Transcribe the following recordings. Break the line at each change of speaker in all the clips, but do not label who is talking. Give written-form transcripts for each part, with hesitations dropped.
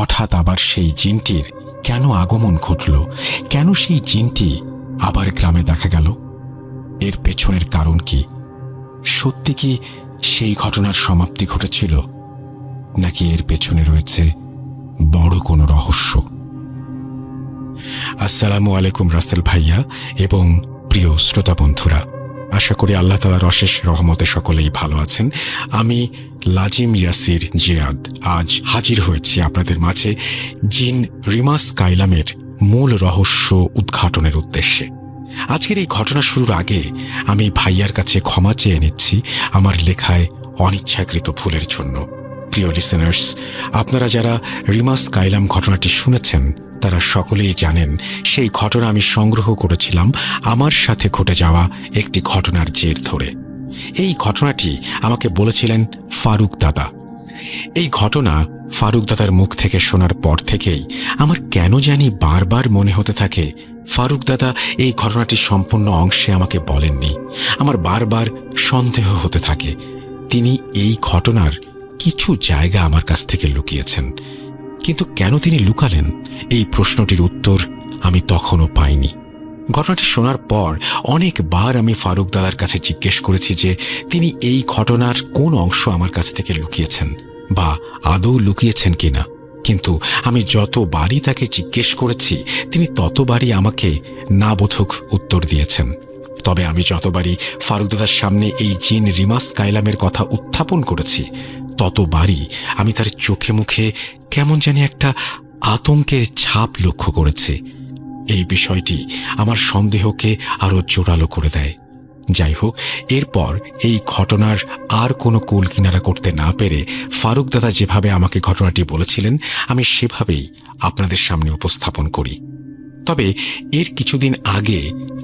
হঠাৎ আবার সেই জিনটির কেন আগমন ঘটল, কেন সেই জিনটি আবার গ্রামে দেখা গেল, এর পেছনের কারণ কি? সত্যি কি সেই ঘটনার সমাপ্তি ঘটেছিল, নাকি এর পেছনে রয়েছে বড় কোনো রহস্য? আসসালামু আলাইকুম রাসেল ভাইয়া এবং প্রিয় শ্রোতা বন্ধুরা, আশা করি আল্লাহ তাআলার অশেষ রহমতে সকলেই ভালো আছেন। আমি লাজিম ইয়াসির জিয়াদ আজ হাজির হয়েছি আপনাদের মাঝে জিন রিমাস কাইলামের মূল রহস্য উদ্ঘাটনের উদ্দেশ্যে। আজকের এই ঘটনা শুরুর আগে আমি ভাইয়ার কাছে ক্ষমা চেয়ে নিচ্ছি আমার লেখায় অনিচ্ছাকৃত ভুলের জন্য। প্রিয় লিসেনার্স, আপনারা যারা রিমাস কাইলাম ঘটনাটি শুনেছেন তারা সকলেই জানেন সেই ঘটনা আমি সংগ্রহ করেছিলাম আমার সাথে ঘটে যাওয়া একটি ঘটনার জের ধরে। এই ঘটনাটি আমাকে বলেছিলেন ফারুক দাদা। এই ঘটনা ফারুক দাদার মুখ থেকে শোনার পর থেকেই আমার কেন জানি বারবার মনে হতে থাকে ফারুক দাদা এই ঘটনাটি সম্পূর্ণ অংশে আমাকে বলেননি। আমার বারবার সন্দেহ হতে থাকে তিনি এই ঘটনার কিছু জায়গা আমার কাছ থেকে লুকিয়েছেন। কিন্তু কেন তিনি লুকালেন, এই প্রশ্নটির উত্তর আমি তখনও পাইনি। ঘটনাটি শোনার পর অনেকবার আমি ফারুক দাদার কাছে জিজ্ঞেস করেছি যে তিনি এই ঘটনার কোন অংশ আমার কাছ থেকে লুকিয়েছেন বা আদৌ লুকিয়েছেন কিনা। কিন্তু আমি যতবারই তাকে জিজ্ঞেস করেছি তিনি ততবারই আমাকে না বোধক উত্তর দিয়েছেন। তবে আমি যতবারই ফারুক দাদার সামনে এই জিন রিমাস কাইলামের কথা উত্থাপন করেছি ততবারই আমি তার চোখে মুখে কেমন জানি একটা আতঙ্কের ছাপ লক্ষ্য করেছি। এই বিষয়টি আমার সন্দেহকে আরও জোরালো করে দেয়। যাই হোক, এরপর এই ঘটনার আর কোনো কুল কিনারা করতে না পেরে ফারুক দাদা যেভাবে আমাকে ঘটনাটি বলেছিলেন আমি সেভাবেই আপনাদের সামনে উপস্থাপন করি। তবে এর কিছুদিন আগে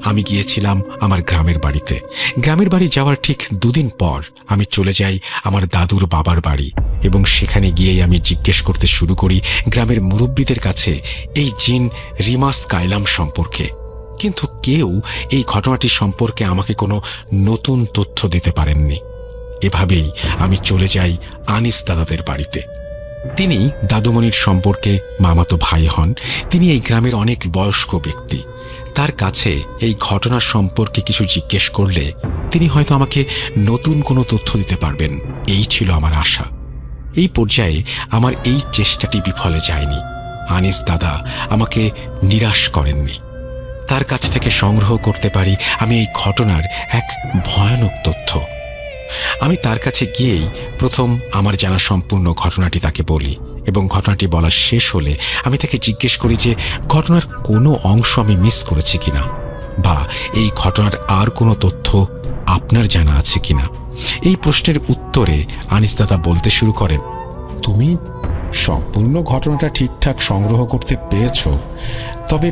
আমি গিয়েছিলাম আমার গ্রামের বাড়িতে। গ্রামের বাড়ি যাওয়ার ঠিক দুদিন পর আমি চলে যাই আমার দাদুর বাবার বাড়ি এবং সেখানে গিয়েই আমি জিজ্ঞেস করতে শুরু করি গ্রামের মুরব্বীদের কাছে এই জিন রিমাস কাইলাম সম্পর্কে। কিন্তু কেউ এই ঘটনাটি সম্পর্কে আমাকে কোনো নতুন তথ্য দিতে পারেননি। এভাবেই আমি চলে যাই আনিস দাদাদের বাড়িতে। তিনি দাদুমণির সম্পর্কে মামাতো ভাই হন। তিনি এই গ্রামের অনেক বয়স্ক ব্যক্তি। তার কাছে এই ঘটনার সম্পর্কে কিছু জিজ্ঞেস করলে তিনি হয়তো আমাকে নতুন কোনো তথ্য দিতে পারবেন, এই ছিল আমার আশা। এই পর্যায়ে আমার এই চেষ্টাটি বিফলে যায়নি। আনিস দাদা আমাকে নিরাশ করেননি। তার কাছ থেকে সংগ্রহ করতে পারি আমি এই ঘটনার এক ভয়ানক তথ্য। আমি তার কাছে গিয়েই প্রথম আমার জানা সম্পূর্ণ ঘটনাটি তাকে বলি এবং ঘটনাটি বলা শেষ হলে আমি তাকে জিজ্ঞেস করি যে ঘটনার কোনো অংশ আমি মিস করেছি কিনা বা এই ঘটনার আর কোনো তথ্য আপনার জানা আছে কিনা। এই প্রশ্নের উত্তরে আনিস দাদা বলতে শুরু করেন, তুমি সম্পূর্ণ ঘটনাটা ঠিকঠাক সংগ্রহ করতে পেরেছ, তবে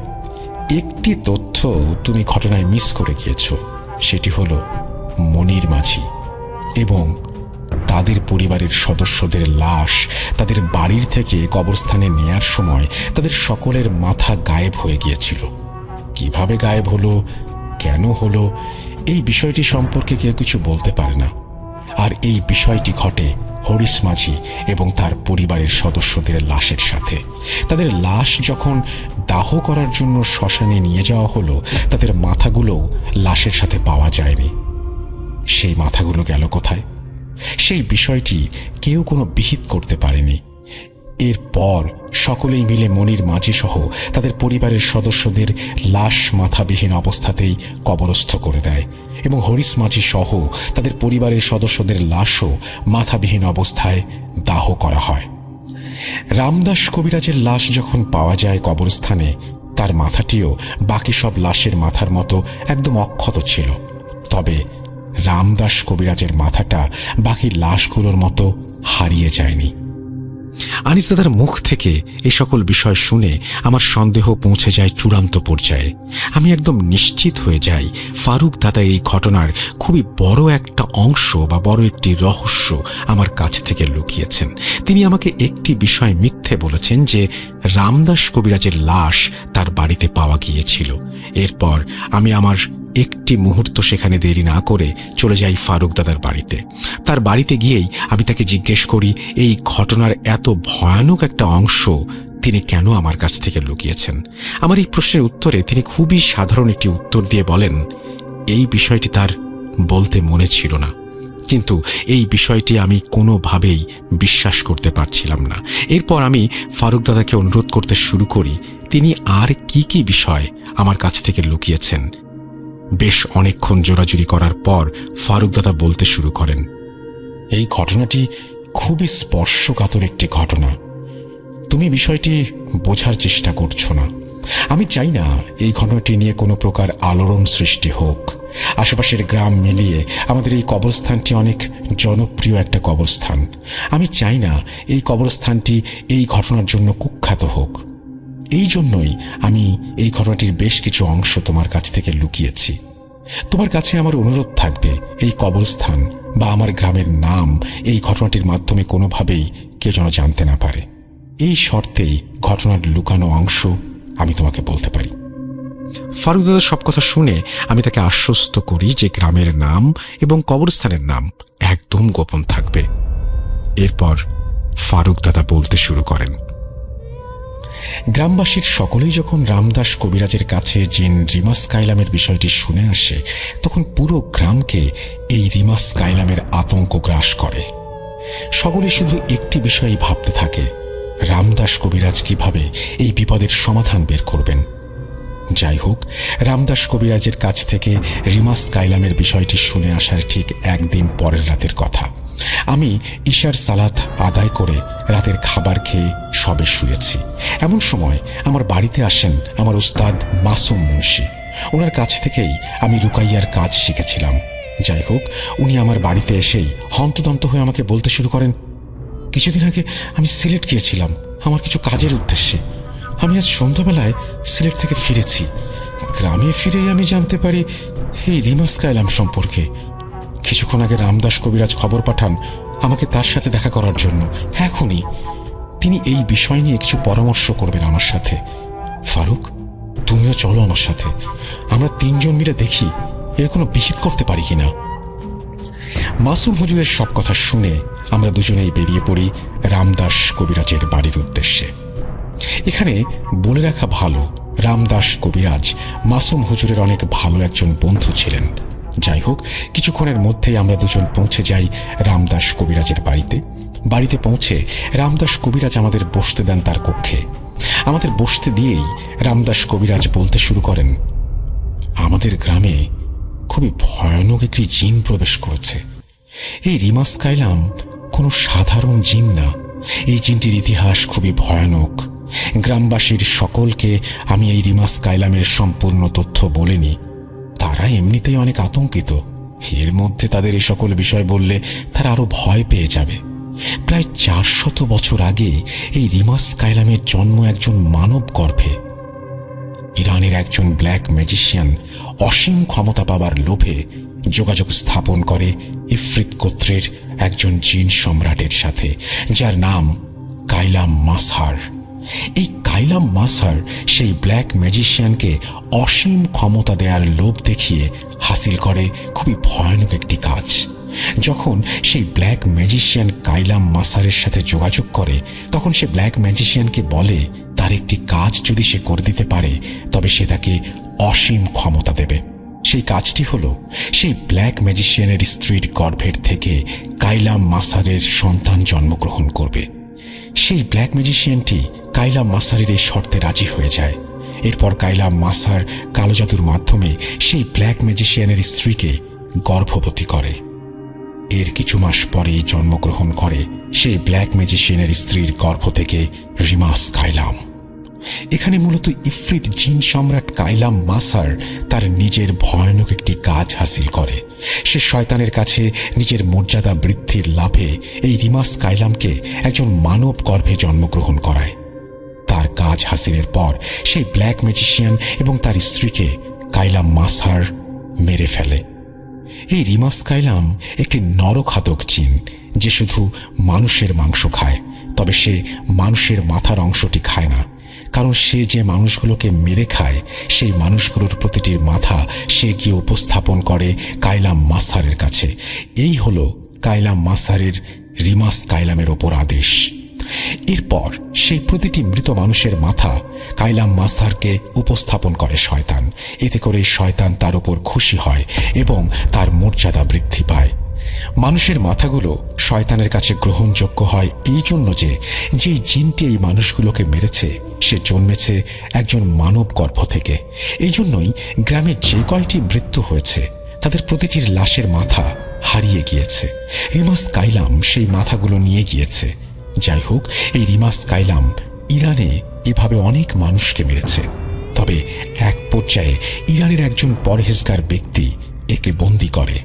একটি তথ্য তুমি ঘটনায় মিস করে গিয়েছ। সেটি হলো মনির মাঝি এবং তাদের পরিবারের সদস্যদের লাশ তাদের বাড়ির থেকে কবরস্থানে নেয়ার সময় তাদের সকলের মাথা গায়েব হয়ে গিয়েছিল। কিভাবে গায়েব হলো, কেন হলো, এই বিষয়টি সম্পর্কে কেউ কিছু বলতে পারে না। আর এই বিষয়টি ঘটে হরিশ মাঝি এবং তার পরিবারের সদস্যদের লাশের সাথে। তাদের লাশ যখন দাহ করার জন্য শ্মশানে নিয়ে যাওয়া হলো তাদের মাথাগুলোও লাশের সাথে পাওয়া যায়নি। সেই মাথাগুলো গেল কোথায়, সেই বিষয়টি কেউ কোনো বিহিত করতে পারেনি। এরপর সকলেই মিলে মনির মাঝি সহ তাদের পরিবারের সদস্যদের লাশ মাথাবিহীন অবস্থাতেই কবরস্থ করে দেয় এবং হরিশ মাঝি সহ তাদের পরিবারের সদস্যদের লাশও মাথাবিহীন অবস্থায় দাহ করা হয়। রামদাস কবিরাজের লাশ যখন পাওয়া যায় কবরস্থানে, তার মাথাটিও বাকি সব লাশের মাথার মতো একদম অক্ষত ছিল। তবে রামদাস কবিরাজের মাথাটা বাকি লাশগুলোর মতো হারিয়ে যায়নি। আনিস দাদার মুখ থেকে এই সকল বিষয় শুনে আমার সন্দেহ পৌঁছে যায় চূড়ান্ত পর্যায়ে। আমি একদম নিশ্চিত হয়ে যাই ফারুক দাদা এই ঘটনার খুবই বড় একটা অংশ বা বড় একটি রহস্য আমার কাছ থেকে লুকিয়েছেন। তিনি আমাকে একটি বিষয় মিথ্যে বলেছেন যে রামদাস কবিরাজের লাশ তার বাড়িতে পাওয়া গিয়েছিল। এরপর আমি আমার একটি মুহূর্ত সেখানে দেরি না করে চলে যাই ফারুক দাদার বাড়িতে। তার বাড়িতে গিয়েই আমি তাকে জিজ্ঞেস করি এই ঘটনার এত ভয়ানক একটা অংশ তিনি কেন আমার কাছ থেকে লুকিয়েছেন। আমার এই প্রশ্নের উত্তরে তিনি খুবই সাধারণ একটি উত্তর দিয়ে বলেন, এই বিষয়টি তার বলতে মনে ছিল না, কিন্তু এই বিষয়টি আমি কোনোভাবেই বিশ্বাস করতে পারছিলাম না। এরপর আমি ফারুক দাদাকে অনুরোধ করতে শুরু করি তিনি আর কি কি বিষয় আমার কাছ থেকে লুকিয়েছেন। বেশ অনেকক্ষণ জোরাজুরি করার পর ফারুক দাদা বলতে শুরু করেন, এই ঘটনাটি খুবই স্পর্শকাতর একটি ঘটনা। তুমি বিষয়টি বোঝার চেষ্টা করছো না। আমি চাই না এই ঘটনাটি নিয়ে কোনো প্রকার আলোড়ন সৃষ্টি হোক। আশেপাশের গ্রাম মিলিয়ে আমাদের এই কবরস্থানটি অনেক জনপ্রিয় একটা কবরস্থান। আমি চাই না এই কবরস্থানটি এই ঘটনার জন্য কুখ্যাত হোক। এই জন্যই আমি এই ঘটনাটির বেশ কিছু অংশ তোমার কাছ থেকে লুকিয়েছি। তোমার কাছে আমার অনুরোধ থাকবে এই কবরস্থান বা আমার গ্রামের নাম এই ঘটনাটির মাধ্যমে কোনোভাবেই কেউ যেন জানতে না পারে। এই শর্তেই ঘটনার লুকানো অংশ আমি তোমাকে বলতে পারি। ফারুক দাদা সব কথা শুনে আমি তাকে আশ্বস্ত করি যে গ্রামের নাম এবং কবরস্থানের নাম একদম গোপন থাকবে। এরপর ফারুক দাদা বলতে শুরু করেন, গ্রামবাসীর সকলেই যখন রামদাস কবিরাজের কাছে জিন রিমাস কাইলামের বিষয়টি শুনে আসে, তখন পুরো গ্রামকে এই রিমাস কাইলামের আতঙ্ক গ্রাস করে। সকলে শুধু একটি বিষয়ই ভাবতে থাকে, রামদাস কবিরাজ কিভাবে এই বিপদের সমাধান বের করবেন। যাই হোক, রামদাস কবিরাজের কাছ থেকে রিমাস কাইলামের বিষয়টি শুনে আসার ঠিক একদিন পরের রাতের কথা। আমি ঈশার সালাত আদায় করে রাতের খাবার খেয়ে সবে শুয়েছি। এমন সময় আমার বাড়িতে আসেন আমার উস্তাদ মাসুম মুন্সি। ওনার কাছ থেকেই আমি রুকাইয়ার কাজ শিখেছিলাম। যাই হোক, উনি আমার বাড়িতে এসেই হন্তদন্ত হয়ে আমাকে বলতে শুরু করেন, কিছুদিন আগে আমি সিলেট গিয়েছিলাম আমার কিছু কাজের উদ্দেশ্যে। আমি আজ সন্ধ্যাবেলায় সিলেট থেকে ফিরেছি। গ্রামে ফিরেই আমি জানতে পারি এই রিমাস কাইলাম সম্পর্কে। কিছুক্ষণ আগে রামদাস কবিরাজ খবর পাঠান আমাকে তার সাথে দেখা করার জন্য। এখনই তিনি এই বিষয় নিয়ে কিছু পরামর্শ করবেন আমার সাথে। ফারুক, তুমিও চলো আমার সাথে, আমরা তিনজন মিলে দেখি এর কোনো বিহিত করতে পারি কিনা। মাসুম হুজুরের সব কথা শুনে আমরা দুজনেই বেরিয়ে পড়ি রামদাস কবিরাজের বাড়ির উদ্দেশ্যে। এখানে বলে রাখা ভালো, রামদাস কবিরাজ মাসুম হুজুরের অনেক ভালো একজন বন্ধু ছিলেন। যাই হোক, কিছুক্ষণের মধ্যেই আমরা দুজন পৌঁছে যাই রামদাস কবিরাজের বাড়িতে। বাড়িতে পৌঁছে রামদাস কবিরাজ আমাদের বসতে দেন তার কক্ষে। আমাদের বসতে দিয়েই রামদাস কবিরাজ বলতে শুরু করেন, আমাদের গ্রামে খুবই ভয়ানক একটি জিন প্রবেশ করেছে। এই রিমাস কাইলাম কোনো সাধারণ জিন না। এই জিনটির ইতিহাস খুবই ভয়ানক। গ্রামবাসীর সকলকে আমি এই রিমাস কাইলামের সম্পূর্ণ তথ্য বলিনি। তারা এমনিতেই অনেক আতঙ্কিত। এর মধ্যে তাদের এই সকল বিষয় বললে তারা আরো ভয় পেয়ে যাবে। প্রায় 400 বছর আগে এই রিমাস কাইলামের জন্ম একজন মানব গর্ভে। ইরানের একজন ব্ল্যাক ম্যাজিশিয়ান অসীম ক্ষমতা পাবার লোভে যোগাযোগ স্থাপন করে ইফরিত গোত্রের একজন জিন সম্রাটের সাথে, যার নাম কাইলাম মাসহার। এই কাইলাম মাসহার সেই ব্ল্যাক ম্যাজিশিয়ানকে অসীম ক্ষমতা দেওয়ার লোভ দেখিয়ে হাসিল করে খুবই ভয়ানক একটি কাজ। যখন সেই ব্ল্যাক ম্যাজিশিয়ান কাইলাম মাসহারের সাথে যোগাযোগ করে, তখন সে ব্ল্যাক ম্যাজিশিয়ানকে বলে তার একটি কাজ যদি সে করে দিতে পারে তবে সে তাকে অসীম ক্ষমতা দেবে। সেই কাজটি হলো সেই ব্ল্যাক ম্যাজিশিয়ানের স্ত্রীর গর্ভের থেকে কাইলাম মাসহারের সন্তান জন্মগ্রহণ করবে। সেই ব্ল্যাক ম্যাজিশিয়ানটি কাইলাম মাসহারের এই শর্তে রাজি হয়ে যায়। এরপর কাইলাম মাসহার কালো জাদুর মাধ্যমে সেই ব্ল্যাক ম্যাজিশিয়ানের স্ত্রীকে গর্ভবতী করে। এর কিছু মাস পরেই জন্মগ্রহণ করে সেই ব্ল্যাক ম্যাজিশিয়ানের স্ত্রীর গর্ভ থেকে রিমাস কাইলাম। এখানে মূলত ইফরিত জিন সম্রাট কাইলাম মাসহার তার নিজের ভয়ানক একটি কাজ হাসিল করে। সে শয়তানের কাছে নিজের মর্যাদা বৃদ্ধির লাভে এই রিমাস কাইলামকে একজন মানব গর্ভে জন্মগ্রহণ করায়। তার কাজ হাসিলের পর সেই ব্ল্যাক ম্যাজিশিয়ান এবং তার স্ত্রীকে কাইলাম মাসহার মেরে ফেলে। এই রিমাস কাইলাম একটি নরঘাতক জিন, যে শুধু মানুষের মাংস খায়, তবে সে মানুষের মাথার অংশটি খায় না। কারণ সে যে মানুষগুলোকে মেরে খায় সেই মানুষগুলোর প্রতিটির মাথা সে গিয়ে উপস্থাপন করে কায়লাম মাসারের কাছে। এই হলো কায়লাম মাসারের রিমাস কায়লামের ওপর আদেশ। এরপর সেই প্রতিটি মৃত মানুষের মাথা কায়লাম মাসারকে উপস্থাপন করে শয়তান। এতে করে শয়তান তার উপর খুশি হয় এবং তার মর্যাদা বৃদ্ধি পায়। মানুষের মাথাগুলো শয়তানের কাছে গ্রহণযোগ্য হয় এই জন্য যে যেই জিনটি এই মানুষগুলোকে মেরেছে সে জন্মেছে একজন মানব গর্ভ থেকে। এই জন্যই গ্রামে যে কয়টি মৃত্যু হয়েছে তাদের প্রতিটির লাশের মাথা হারিয়ে গিয়েছে। রিমাস কায়লাম সেই মাথাগুলো নিয়ে গিয়েছে। যাই হোক, এই রিমাস কায়লাম ইরানে এভাবে অনেক মানুষকে মেরেছে। তবে এক পর্যায়ে ইরানের একজন পরহেজগার ব্যক্তি একে বন্দী করে।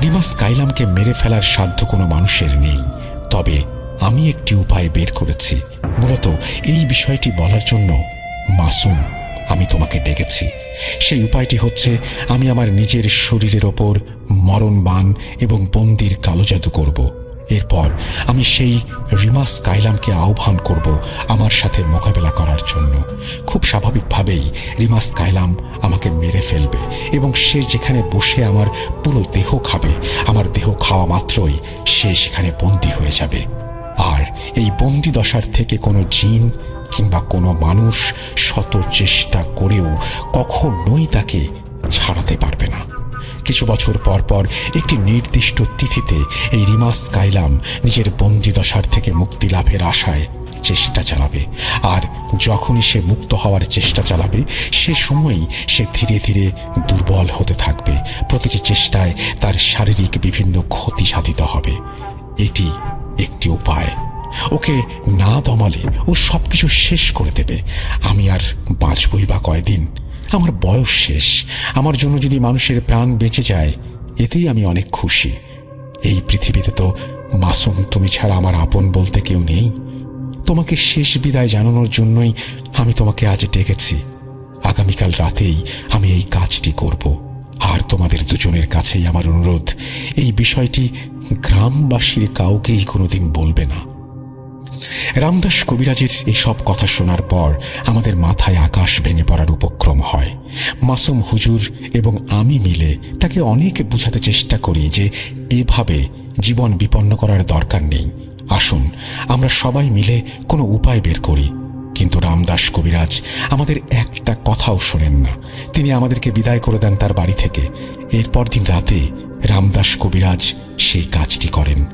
রিমাস কায়লামকে মেরে ফেলার সাধ্য কোনো মানুষের নেই, তবে আমি একটি উপায় বের করেছি। মূলত এই বিষয়টি বলার জন্য মাসুম আমি তোমাকে ডেকেছি। সেই উপায়টি হচ্ছে আমি আমার নিজের শরীরের ওপর মরণবাণ এবং বন্দির কালো জাদু করব। এরপর আমি সেই রিমাস কায়লামকে আহ্বান করব আমার সাথে মোকাবেলা করার জন্য। খুব স্বাভাবিকভাবেই রিমাস কায়লাম আমাকে মেরে ফেলবে এবং সে যেখানে বসে আমার পুরো দেহ খাবে, আমার দেহ খাওয়া মাত্রই সে সেখানে বন্দী হয়ে যাবে। আর এই বন্দি দশার থেকে কোনো জিন কিংবা কোনো মানুষ শত চেষ্টা করেও কখনোই তাকে ছাড়াতে পারবে না। কিছু বছর পর পর একটি নির্দিষ্ট তিথিতে এই রিমাস কায়লাম নিজের বন্দি দশার থেকে মুক্তি লাভের আশায় চেষ্টা চালাবে। আর যখনই সে মুক্ত হওয়ার চেষ্টা চালাবে সে সময়ই সে ধীরে ধীরে দুর্বল হতে থাকবে। প্রতিটি চেষ্টায় তার শারীরিক বিভিন্ন ক্ষতি সাধিত হবে। এটি একটি উপায়। ওকে না দমালে ও সবকিছু শেষ করে দেবে। আমি আর বাঁচবই বা কয়দিন? আমার বয়স শেষ। আমার জন্য যদি মানুষের প্রাণ বেঁচে যায় এতেই আমি অনেক খুশি। এই পৃথিবীতে তো মাসুম তুমি ছাড়া আমার আপন বলতে কেউ নেই। তোমাকে শেষ বিদায় জানানোর জন্যই আমি তোমাকে আজ ডেকেছি। আগামীকাল রাতেই আমি এই কাজটি করব। আর তোমাদের দুজনের কাছেই আমার অনুরোধ, এই বিষয়টি গ্রামবাসীর কাউকেই কোনোদিন বলবে না। রামদাস কবিরাজের এসব কথা শোনার পর আমাদের মাথায় আকাশ ভেঙে পড়ার উপক্রম হয়। মাসুম হুজুর এবং আমি মিলে তাকে অনেক বোঝাতে চেষ্টা করি যে এভাবে জীবন বিপন্ন করার দরকার নেই। আসুন আমরা সবাই মিলে কোনো উপায় বের করি। কিন্তু রামদাস কবিরাজ আমাদের একটা কথাও শোনেন না। তিনি আমাদেরকে বিদায় করে দেন তার বাড়ি থেকে। এরপর দিন রাতে রামদাস কবিরাজ সেই কাজটি করেন।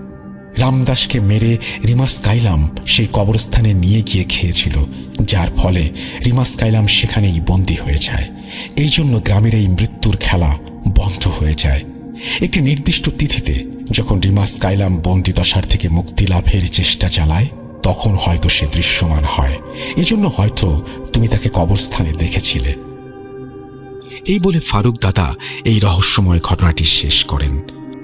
রামদাসকে মেরে রিমাস কায়লাম সেই কবরস্থানে নিয়ে গিয়ে খেয়েছিল, যার ফলে রিমাস কায়লাম সেখানেই বন্দী হয়ে যায়। এই জন্য গ্রামের এই মৃত্যুর খেলা বন্ধ হয়ে যায়। একটি নির্দিষ্ট তিথিতে যখন রিমাস কায়লাম বন্দী দশার থেকে মুক্তি লাভের চেষ্টা চালায় তখন হয়তো সে দৃশ্যমান হয়। এজন্য হয়তো তুমি তাকে কবরস্থানে দেখেছিলে। এই বলে ফারুক দাদা এই রহস্যময় ঘটনাটি শেষ করেন।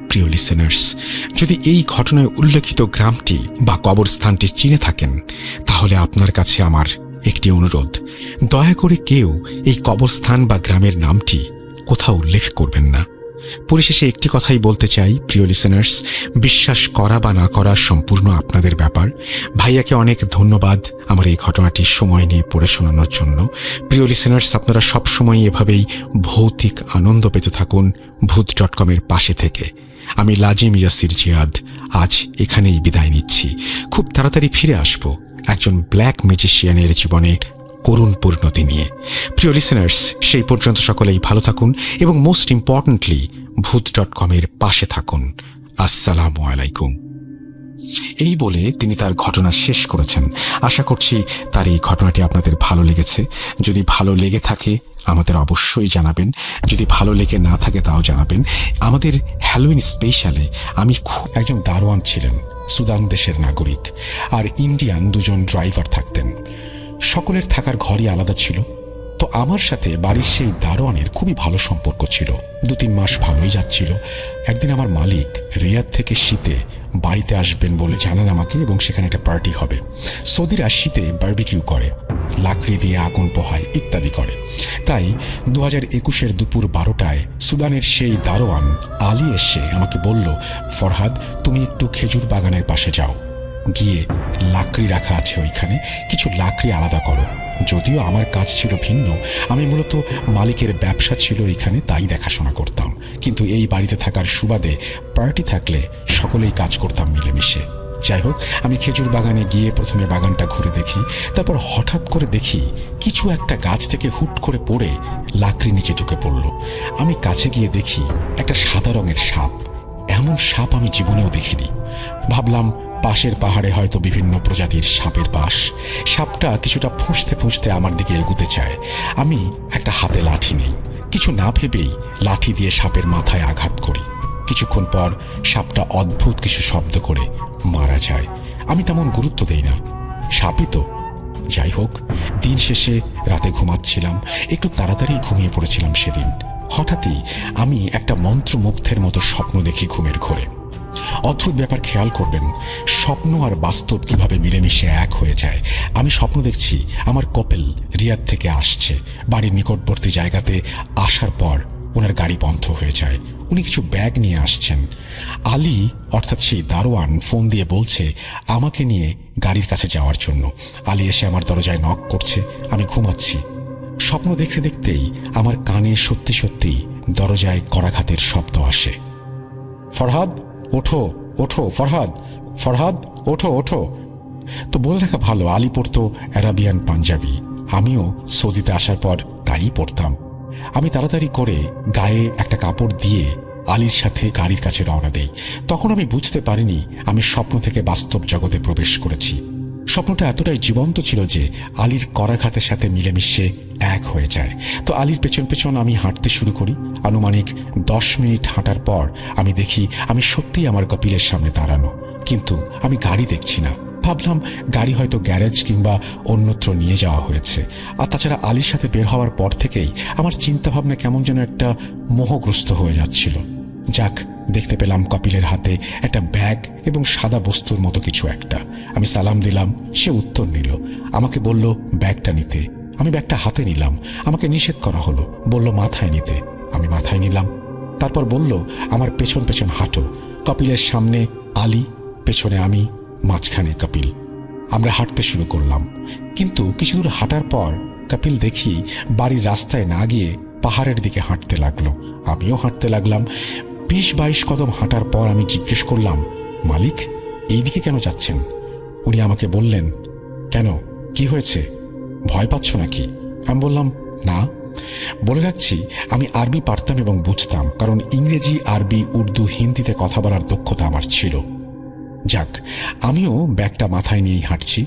প্রিয় লিসেনার্স, যদি এই ঘটনায় উল্লেখিত গ্রামটি বা কবরস্থানটি চিনে থাকেন তাহলে আপনার কাছে আমার একটি অনুরোধ, দয়া করে কেউ এই কবরস্থান বা গ্রামের নামটি কোথাও উল্লেখ করবেন না। পরিশেষে একটি কথাই বলতে চাই, প্রিয় লিসেনার্স, বিশ্বাস করা বা না করা সম্পূর্ণ আপনাদের ব্যাপার। ভাইয়াকে অনেক ধন্যবাদ আমার এই ঘটনাটি সময় নিয়ে পড়ে শোনানোর জন্য। প্রিয় লিসেনার্স, আপনারা সবসময় এভাবেই ভৌতিক আনন্দ পেতে থাকুন ভূত.com-এর পাশে থেকে। আমি লাজিম ইয়াসির জিয়াদ আজ এখানেই বিদায় নিচ্ছি। খুব তাড়াতাড়ি ফিরে আসব একজন ব্ল্যাক ম্যাজিশিয়ানের জীবনের করুণ পরিণতি নিয়ে। প্রিয় লিসেনার্স, সেই পর্যন্ত সকলেই ভালো থাকুন এবং মোস্ট ইম্পর্টেন্টলি ভূত.com-এর পাশে থাকুন। আসসালামু আলাইকুম। এই বলে তিনি তার ঘটনা শেষ করেছেন। আশা করছি তার এই ঘটনাটি আপনাদের ভালো লেগেছে। যদি ভালো লেগে থাকে আমাদের অবশ্যই জানাবেন। যদি ভালো লেগে না থাকে তাও জানাবেন। আমাদের হ্যালোইন স্পেশালে আমি একজন দারোয়ান ছিলেন, সুদান দেশের নাগরিক, আর ইন্ডিয়ান দুজন ড্রাইভার থাকতেন। সকলের থাকার ঘরই আলাদা ছিল। তো আমার সাথে বাড়ির সেই দারোয়ানের খুবই ভালো সম্পর্ক ছিল। 2-3 মাস ভালোই যাচ্ছিল। একদিন আমার মালিক রিয়াদ থেকে শীতে বাড়িতে আসবেন বলে জানান আমাকে, এবং সেখানে একটা পার্টি হবে। সৌদিরা শীতে বারবিকিউ করে, লাকড়ি দিয়ে আগুন পোহায় ইত্যাদি করে। তাই 2021-এর দুপুর 12টায় সুদানের সেই দারোয়ান আলী এসে আমাকে বলল, ফরহাদ, তুমি একটু খেজুর বাগানের পাশে যাও। গিয়ে লাকড়ি রাখা আছে ওইখানে, কিছু লাকড়ি আলাদা করো। যদিও আমার কাজ ছিল ভিন্ন, আমি মূলত মালিকের ব্যবসা ছিল এখানে, তাই দেখাশোনা করতাম। কিন্তু এই বাড়িতে থাকার সুবাদে পার্টি থাকলে সকলেই কাজ করতাম মিলেমিশে। যাই হোক, আমি খেজুর বাগানে গিয়ে প্রথমে বাগানটা ঘুরে দেখি, তারপর হঠাৎ করে দেখি কিছু একটা গাছ থেকে হুট করে পড়ে লাকড়ি নিচে ঢুকে পড়ল। আমি কাছে গিয়ে দেখি একটা সাদা রঙের সাপ। এমন সাপ আমি জীবনেও দেখিনি। ভাবলাম পাশের পাহাড়ে হয়তো বিভিন্ন প্রজাতির সাপের বাস। সাপটা কিছুটা ফুঁসতে ফুঁসতে আমার দিকে এগুতে চায়। আমি একটা হাতে লাঠি নেই, কিছু না ভেবেই লাঠি দিয়ে সাপের মাথায় আঘাত করি। কিছুক্ষণ পর সাপটা অদ্ভুত কিছু শব্দ করে মারা যায়। আমি তেমন গুরুত্ব দেই না, সাপই তো। যাই হোক, দিন শেষে রাতে ঘুমাচ্ছিলাম, একটু তাড়াতাড়ি ঘুমিয়ে পড়েছিলাম সেদিন। হঠাৎই আমি একটা মন্ত্রমুগ্ধের মতো স্বপ্ন দেখি ঘুমের ঘোরে। অদ্ভুত ব্যাপার, খেয়াল করবেন স্বপ্ন আর বাস্তব কিভাবে মিলেমিশে এক হয়ে যায়। আমি স্বপ্ন দেখছি আমার কপেল রিয়াদ থেকে আসছে। বাড়ির নিকটবর্তী জায়গাতে আসার পর ওনার গাড়ি বন্ধ হয়ে যায়। উনি কিছু ব্যাগ নিয়ে আসছেন। আলী অর্থাৎ সেই দারোয়ান ফোন দিয়ে বলছে আমাকে নিয়ে গাড়ির কাছে যাওয়ার জন্য। আলী এসে আমার দরজায় নক করছে। আমি ঘুমাচ্ছি। স্বপ্ন দেখতে দেখতেই আমার কানে সত্যি সত্যি দরজায় করাঘাতের শব্দ আসে। ফরহাদ, ওঠো ওঠো, ফরহাদ, ফরহাদ, ওঠো ওঠো। তো বলে রাখা ভালো, আলী পড়তো অ্যারাবিয়ান পাঞ্জাবি। আমিও সৌদিতে আসার পর তাই পড়তাম। আমি তাড়াতাড়ি করে গায়ে একটা কাপড় দিয়ে আলীর সাথে গাড়ির কাছে রওনা দেই। তখন আমি বুঝতে পারিনি আমি স্বপ্ন থেকে বাস্তব জগতে প্রবেশ করেছি। স্বপ্নটা এতটাই জীবন্ত ছিল যে আলীর করাঘাতের সাথে মিলেমিশে এক হয়ে যায়। তো আলীর পেছন পেছন আমি হাঁটতে শুরু করি। আনুমানিক 10 মিনিট হাঁটার পর আমি দেখি আমি সত্যিই আমার কপিলের সামনে দাঁড়ানো, কিন্তু আমি গাড়ি দেখছি না। ভাবলাম গাড়ি হয়তো গ্যারেজ কিংবা অন্যত্র নিয়ে যাওয়া হয়েছে। আর তাছাড়া আলীর সাথে বের হওয়ার পর থেকেই আমার চিন্তাভাবনা কেমন যেন একটা মোহগ্রস্ত হয়ে যাচ্ছিল। যাক, দেখতে পেলাম কপিলের হাতে একটা ব্যাগ এবং সাদা বস্তুর মতো কিছু একটা। আমি সালাম দিলাম, সে উত্তর নিল। আমাকে বলল ব্যাগটা নিতে। আমি ব্যাগটা হাতে নিলাম। আমাকে নিষেধ করা হলো, বলল মাথায় নিতে। আমি মাথায় নিলাম। তারপর বলল আমার পেছন পেছন হাঁটো। কপিলের সামনে আলী, পেছনে আমি, মাঝখানে কপিল। আমরা হাঁটতে শুরু করলাম। কিন্তু কিছু দূর হাঁটার পর কপিল দেখি বাড়ির রাস্তায় না গিয়ে পাহাড়ের দিকে হাঁটতে লাগলো। আমিও হাঁটতে লাগলাম। 20-22 কদম হাঁটার পর আমি জিজ্ঞেস করলাম, মালিক, এই দিকে কেন যাচ্ছেন? উনি আমাকে বললেন, কেন, কি হয়েছে, ভয় পাচ্ছ নাকি? আমি বললাম না। বলে রাখছি আমি আরবি পারতাম এবং বুঝতাম, কারণ ইংরেজি, আরবি, উর্দু, হিন্দিতে কথা বলার দক্ষতা আমার ছিল। যাক, আমিও ব্যাগটা মাথায় নিয়েই হাঁটছি।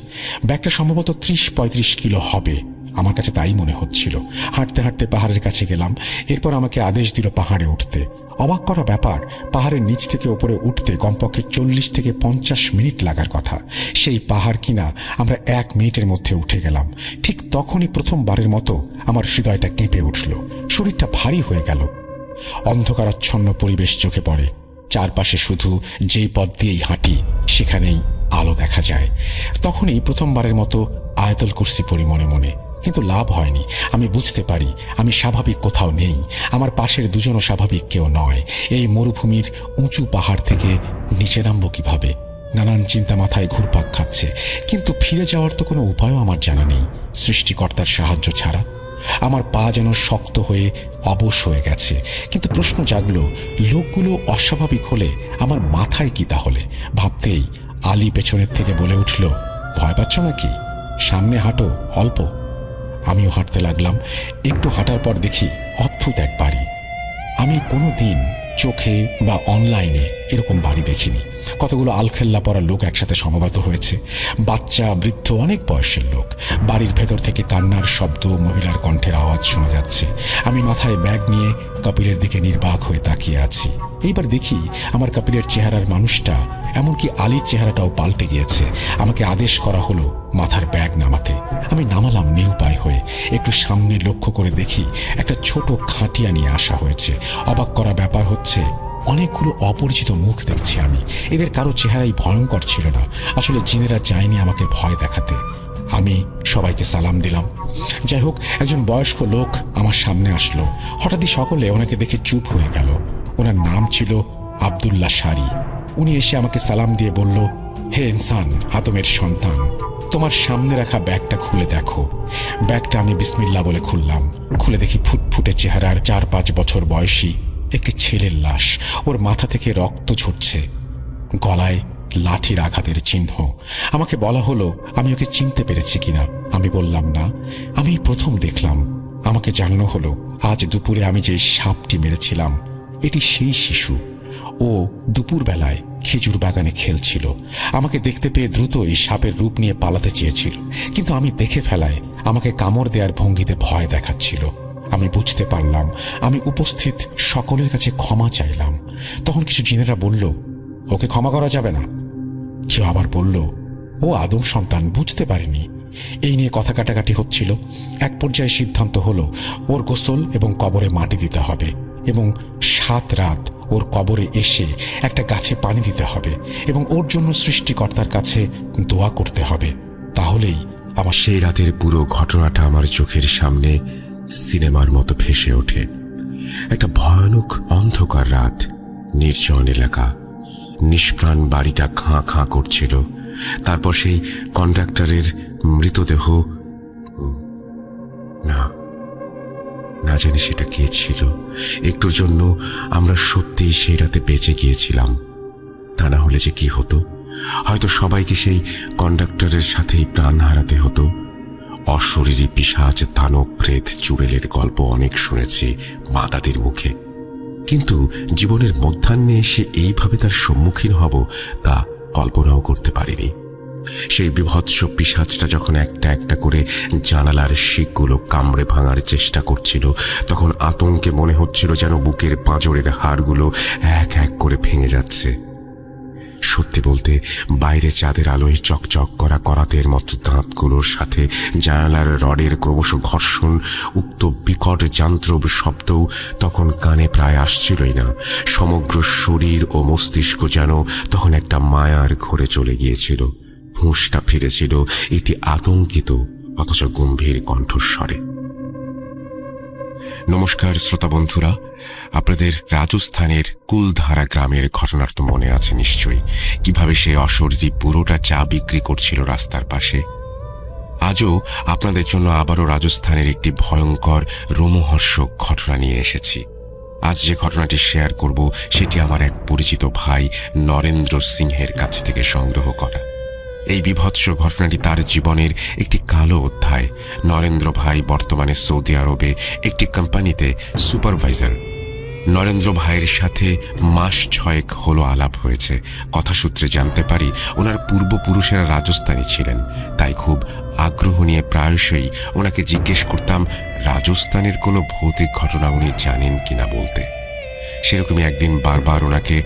ব্যাগটা সম্ভবত 30-35 কিলো হবে, আমার কাছে তাই মনে হচ্ছিল। হাঁটতে হাঁটতে পাহাড়ের কাছে গেলাম। এরপর আমাকে আদেশ দিল পাহাড়ে উঠতে। অবাক করা ব্যাপার, পাহাড়ের নিচ থেকে ওপরে উঠতে কমপক্ষে 40 থেকে 50 মিনিট লাগার কথা। সেই পাহাড় কিনা আমরা 1 মিনিটের মধ্যে উঠে গেলাম। ঠিক তখনই প্রথমবারের মতো আমার হৃদয়টা কেঁপে উঠল, শরীরটা ভারী হয়ে গেল। অন্ধকারাচ্ছন্ন পরিবেশ চোখে পড়ে। চারপাশে শুধু যেই পথ দিয়েই হাঁটি সেখানেই আলো দেখা যায়। তখনই প্রথমবারের মতো আয়াতুল কুরসি পড়ি মনে মনে, কিন্তু লাভ হয়নি। আমি বুঝতে পারি আমি স্বাভাবিক কোথাও নেই। আমার পাশের দুজনও স্বাভাবিক কেউ নয়। এই মরুভূমির উঁচু পাহাড় থেকে নিচে নামবো কিভাবে? নানান চিন্তা মাথায় ঘুরপাক খাচ্ছে, কিন্তু ফিরে যাওয়ার তো কোনো উপায়ও আমার জানা নেই সৃষ্টিকর্তার সাহায্য ছাড়া। আমার পা যেন শক্ত হয়ে অবশ হয়ে গেছে। কিন্তু প্রশ্ন জাগলো, লোকগুলো অস্বাভাবিক হলে আমার মাথায় কি তাহলে? ভাবতেই আলী পেছনের থেকে বলে উঠল, ভয় পাচ্ছ নাকি? সামনে হাঁটো অল্প। আমিও হাঁটতে লাগলাম। একটু হাঁটার পর দেখি অদ্ভুত এক বাড়ি। আমি কোনো দিন চোখে বা অনলাইনে এরকম বাড়ি দেখিনি। কতগুলো আলখেল্লা পরা লোক একসাথে সমবেত হয়েছে, বাচ্চা, বৃদ্ধ, অনেক বয়সের লোক। বাড়ির ভেতর থেকে কান্নার শব্দ, মহিলার কণ্ঠের আওয়াজ শোনা যাচ্ছে। আমি মাথায় ব্যাগ নিয়ে কপিলের দিকে নির্বাক হয়ে তাকিয়ে আছি। এইবার দেখি আমার কপিলের চেহারার মানুষটা, এমনকি আলীর চেহারাটাও পাল্টে গিয়েছে। আমাকে আদেশ করা হলো মাথার ব্যাগ নামাতে। আমি নামালাম নিরুপায় হয়ে। একটু সামনে লক্ষ্য করে দেখি একটা ছোট খাটিয়া নিয়ে আসা হয়েছে। অবাক করা ব্যাপার হচ্ছে, অনেকগুলো অপরিচিত মুখ দেখছি আমি। এদের কারো চেহারাই ভয়ঙ্কর ছিল না। আসলে জিনেরা যায়নি আমাকে ভয় দেখাতে। আমি সবাইকে সালাম দিলাম। যাই হোক, একজন বয়স্ক লোক আমার সামনে আসলো। হঠাৎই সকলে ওনাকে দেখে চুপ হয়ে গেল। ওনার নাম ছিল আব্দুল্লাহ সারি। উনি এসে আমাকে সালাম দিয়ে বলল, হে ইনসান, আদমের সন্তান, তোমার সামনে রাখা ব্যাগটা খুলে দেখো। ব্যাগটা আমি বিসমিল্লাহ বলে খুললাম। খুলে দেখি ফুটফুটে চেহারার 4-5 বছর বয়সী একটি ছেলের লাশ। ওর মাথা থেকে রক্ত ঝরছে, গলায় লাঠির আঘাতের চিহ্ন। আমাকে বলা হলো আমি ওকে চিনতে পেরেছি কিনা। আমি বললাম না, আমি প্রথম দেখলাম। আমাকে জানানো হলো আজ দুপুরে আমি যে সাপটি মেরেছিলাম এটি সেই শিশু। ও দুপুরবেলায় খেজুর বাগানে খেলছিল। আমাকে দেখতে পেয়ে দ্রুত এই সাপের রূপ নিয়ে পালাতে চেয়েছিল, কিন্তু আমি দেখে ফেলায় আমাকে কামড় দেওয়ার ভঙ্গিতে ভয় দেখাচ্ছিল। আমি বুঝতে পারলাম, আমি উপস্থিত সকলের কাছে ক্ষমা চাইলাম। তখন কিছু জিনেরা বলল, ওকে ক্ষমা করা যাবে না। কেউ আবার বলল, ও আদম সন্তান, বুঝতে পারেনি। এই নিয়ে কথা কাটাকাটি হচ্ছিল। এক পর্যায়ে সিদ্ধান্ত হলো ওর গোসল এবং কবরে মাটি দিতে হবে এবং 7 রাত ওর কবরে এসে একটা গাছে পানি দিতে হবে এবং ওর জন্য সৃষ্টিকর্তার কাছে দোয়া করতে হবে। তাহলেই আমার
সেই রাতের পুরো ঘটনাটা আমার চোখের সামনে সিনেমার মতো ভেসে ওঠে। একটা ভয়ানক অন্ধকার রাত, নির্জন এলাকা, নিষ্প্রাণ বাড়িটা খাঁ খাঁ করছিল। তারপর সেই কন্ডাক্টরের মৃতদেহ, না না জানি সেটা কে ছিল। একটুর জন্য আমরা সত্যিই সেই রাতে বেঁচে গিয়েছিলাম। তা না হলে যে কি হতো, হয়তো সবাইকে সেই কন্ডাক্টরের সাথেই প্রাণ হারাতে হতো। অশরীরী পিশাচ, দানব, প্রেত, চুড়েলের গল্প অনেক শুনেছি মা দাদির মুখে, কিন্তু জীবনের মধ্যাহ্নে এসে এইভাবে তার সম্মুখীন হব তা কল্পনাও করতে পারিনি। সেই বিভৎস পিশাচটা যখন একটা একটা করে জানালার শিকগুলো কামড়ে ভাঙার চেষ্টা করছিল, তখন আতঙ্কে মনে হচ্ছিল যেন বুকের পাঁজরের হাড়গুলো এক এক করে ভেঙে যাচ্ছে। সত্যি বলতে, বাইরে চাঁদের আলোয় চকচক করা করাতের মতো দাঁতগুলোর সাথে জানালার রডের ক্রমশ ঘর্ষণ, উক্ত বিকট যান্ত্রব শব্দও তখন কানে প্রায় আসছিলই না। সমগ্র শরীর ও মস্তিষ্ক যেন তখন একটা মায়ার ঘোরে চলে গিয়েছিল। হুঁশটা ফিরেছিল একটি আতঙ্কিত অথচ গম্ভীর কণ্ঠস্বরে। নমস্কার শ্রোতা বন্ধুরা, আপনাদের রাজস্থানের কুলধারা গ্রামের ঘটনার তো মনে আছে নিশ্চয়ই, কিভাবে সে অশরীরী পুরোটা চা বিক্রি করছিল রাস্তার পাশে। আজও আপনাদের জন্য আবারও রাজস্থানের একটি ভয়ঙ্কর রোমহর্ষক ঘটনা নিয়ে এসেছি। আজ যে ঘটনাটি শেয়ার করব সেটি আমার এক পরিচিত ভাই নরেন্দ্র সিংহের কাছ থেকে সংগ্রহ করা। এই বিভৎস ঘটনাটি তার জীবনের একটি কালো অধ্যায়। নরেন্দ্র ভাই বর্তমানে সৌদি আরবে একটি কোম্পানিতে সুপারভাইজার। নরেন্দ্র ভাইয়ের সাথে মাস 6 হলো আলাপ হয়েছে। কথাসূত্রে জানতে পারি ওনার পূর্বপুরুষেরা রাজস্থানী ছিলেন, তাই খুব আগ্রহ নিয়ে প্রায়শই ওনাকে জিজ্ঞেস করতাম রাজস্থানের কোনো ভৌতিক ঘটনা উনি জানেন কিনা বলতে। সেরকমই একদিন বারবার ওনাকে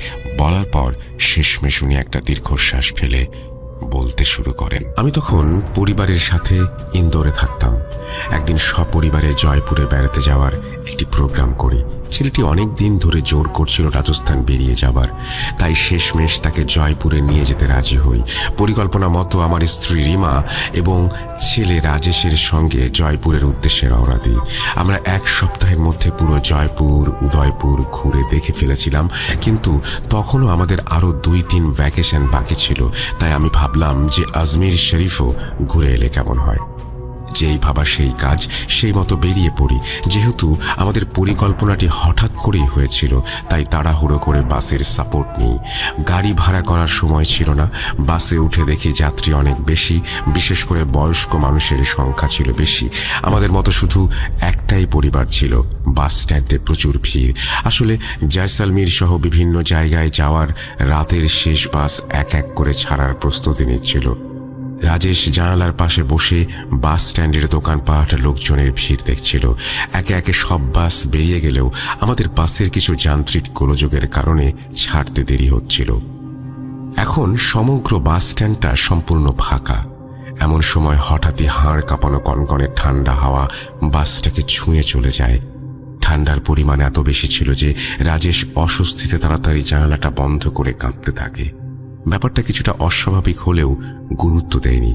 বলার পর শেষমেশ উনি একটা দীর্ঘশ্বাস ফেলে বলতে শুরু করেন। আমি তখন পরিবারের সাথে ইন্দোরে থাকতাম। একদিন সপরিবারে জয়পুরে বেড়াতে যাওয়ার একটি প্রোগ্রাম করি। ছেলেটি অনেক দিন ধরে জোর করছিল রাজস্থান বেরিয়ে যাবার, তাই শেষমেশ তাকে জয়পুরে নিয়ে যেতে রাজি হই। পরিকল্পনা মতো আমার স্ত্রী রিমা এবং ছেলে রাজেশের সঙ্গে জয়পুরের উদ্দেশ্যে রওনা দিই। আমরা 1 সপ্তাহের মধ্যে পুরো জয়পুর, উদয়পুর ঘুরে দেখে ফেলেছিলাম, কিন্তু তখনও আমাদের আরও 2-3 ভ্যাকেশন বাকি ছিল। তাই আমি ভাবলাম যে আজমির শরীফও ঘুরে এলে কেমন হয়। যেই ভাবা সেই কাজ, সেই মতো বেরিয়ে পড়ি। যেহেতু আমাদের পরিকল্পনাটি হঠাৎ করেই হয়েছিল, তাই তাড়াহুড়ো করে বাসের সাপোর্ট নিই। গাড়ি ভাড়া করার সময় ছিল না। বাসে উঠে দেখি যাত্রী অনেক বেশি, বিশেষ করে বয়স্ক মানুষের সংখ্যা ছিল বেশি। আমাদের মতো শুধু একটাই পরিবার ছিল। বাস স্ট্যান্ডে প্রচুর ভিড়। আসলে জয়সালমীর সহ বিভিন্ন জায়গায় যাওয়ার রাতের শেষ বাস এক এক করে ছাড়ার প্রস্তুতি নিচ্ছিল। রাজেশ জানালার পাশে বসে বাস স্ট্যান্ডের দোকানপাট, লোকজনের ভিড় দেখছিল। একে একে সব বাস বেরিয়ে গেলেও আমাদের বাসের কিছু যান্ত্রিক গোলযোগের কারণে ছাড়তে দেরি হচ্ছিল। এখন সমগ্র বাস স্ট্যান্ডটা সম্পূর্ণ ফাঁকা। এমন সময় হঠাৎই হাড় কাঁপানো কনকনে ঠান্ডা হাওয়া বাসটাকে ছুঁয়ে চলে যায়। ঠান্ডার পরিমাণ এত বেশি ছিল যে রাজেশ অস্বস্তিতে তাড়াতাড়ি জানালাটা বন্ধ করে কাঁদতে থাকে। ব্যাপারটা কিছুটা অস্বাভাবিক হলেও গুরুত্ব দেয়নি।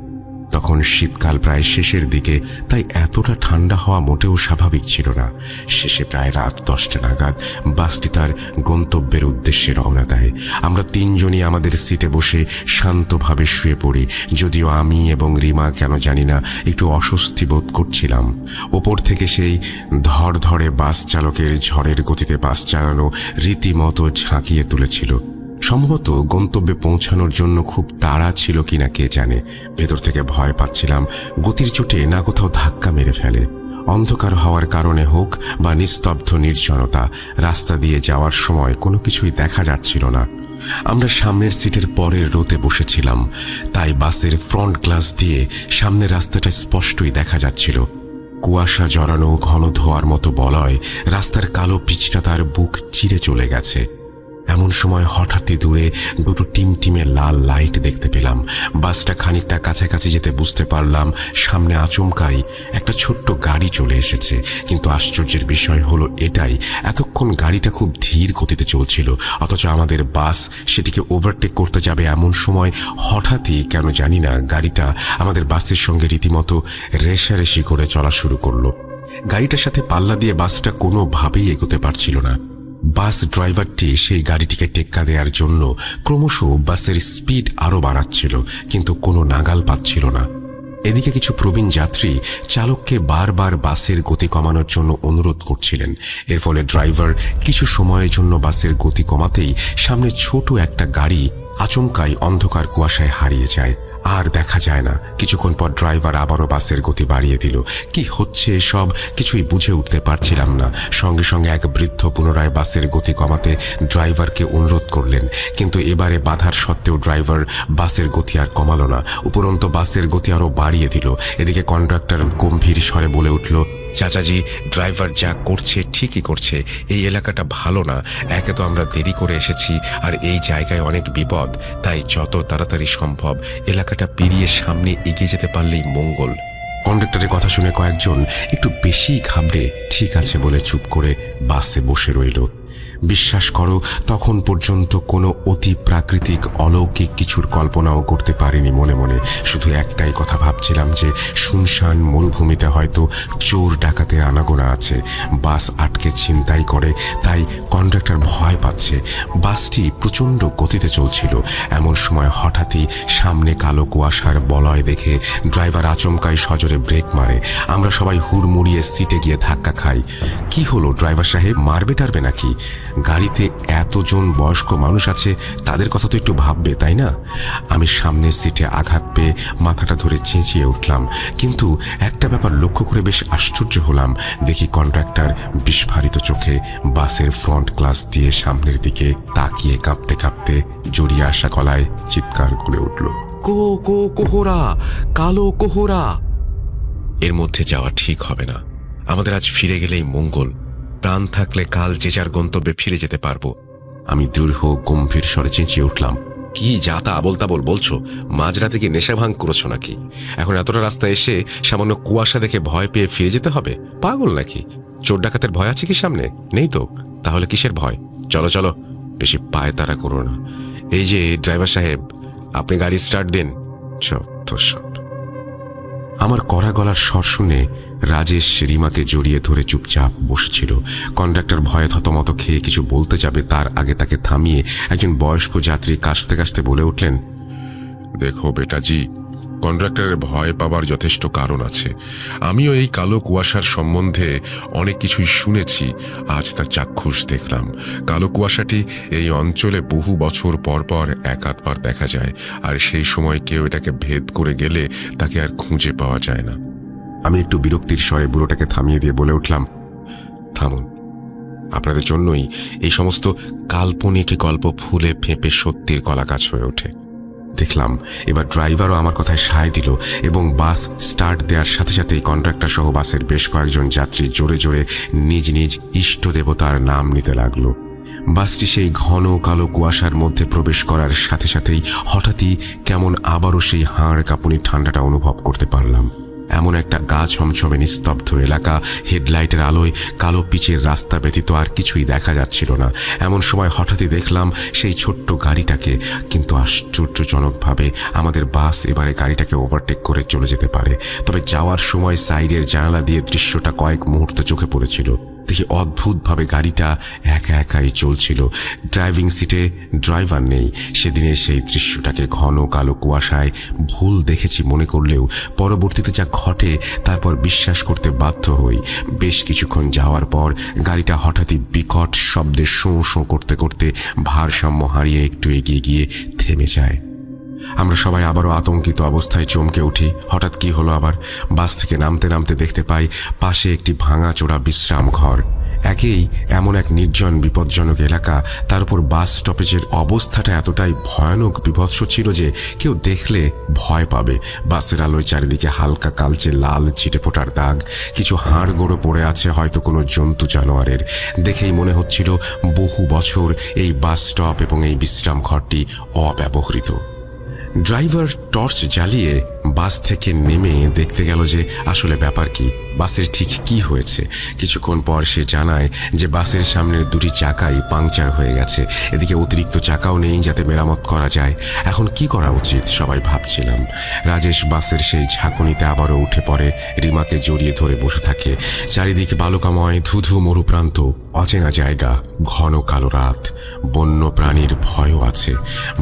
তখন শীতকাল প্রায় শেষের দিকে, তাই এতটা ঠান্ডা হওয়া মোটেও স্বাভাবিক ছিল না। শেষে প্রায় রাত 10টা নাগাদ বাসটি তার গন্তব্যের উদ্দেশ্যে রওনা দেয়। আমরা তিনজনই আমাদের সিটে বসে শান্তভাবে শুয়ে পড়ি, যদিও আমি এবং রিমা কেন জানি না একটু অস্বস্তি বোধ করছিলাম। ওপর থেকে সেই ধড়ধড়ে বাস চালকের ঝড়ের গতিতে বাস চালানো রীতিমতো ঝাঁকিয়ে তুলেছিল। সম্ভবত গন্তব্যে পৌঁছানোর জন্য খুব তাড়া ছিল কিনা কে জানে। ভেতর থেকে ভয় পাচ্ছিলাম গতির চোটে না কোথাও ধাক্কা মেরে ফেলে। অন্ধকার হওয়ার কারণে হোক বা নিস্তব্ধ নির্জনতা, রাস্তা দিয়ে যাওয়ার সময় কোনো কিছুই দেখা যাচ্ছিল না। আমরা সামনের সিটের পরের রোতে বসেছিলাম, তাই বাসের ফ্রন্ট গ্লাস দিয়ে সামনের রাস্তাটা স্পষ্টই দেখা যাচ্ছিল। কুয়াশা জড়ানো ঘন ধোয়ার মতো বলয় রাস্তার কালো পিচটা তার বুক চিরে চলে গেছে। এমন সময় হঠাৎই দূরে দুটো টিমটিমে লাল লাইট দেখতে পেলাম। বাসটা খানিকটা কাছাকাছি যেতে বুঝতে পারলাম সামনে আচমকাই একটা ছোট্ট গাড়ি চলে এসেছে। কিন্তু আশ্চর্যের বিষয় হলো এটাই, এতক্ষণ গাড়িটা খুব ধীর গতিতে চলছিল, অথচ আমাদের বাস সেটিকে ওভারটেক করতে যাবে এমন সময় হঠাৎই কেন জানি না গাড়িটা আমাদের বাসের সঙ্গে রীতিমতো রেষারেষি করে চলা শুরু করলো। গাড়িটার সাথে পাল্লা দিয়ে বাসটা কোনোভাবেই এগোতে পারছিল না। বাস ড্রাইভারটি সেই গাড়িটিকে টেক্কা দেওয়ার জন্য ক্রমশ বাসের স্পিড আরও বাড়াচ্ছিল, কিন্তু কোনো নাগাল পাচ্ছিল না। এদিকে কিছু প্রবীণ যাত্রী চালককে বারবার বাসের গতি কমানোর জন্য অনুরোধ করছিলেন। এর ফলে ড্রাইভার কিছু সময়ের জন্য বাসের গতি কমাতেই সামনে ছোট একটা গাড়ি আচমকাই অন্ধকার কুয়াশায় হারিয়ে যায়। আর দেখা যায় না। কিছুক্ষণ পর ড্রাইভার আবারও বাসের গতি বাড়িয়ে দিল। কি হচ্ছে এসব কিছুই বুঝে উঠতে পারছিলাম না। সঙ্গে সঙ্গে এক বৃদ্ধ পুনরায় বাসের গতি কমাতে ড্রাইভারকে অনুরোধ করলেন, কিন্তু এবারে বাধার সত্ত্বেও ড্রাইভার বাসের গতি আর কমালো না, উপরন্ত বাসের গতি আরও বাড়িয়ে দিল। এদিকে কন্ডাক্টর গম্ভীর স্বরে বলে উঠল, চাচাজি, ড্রাইভার যা করছে ঠিকই করছে। এই এলাকাটা ভালো না, একে তো আমরা দেরি করে এসেছি, আর এই জায়গায় অনেক বিপদ, তাই যত তাড়াতাড়ি সম্ভব এলাকাটা পেরিয়ে সামনে এগিয়ে যেতে পারলেই মঙ্গল। কন্ডাক্টরের কথা শুনে কয়েকজন একটু বেশি ঘাবড়ে ঠিক আছে বলে চুপ করে বাসে বসে রইল। বিশ্বাস করো, তখন পর্যন্ত কোনো অতি প্রাকৃতিক অলৌকিক কিছুর কল্পনাও করতে পারিনি মনে মনে। শুধু একটাই কথা ভাবছিলাম যে শুনশান মরুভূমিতে হয়তো চোর ডাকাতের আনাগোনা আছে, বাস আটকে ছিনতাই করে, তাই কন্ডাক্টর ভয় পাচ্ছে। বাসটি প্রচণ্ড গতিতে চলছিল। এমন সময় হঠাৎই সামনে কালো কুয়াশার বলয় দেখে ড্রাইভার আচমকাই সজোরে ব্রেক মারে। আমরা সবাই হুড়মুড়িয়ে সিটে গিয়ে ধাক্কা খাই। কি হলো ড্রাইভার সাহেব, মারবে টারবে নাকি? গাড়িতে এতজন বয়স্ক মানুষ আছে, তাদের কথা তো একটু ভাববে, তাই না? আমি সামনের সিটে আঘাত পেয়ে মাথাটা ধরে চেঁচিয়ে উঠলাম, কিন্তু একটা ব্যাপার লক্ষ্য করে বেশ আশ্চর্য হলাম। দেখি কন্ডাক্টর বিস্ফারিত চোখে বাসের ফ্রন্ট গ্লাস দিয়ে সামনের দিকে তাকিয়ে কাঁপতে কাঁপতে জড়িয়ে আসা গলায় চিৎকার করে উঠল, কোহরা, কালো কোহরা। এর মধ্যে যাওয়া ঠিক হবে না। আমাদের আজ ফিরে গেলেই মঙ্গল। প্রাণ থাকলে কাল যে যার গন্তব্যে ফিরে যেতে পারবো। আমি দৃঢ় গম্ভীর স্বরে চেঁচিয়ে উঠলাম, কি যা তা আবোল তাবোল বলছো? মাঝরাতে কি নেশা ভাঙ করেছো নাকি? এখন এতটা রাস্তা এসে সামান্য কুয়াশা দেখে ভয় পেয়ে ফিরে যেতে হবে? পাগল নাকি? চোর ডাকাতের ভয় আছে কি সামনে? নেই তো, তাহলে কিসের ভয়? চলো চলো, বেশি পায়ে তাড়া করো না। এই যে ড্রাইভার সাহেব, আপনি গাড়ি স্টার্ট দিন। আমার কড়া গলার স্বর শুনে রাজেশ রিমাকে জড়িয়ে ধরে চুপচাপ বসেছিল। কন্ডাক্টর ভয়ে থতমত খেয়ে কিছু বলতে যাবে, তার আগে তাকে থামিয়ে একজন বয়স্ক যাত্রী কাশতে কাশতে বলে উঠলেন, দেখো বেটাজি, কন্ডাক্টরের ভয় পাবার যথেষ্ট কারণ আছে। আমিও এই কালো কুয়াশার সম্বন্ধে অনেক কিছুই শুনেছি, আজ তার চাক্ষুষ দেখলাম। কালো কুয়াশাটি এই অঞ্চলে বহু বছর পর পর এক আধবার দেখা যায়, আর সেই সময় কেউ এটাকে ভেদ করে গেলে তাকে আর খুঁজে পাওয়া যায় না। আমি একটু বিরক্তির স্বরে বুড়োটাকে থামিয়ে দিয়ে বলে উঠলাম, থামুন, আপনাদের জন্যই এই সমস্ত কাল্পনিক গল্প ফুলে ফেঁপে সত্যির কলাগাছ হয়ে ওঠে। দেখলাম এবার ড্রাইভারও আমার কথায় সায় দিল এবং বাস স্টার্ট দেওয়ার সাথে সাথেই কন্ডাক্টর সহ বাসের বেশ কয়েকজন যাত্রী জোরে জোরে নিজ নিজ ইষ্ট দেবতার নাম নিতে লাগলো। বাসটি সেই ঘন কালো কুয়াশার মধ্যে প্রবেশ করার সাথে সাথেই হঠাৎই কেমন আবারও সেই হাড় কাঁপুনি ঠান্ডাটা অনুভব করতে পারলাম। এমন একটা গা ছমছমে নিস্তব্ধ এলাকা, হেডলাইটের আলোয় কালো পিচের রাস্তা ব্যতীত আর কিছুই দেখা যাচ্ছিল না। এমন সময় হঠাৎই দেখলাম সেই ছোট্ট গাড়িটাকে, কিন্তু আশ্চর্যজনকভাবে আমাদের বাস এবারে গাড়িটাকে ওভারটেক করে চলে যেতে পারে। তবে যাওয়ার সময় সাইডের জানালা দিয়ে দৃশ্যটা কয়েক মুহূর্ত চোখে পড়েছিল। দেখি অদ্ভুতভাবে গাড়িটা একা একাই চলছিল, ড্রাইভিং সিটে ড্রাইভার নেই। সেদিনের সেই দৃশ্যটাকে ঘন কালো কুয়াশায় ভুল দেখেছি মনে করলেও পরবর্তীতে যা ঘটে তারপর বিশ্বাস করতে বাধ্য হই। বেশ কিছুক্ষণ যাওয়ার পর গাড়িটা হঠাৎই বিকট শব্দে শোঁ শোঁ করতে করতে ভারসাম্য হারিয়ে একটু এগিয়ে গিয়ে থেমে যায়। আমরা সবাই আবারও আতঙ্কিত অবস্থায় চমকে উঠি। হঠাৎ কি হলো আবার? বাস থেকে নামতে নামতে দেখতে পাই পাশে একটি ভাঙাচোরা বিশ্রাম ঘর। একেই এমন এক নির্জন বিপজ্জনক এলাকা, তার উপর বাস স্টপেজের অবস্থাটা এতটাই ভয়ানক বিভৎস ছিল যে কেউ দেখলে ভয় পাবে। বাসের আলোয় চারিদিকে হালকা কালচে লাল ছিটে ফোটার দাগ, কিছু হাড় গোড়ো পড়ে আছে, হয়তো কোনো জন্তু জানোয়ারের। দেখেই মনে হচ্ছিল বহু বছর এই বাস স্টপ এবং এই বিশ্রাম ঘরটি অব্যবহৃত। ড্রাইভার টর্চ জ্বালিয়ে বাস থেকে নেমে দেখতে গেল যে আসলে ব্যাপার কি, বাসের ঠিক কি হয়েছে। কিছুক্ষণ পর সে জানায় যে বাসের সামনের দুটি চাকাই পাংচার হয়ে গেছে, এদিকে অতিরিক্ত চাকাও নেই যাতে মেরামত করা যায়। এখন কি করা উচিত সবাই ভাবছিলাম। রাজেশ বাসের সেই ঝাঁকুনিতে আবারও উঠে পড়ে, রিমাকে জড়িয়ে ধরে বসে থাকে। চারিদিকে বালুকাময় ধুধু মরুপ্রান্ত, অচেনা জায়গা, ঘন কালো রাত, বন্য প্রাণীর ভয়ও আছে।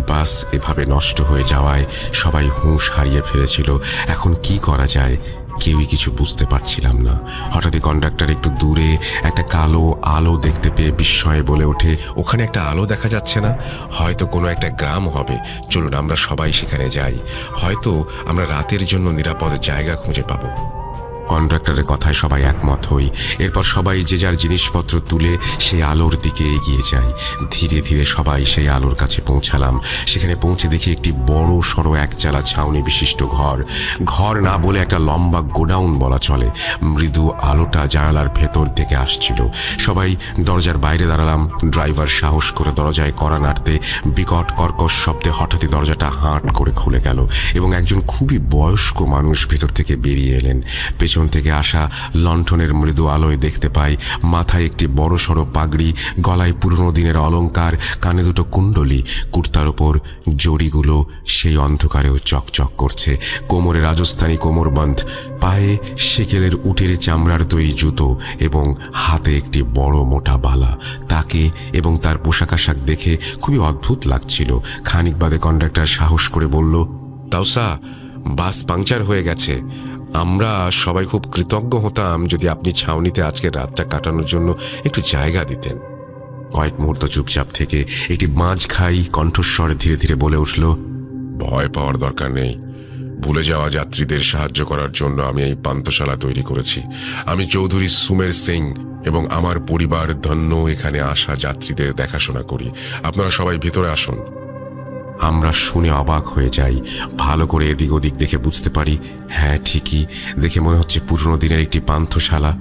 বাস এভাবে নষ্ট হয়ে যাওয়ায় সবাই হুঁশ হারিয়ে ফেলেছিল। এখন কি করা যায় কেউই কিছু বুঝতে পারছিলাম না। হঠাৎই কন্ডাক্টর একটু দূরে একটা কালো আলো দেখতে পেয়ে বিস্ময়ে বলে ওঠে, ওখানে একটা আলো দেখা যাচ্ছে না? হয়তো কোনো একটা গ্রাম হবে, চলুন আমরা সবাই সেখানে যাই, হয়তো আমরা রাতের জন্য নিরাপদ জায়গা খুঁজে পাবো। কন্ডাক্টরের কথায় সবাই একমত হই। এরপর সবাই যে যার জিনিসপত্র তুলে সেই আলোর দিকে এগিয়ে যায়। ধীরে ধীরে সবাই সেই আলোর কাছে পৌঁছালাম। সেখানে পৌঁছে দেখি একটি বড় সড়ো একচালা ছাউনি বিশিষ্ট ঘর না বলে একটা লম্বা গোডাউন বলা চলে। মৃদু আলোটা জানালার ভেতর থেকে আসছিল। সবাই দরজার বাইরে দাঁড়ালাম। ড্রাইভার সাহস করে দরজায় কড়া নাড়তে বিকট কর্কশ শব্দে হঠাৎই দরজাটা হাঁট করে খুলে গেল এবং একজন খুবই বয়স্ক মানুষ ভেতর থেকে বেরিয়ে এলেন। পেছন থেকে আসা লণ্ঠনের মৃদু আলোয় দেখতে পাই মাথায় একটি বড় সড়ো পাগড়ি, গলায় পুরনো দিনের অলংকার, কানে দুটো কুণ্ডলি, কুর্তার ওপর জড়িগুলো সেই অন্ধকারেও চকচক করছে, কোমরে রাজস্থানী কোমরবন্ধ, পায়ে সেকেলের উটের চামড়ার তৈরি জুতো এবং হাতে একটি বড় মোটা বালা। তাকে এবং তার পোশাক আশাক দেখে খুবই অদ্ভুত লাগছিল। খানিক বাদে কন্ডাক্টর সাহস করে বলল, তাওসা, বাস পাংচার হয়ে গেছে। আমরা সবাই খুব কৃতজ্ঞ হতাম যদি আপনি ছাউনিতে আজকের রাতটা কাটানোর জন্য একটু জায়গা দিতেন। কয়েক মুহূর্ত চুপচাপ থেকে একটি মাঝখাই কণ্ঠস্বরে ধীরে ধীরে বলে উঠল, ভয় পাওয়ার দরকার নেই। ভুলে যাওয়া যাত্রীদের সাহায্য করার জন্য আমি এই পান্থশালা তৈরি করেছি। আমি চৌধুরী সুমের সিং এবং আমার পরিবার ধন্য এখানে আসা যাত্রীদের দেখাশোনা করি। আপনারা সবাই ভিতরে আসুন। আমরা শুনে অবাক হয়ে যাই। ভালো করে এদিক ওদিক দেখে বুঝতে পারি, হ্যাঁ ঠিকই, দেখে মনে হচ্ছে পুরনো দিনের একটি পান্থশালা,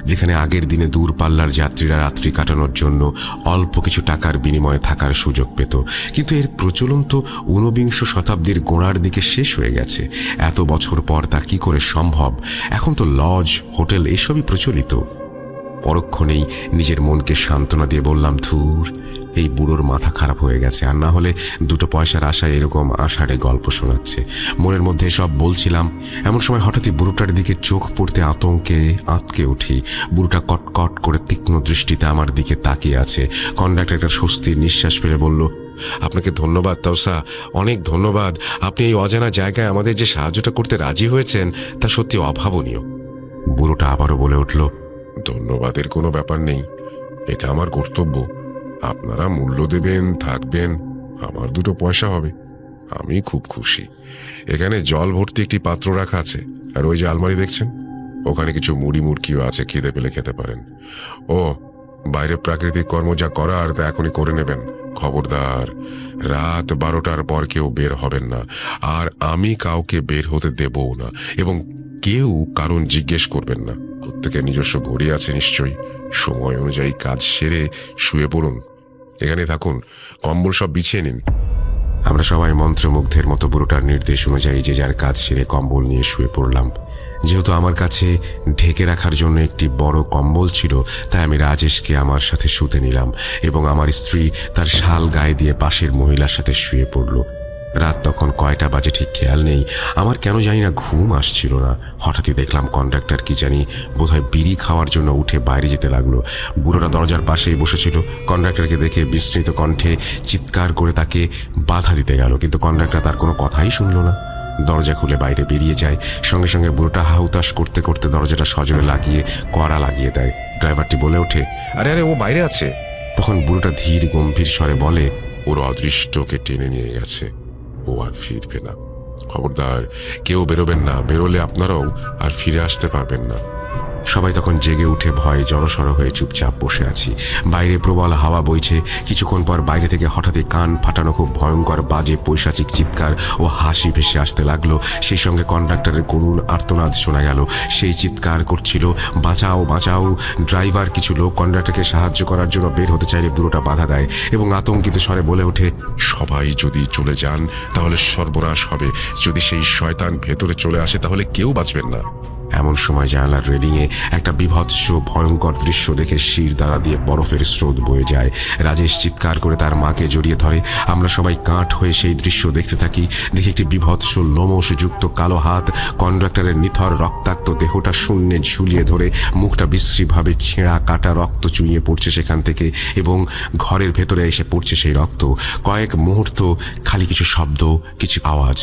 যেখানে আগের দিনে দূরপাল্লার যাত্রীরা রাত্রি কাটানোর জন্য অল্প কিছু টাকার বিনিময়ে থাকার সুযোগ পেত। কিন্তু এর প্রচলন তো ঊনবিংশ শতাব্দীর গোড়ার দিকে শেষ হয়ে গেছে। এত বছর পর তা কি করে সম্ভব? এখন তো লজ, হোটেল এসবই প্রচলিত। পরক্ষণেই নিজের মনকে সান্ত্বনা দিয়ে বললাম, ধুর, এই বুড়োর মাথা খারাপ হয়ে গেছে, আর না হলে দুটো পয়সার আশায় এরকম আষাঢ়ে গল্প শোনাচ্ছে। মনের মধ্যে সব বলছিলাম, এমন সময় হঠাৎই বুড়োটার দিকে চোখ পড়তে আতঙ্কে আঁতকে উঠি। বুড়োটা কটকট করে তীক্ষ্ণ দৃষ্টিতে আমার দিকে তাকিয়ে আছে। কন্ডাক্টর একটা স্বস্তির নিঃশ্বাস ফেলে বলল, আপনাকে ধন্যবাদ তাওসা, অনেক ধন্যবাদ। আপনি এই অজানা জায়গায় আমাদের যে সাহায্যটা করতে রাজি হয়েছেন তা সত্যি অভাবনীয়। বুড়োটা আবারও বলে উঠল, ধন্যবাদের কোনো ব্যাপার নেই, এটা আমার কর্তব্য। আপনারা মূল্য দেবেন, থাকবেন, আমার দুটো পয়সা হবে, আমি খুব খুশি। এখানে জল ভর্তি একটি পাত্র রাখা আছে, আর ওই যে আলমারি দেখছেন, ওখানে কিছু মুড়ি মুড়কিও আছে, খিদে পেলে খেতে পারেন। ও, বাইরে প্রাকৃতিক কর্ম যা করার তা এখনই করে নেবেন। খবরদার, রাত 12টার পর কেউ বের হবেন না, আর আমি কাউকে বের হতে দেবও না, এবং কেউ কারণ জিজ্ঞেস করবেন না। প্রত্যেকের নিজস্ব ঘড়ি আছে নিশ্চয়ই, সময় অনুযায়ী কাজ সেরে শুয়ে পড়ুন। এখানে থাকুন, কম্বল সব বিছিয়ে নিন। আমরা সবাই মন্ত্রমুগ্ধের মতো বুড়োটার নির্দেশ অনুযায়ী যে যার কাজ সেরে কম্বল নিয়ে শুয়ে পড়লাম। যেহেতু আমার কাছে ঢেকে রাখার জন্য একটি বড় কম্বল ছিল, তাই আমি রাজেশকে আমার সাথে শুতে নিলাম এবং আমার স্ত্রী তার শাল গায়ে দিয়ে পাশের মহিলার সাথে শুয়ে পড়ল। রাত তখন কয়টা বাজে ঠিক খেয়াল নেই। আমার কেন জানি না ঘুম আসছিল না। হঠাৎই দেখলাম কন্ডাক্টর কি জানি বোধহয় বিড়ি খাওয়ার জন্য উঠে বাইরে যেতে লাগলো। বুড়োটা দরজার পাশেই বসেছিল। কন্ডাক্টরকে দেখে বিস্মৃত কণ্ঠে চিৎকার করে তাকে বাধা দিতে গেল, কিন্তু কন্ডাক্টর তার কোনো কথাই শুনল না। দরজা খুলে বাইরে বেরিয়ে যায়। সঙ্গে সঙ্গে বুড়োটা হাহুতাশ করতে করতে দরজাটা সজোরে লাগিয়ে কড়া লাগিয়ে দেয়। ড্রাইভারটি বলে ওঠে, আরে আরে, ও বাইরে আছে। তখন বুড়োটা ধীর গম্ভীর স্বরে বলে, ওর অদৃষ্টকে টেনে নিয়ে গেছে, ও আর ফিরবে না। খবরদার কেউ বেরোবেন না, বেরোলে আপনারাও আর ফিরে আসতে পারবেন না। সবাই তখন জেগে উঠে ভয়ে জড়সড় হয়ে চুপচাপ বসে আছি। বাইরে প্রবল হাওয়া বইছে। কিছুক্ষণ পর বাইরে থেকে হঠাৎই কান ফাটানো খুব ভয়ঙ্কর বাজে পৈশাচিক চিৎকার ও হাসি ভেসে আসতে লাগলো। সেই সঙ্গে কন্ডাক্টরের করুণ আর্তনাদ শোনা গেল। সেই চিৎকার করছিল, বাঁচাও বাঁচাও। ড্রাইভার কিছু লোক কন্ডাক্টরকে সাহায্য করার জন্য বের হতে চাইলে বুড়োটা বাধা দেয় এবং আতঙ্কিত স্বরে বলে ওঠে, সবাই যদি চলে যান তাহলে সর্বনাশ হবে। যদি সেই শয়তান ভেতরে চলে আসে তাহলে কেউ বাঁচবেন না। এমন সময় জানালার রেলিংয়ে একটা বিভৎস ভয়ঙ্কর দৃশ্য দেখে শির দ্বারা দিয়ে বরফের স্রোত বয়ে যায়। রাজেশ চিৎকার করে তার মাকে জড়িয়ে ধরে। আমরা সবাই কাঠ হয়ে সেই দৃশ্য দেখতে থাকি। দেখি একটি বিভৎস লোমশযুক্ত কালো হাত কন্ডাক্টরের নিথর রক্তাক্ত দেহটা শূন্যে ঝুলিয়ে ধরে, মুখটা বিশ্রীভাবে ছেঁড়া কাটা, রক্ত চুইয়ে পড়ছে সেখান থেকে এবং ঘরের ভেতরে এসে পড়ছে সেই রক্ত। কয়েক মুহূর্ত খালি কিছু শব্দ, কিছু আওয়াজ।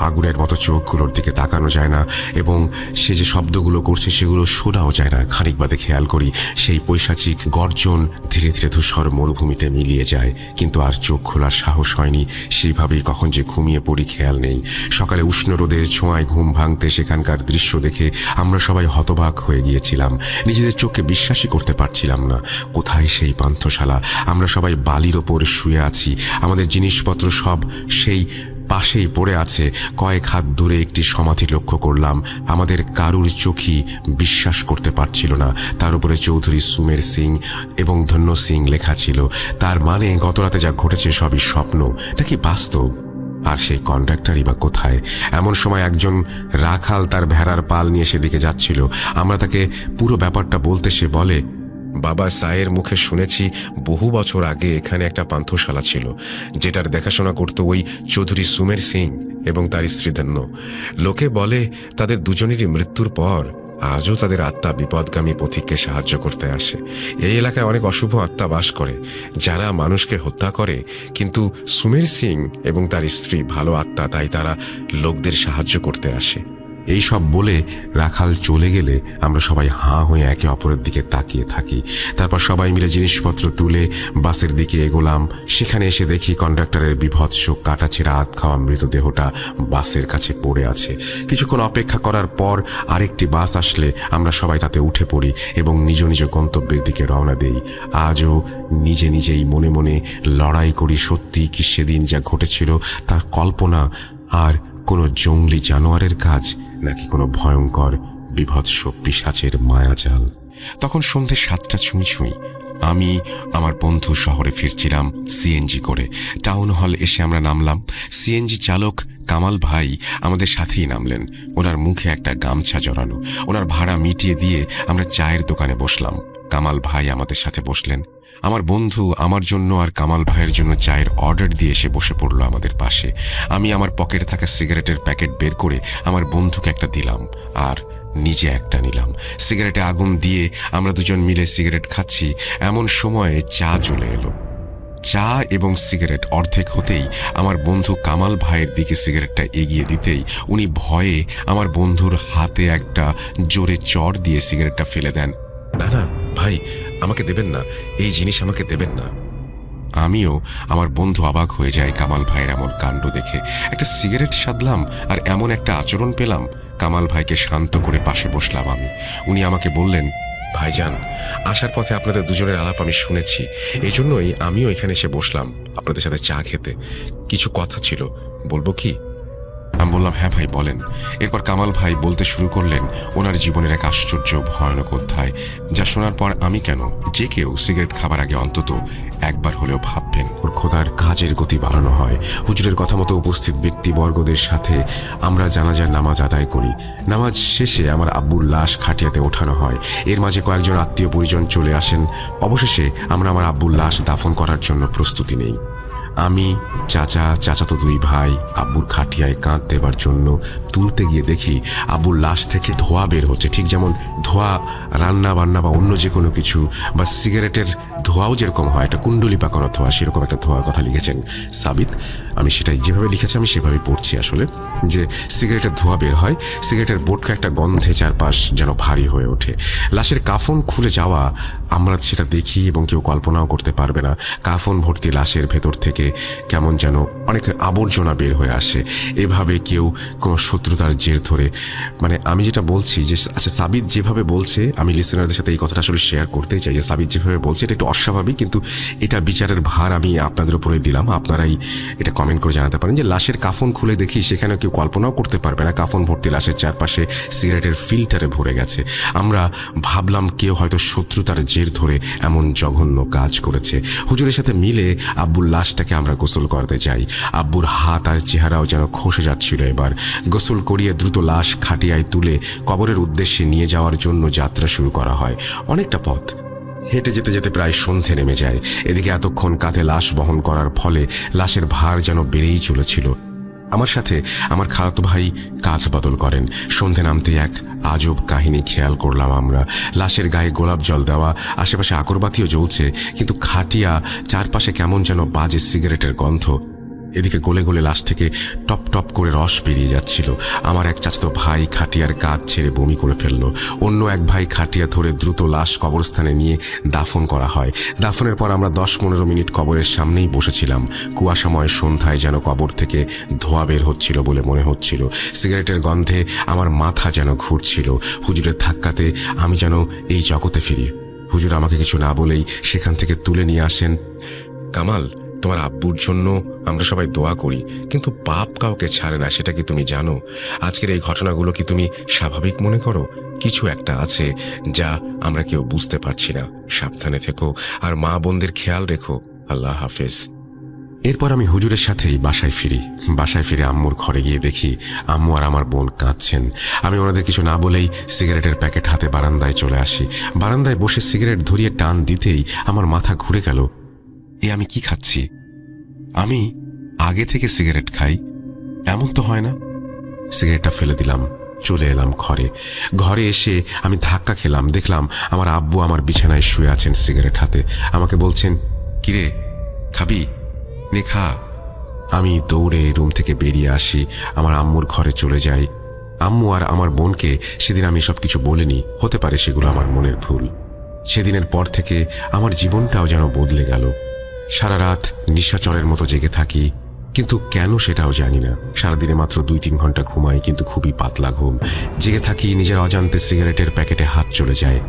আগুনের মতো চোখগুলোর দিকে তাকানো যায় না এবং সে যে শব্দগুলো করছে সেগুলো শোনাও যায় না। খানিক বাদে খেয়াল করি সেই পৈশাচিক গর্জন ধীরে ধীরে ধূসর মরুভূমিতে মিলিয়ে যায়, কিন্তু আর চোখ খোলার সাহস হয়নি। সেইভাবেই কখন যে ঘুমিয়ে পড়ি খেয়াল নেই। সকালে উষ্ণ রোদের ছোঁয়ায় ঘুম ভাঙতে সেখানকার দৃশ্য দেখে আমরা সবাই হতবাক হয়ে গিয়েছিলাম। নিজেদের চোখকে বিশ্বাসই করতে পারছিলাম না। কোথায় সেই পান্থশালা? আমরা সবাই বালির ওপর শুয়ে আছি। আমাদের জিনিসপত্র সব সেই পাশেই পড়ে আছে। কয়েক হাত দূরে একটি সমাধি লক্ষ্য করলাম। আমাদের কারুর চোখই বিশ্বাস করতে পারছিল না। তার উপরে চৌধুরী সুমের সিং এবং ধন্য সিং লেখা ছিল। তার মানে গতরাতে যা ঘটেছে সবই স্বপ্ন নাকি বাস্তব? আর সেই কন্ডাক্টরই বা কোথায়? এমন সময় একজন রাখাল তার ভেড়ার পাল নিয়ে সেদিকে যাচ্ছিল। আমরা তাকে পুরো ব্যাপারটা বলতে সে বলে, বাবা সায়ের মুখে শুনেছি বহু বছর আগে এখানে একটা পান্থশালা ছিল, যেটার দেখাশোনা করতো ওই চৌধুরী সুমের সিং এবং তার স্ত্রী ধন্য। লোকে বলে তাদের দুজনেরই মৃত্যুর পর আজও তাদের আত্মা বিপদগামী পথিককে সাহায্য করতে আসে। এই এলাকায় অনেক অশুভ আত্মা বাস করে যারা মানুষকে হত্যা করে, কিন্তু সুমের সিং এবং তার স্ত্রী ভালো আত্মা, তাই তারা লোকদের সাহায্য করতে আসে। এই সব বলে রাখাল চলে গেলে আমরা সবাই হাঁ হয়ে একে অপরের দিকে তাকিয়ে থাকি। তারপর সবাই মিলে জিনিসপত্র তুলে বাসের দিকে এগোলাম। সেখানে এসে দেখি কন্ডাক্টরের বিভৎস কাটাছেঁড়া হাত খাওয়া মৃতদেহটা বাসের কাছে পড়ে আছে। কিছুক্ষণ অপেক্ষা করার পর আরেকটি বাস আসলে আমরা সবাই তাতে উঠে পড়ি এবং নিজ নিজ গন্তব্যের দিকে রওনা দেই। আজও নিজে নিজেই মনে মনে লড়াই করি, সত্যি কি সেদিন যা ঘটেছিল তা কল্পনা আর কোনো জঙ্গলি জানোয়ারের কাজ, নাকি কোনো ভয়ঙ্কর বিভৎস পিশাচের মায়াজাল। তখন সন্ধে 7টা ছুঁই ছুঁই। আমি আমার বন্ধু শহরে ফিরছিলাম সিএনজি করে। টাউন হল এসে আমরা নামলাম। সিএনজি চালক কামাল ভাই আমাদের সাথেই নামলেন। ওনার মুখে একটা গামছা জড়ানো। ওনার ভাড়া মিটিয়ে দিয়ে আমরা চায়ের দোকানে বসলাম। কামাল ভাই আমাদের সাথে বসলেন। আমার বন্ধু আমার জন্য আর কামাল ভাইয়ের জন্য চায়ের অর্ডার দিয়ে এসে বসে পড়লো আমাদের পাশে। আমি আমার পকেটে থাকা সিগারেটের প্যাকেট বের করে আমার বন্ধুকে একটা দিলাম আর নিজে একটা নিলাম। সিগারেটে আগুন দিয়ে আমরা দুজন মিলে সিগারেট খাচ্ছি। এমন সময়ে চা চলে এলো। চা এবং সিগারেট অর্ধেক হতেই আমার বন্ধু কামাল ভাইয়ের দিকে সিগারেটটা এগিয়ে দিতেই উনি ভয়ে আমার বন্ধুর হাতে একটা জোরে চড় দিয়ে সিগারেটটা ফেলে দেন। না না ভাই, আমাকে দেবেন না, এই জিনিস আমাকে দেবেন না। আমিও আমার বন্ধু অবাক হয়ে যায় কামাল ভাইয়ের এমন কাণ্ড দেখে। একটা সিগারেট সাধলাম আর এমন একটা আচরণ পেলাম। কামাল ভাইকে শান্ত করে পাশে বসলাম আমি। উনি আমাকে বললেন, ভাইজান, আসার পথে আপনাদের দুজনের আলাপ আমি শুনেছি, এই জন্যই আমিও এখানে এসে বসলাম আপনাদের সাথে চা খেতে। কিছু কথা ছিল, বলবো কি? আমি বললাম, হ্যাঁ ভাই বলেন। এরপর কামাল ভাই বলতে শুরু করলেন ওনার জীবনের এক আশ্চর্য ভয়ানক অধ্যায়, যা শোনার পর আমি কেন, যে কেউ সিগারেট খাবার আগে অন্তত একবার হলেও ভাববেন ওর খোদার কাজের গতি বাড়ানো হয়। হুজুরের কথা মতো উপস্থিত ব্যক্তিবর্গদের সাথে আমরা জানাজার নামাজ আদায় করি। নামাজ শেষে আমার আব্বুর লাশ খাটিয়াতে ওঠানো হয়। এর মাঝে কয়েকজন আত্মীয় পরিজন চলে আসেন। অবশেষে আমরা আমার আব্বুর লাশ দাফন করার জন্য প্রস্তুতি নেই। আমি, চাচাতো দুই ভাই আব্বুর খাটিয়ায় কাঁধ দেবার জন্য তুলতে গিয়ে দেখি আব্বুর লাশ থেকে ধোঁয়া বের হচ্ছে, ঠিক যেমন ধোঁয়া রান্না বান্না বা অন্য যে কোনো কিছু বা সিগারেটের ধোঁয়াও যেরকম হয়, একটা কুণ্ডলি পাকানো ধোঁয়া, সেরকম একটা ধোঁয়ার কথা লিখেছেন সাবিত। আমি সেটাই যেভাবে লিখেছি আমি সেভাবেই পড়ছি আসলে, যে সিগারেটের ধোঁয়া বের হয়, সিগারেটের বোটকা একটা গন্ধে চারপাশ যেন ভারী হয়ে ওঠে। লাশের কাফন খুলে যাওয়া আমরা সেটা দেখি এবং কেউ কল্পনাও করতে পারবে না। কাফন ভর্তি লাশের ভেতর থেকে কেমন যেন অনেক আবর্জনা বের হয়ে আসে। এভাবে কেউ কোনো শত্রুতার জের ধরে, মানে আমি যেটা বলছি যে আচ্ছা সাবিত যেভাবে বলছে, আমি লিসেনারদের সাথে এই কথাটা আসলে শেয়ার করতেই চাই যে সাবিত যেভাবে বলছে এটা একটু অস্বাভাবিক, কিন্তু এটা বিচারের ভার আমি আপনাদের উপরে দিলাম। আপনারাই এটা কমেন্ট করে জানাতে পারেন যে লাশের কাফন খুলে দেখি সেখানে কেউ কল্পনাও করতে পারবে না কাফন ভর্তি লাশের চারপাশে সিগারেটের ফিল্টারে ভরে গেছে। আমরা ভাবলাম কেউ হয়তো শত্রুতার জের ধরে এমন জঘন্য কাজ করেছে। হুজুরের সাথে মিলে আব্বুর লাশটাকে আমরা গোসল করতে যাই। আব্বুর হাত আর চেহারাও যেন খসে যাচ্ছিল। এবার গোসল করিয়ে দ্রুত লাশ খাটিয়ায় তুলে কবরের উদ্দেশ্যে নিয়ে যাওয়ার জন্য যাত্রা শুরু করা হয়। অনেকটা পথ হেঁটে যেতে যেতে প্রায় সন্ধে নেমে যায়। এদিকে এতক্ষণ কাঁধে লাশ বহন করার ফলে লাশের ভার যেন বেড়েই চলেছিল। আমার সাথে আমার খালাতো ভাই কাঁধ বদল করেন। সন্ধে নামতে এক আজব কাহিনী খেয়াল করলাম আমরা। লাশের গায়ে গোলাপ জল দেওয়া, আশেপাশে আকরবাতিও জ্বলছে, কিন্তু খাটিয়া চারপাশে কেমন যেন বাজে সিগারেটের গন্ধ। এদিকে গলে গলে লাশ থেকে টপ টপ করে রস বেরিয়ে যাচ্ছিল। আমার এক চাচাতো ভাই খাটিয়ার কাঁধ ছেড়ে বমি করে ফেলল। অন্য এক ভাই খাটিয়া ধরে দ্রুত লাশ কবরস্থানে নিয়ে দাফন করা হয়। দাফনের পর আমরা 10-15 মিনিট কবরের সামনেই বসেছিলাম। কুয়াশাময় সন্ধ্যায় যেন কবর থেকে ধোঁয়া বের হচ্ছিল বলে মনে হচ্ছিল। সিগারেটের গন্ধে আমার মাথা যেন ঘুরছিল। হুজুরের ধাক্কাতে আমি যেন এই জগতে ফিরি। হুজুর আমাকে কিছু না বলেই সেখান থেকে তুলে নিয়ে আসেন। কামাল, তোমার আব্বুর জন্য আমরা সবাই দোয়া করি, কিন্তু পাপ কাউকে ছাড়ে না, সেটা কি তুমি জানো? আজকের এই ঘটনাগুলো কি তুমি স্বাভাবিক মনে করো? কিছু একটা আছে যা আমরা কেউ বুঝতে পারছি না। সাবধানে থেকো আর মা বোনদের খেয়াল রেখো। আল্লাহ হাফেজ। এরপর আমি হুজুরের সাথেই বাসায় ফিরে আম্মুর ঘরে গিয়ে দেখি আম্মু আর আমার বোন কাঁদছেন। আমি ওনাদের কিছু না বলেই সিগারেটের প্যাকেট হাতে বারান্দায় চলে আসি। বারান্দায় বসে সিগারেট ধরিয়ে টান দিতেই আমার মাথা ঘুরে গেল। আমি কি খাচ্ছি? আমি আগে থেকে সিগারেট খাই এমন তো হয় না। সিগারেটটা ফেলে দিলাম, চলে এলাম ঘরে এসে আমি ধাক্কা খেলাম। দেখলাম আমার আব্বু আমার বিছানায় শুয়ে আছেন সিগারেট হাতে। আমাকে বলছেন, কিরে খাবি, নে খা। আমি দৌড়ে রুম থেকে বেরিয়ে আসি, আমার আম্মুর ঘরে চলে যাই। আম্মু আর আমার বোনকে সেদিন আমি সব কিছু বলিনি, হতে পারে সেগুলো আমার মনের ভুল। সেদিনের পর থেকে আমার জীবনটাও যেন বদলে গেল। সারা রাত নিশাচরের মতো জেগে থাকি, কিন্তু কেন সেটাও জানি না। সারাদিনে মাত্র 2-3 ঘন্টা ঘুমাই, কিন্তু খুবই পাতলা ঘুম। জেগে থাকি, নিজের অজান্তে সিগারেটের প্যাকেটে হাত চলে যায়।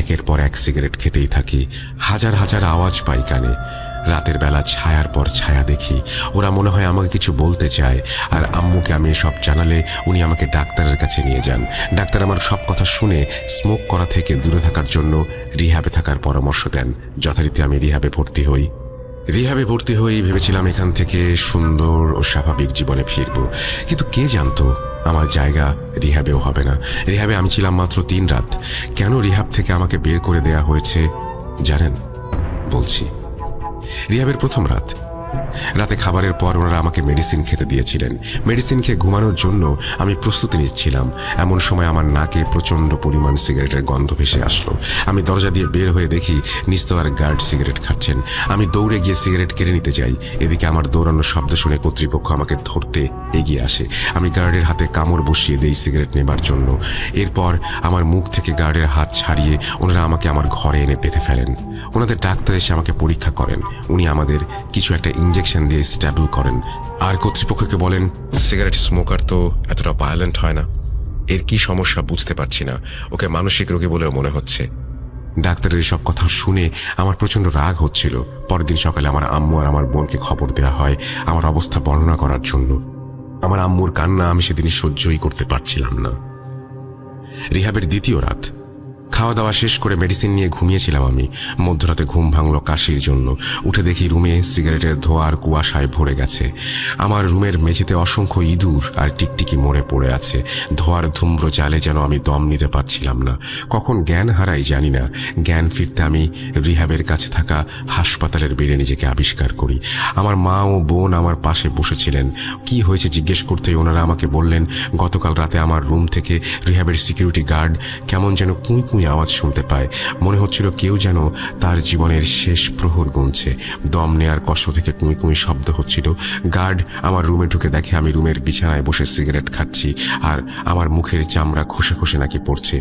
একের পর এক সিগারেট খেতেই থাকি। হাজার হাজার আওয়াজ পাই কানে। রাতের বেলা ছায়ার পর ছায়া দেখি। ওরা মনে হয় আমাকে কিছু বলতে চায়। আর আম্মুকে আমি সব জানালে উনি আমাকে ডাক্তারের কাছে নিয়ে যান। ডাক্তার আমার সব কথা শুনে স্মোক করা থেকে দূরে থাকার জন্য রিহ্যাবে থাকার পরামর্শ দেন। যথারীতি আমি রিহ্যাবে ভর্তি হই। ভেবেছিলাম এখান থেকে সুন্দর ও স্বাভাবিক জীবনে ফিরব, কিন্তু কে জানতো আমার জায়গা রিহ্যাবেও হবে না। রিহ্যাবে আমি ছিলাম মাত্র 3 রাত। কেন রিহ্যাব থেকে আমাকে বের করে দেয়া হয়েছে জানেন? বলছি। রিহ্যাবের প্রথম রাতে খাবারের পর ওনারা আমাকে মেডিসিন খেতে দিয়েছিলেন। মেডিসিন খেয়ে ঘুমানোর জন্য আমি প্রস্তুতি নিচ্ছিলাম। এমন সময় আমার নাকে প্রচণ্ড পরিমাণ সিগারেটের গন্ধ ভেসে আসলো। আমি দরজা দিয়ে বের হয়ে দেখি নিচতলার গার্ড সিগারেট খাচ্ছেন। আমি দৌড়ে গিয়ে সিগারেট কেড়ে নিতে যাই। এদিকে আমার দৌড়ানোর শব্দ শুনে কর্তৃপক্ষ আমাকে ধরতে এগিয়ে আসে। আমি গার্ডের হাতে কামড় বসিয়ে দেই সিগারেট নেবার জন্য। এরপর আমার মুখ থেকে গার্ডের হাত ছাড়িয়ে ওনারা আমাকে আমার ঘরে এনে বেঁধে ফেলেন। ওনাদের ডাক্তার এসে আমাকে পরীক্ষা করেন। উনি আমাদের কিছু একটা ইঞ্জেকশন দিয়ে স্ট্যাবল করেন আর কর্তৃপক্ষকে বলেন, সিগারেট স্মোকার তো এতটা ভায়োলেন্ট হয় না, এর কি সমস্যা বুঝতে পারছি না, ওকে মানসিক রোগী বলেও মনে হচ্ছে। ডাক্তারের সব কথা শুনে আমার প্রচণ্ড রাগ হচ্ছিল। পরের দিন সকালে আমার আম্মু আর আমার বোনকে খবর দেওয়া হয় আমার অবস্থা বর্ণনা করার জন্য। আমার আম্মুর কান্না আমি সেদিন সহ্যই করতে পারছিলাম না। রিহাবের দ্বিতীয় রাত। খাওয়া দাওয়া শেষ করে মেডিসিন নিয়ে ঘুমিয়েছিলাম আমি। মধ্যরাতে ঘুম ভাঙলো কাশির জন্য। উঠে দেখি রুমে সিগারেটের ধোঁয়া আর কুয়াশায় ভরে গেছে। আমার রুমের মেঝেতে অসংখ্য ইঁদুর আর টিকটিকি মরে পড়ে আছে। ধোঁয়ার ধূম্র জালে যেন আমি দম নিতে পারছিলাম না। কখন জ্ঞান হারাই জানি না। জ্ঞান ফিরতে আমি রিহাবের কাছে থাকা হাসপাতালের বেডে নিজেকে আবিষ্কার করি। আমার মা ও বোন আমার পাশে বসেছিলেন। কি হয়েছে জিজ্ঞেস করতেই ওনারা আমাকে বললেন, গতকাল রাতে আমার রুম থেকে রিহাবের সিকিউরিটি গার্ড কেমন যেন কুঁই কুঁই আওয়াজ শুনতে পায়। মনে হচ্ছিল কেউ যেন তার জীবনের শেষ প্রহর গুনছে। দম নেয়ার কষ্ট থেকে কুঁই কুঁই শব্দ হচ্ছিল। গার্ড আমার রুমে ঢুকে দেখে আমি রুমের বিছানায় বসে সিগারেট খাচ্ছি আর আমার মুখের চামড়া খসে খসে নাকি পড়ছে।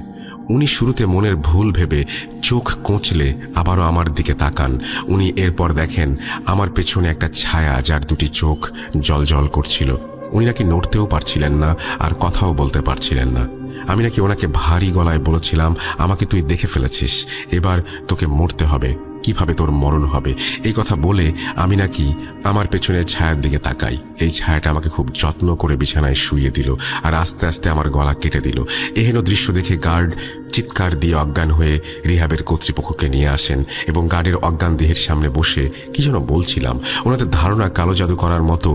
উনি শুরুতে মনের ভুল ভেবে চোখ কোঁচলে আবারও আমার দিকে তাকান। উনি এরপর দেখেন আমার পেছনে একটা ছায়া যার দুটি চোখ জলজল করছিল। উনি নাকি নড়তেও পারছিলেন না আর কথাও বলতে পারছিলেন না। আমি নাকি ওনাকে ভারী গলায় বলেছিলাম, আমাকে তুই দেখে ফেলেছিস, এবার তোকে মরতে হবে, কিভাবে তোর মরণ হবে। এই কথা বলে আমি নাকি আমার পেছনের ছায়ার দিকে তাকাই। এই ছায়াটা আমাকে খুব যত্ন করে বিছানায় শুইয়ে দিল আর আস্তে আস্তে আমার গলা কেটে দিল। এহেন দৃশ্য দেখে গার্ড চিৎকার দিয়ে অজ্ঞান হয়ে রিহাবের কর্তৃপক্ষকে নিয়ে আসেন এবং গার্ডের অজ্ঞান দেহের সামনে বসে কি যেন বলছিলাম। ওনাদের ধারণা কালো জাদু করার মতো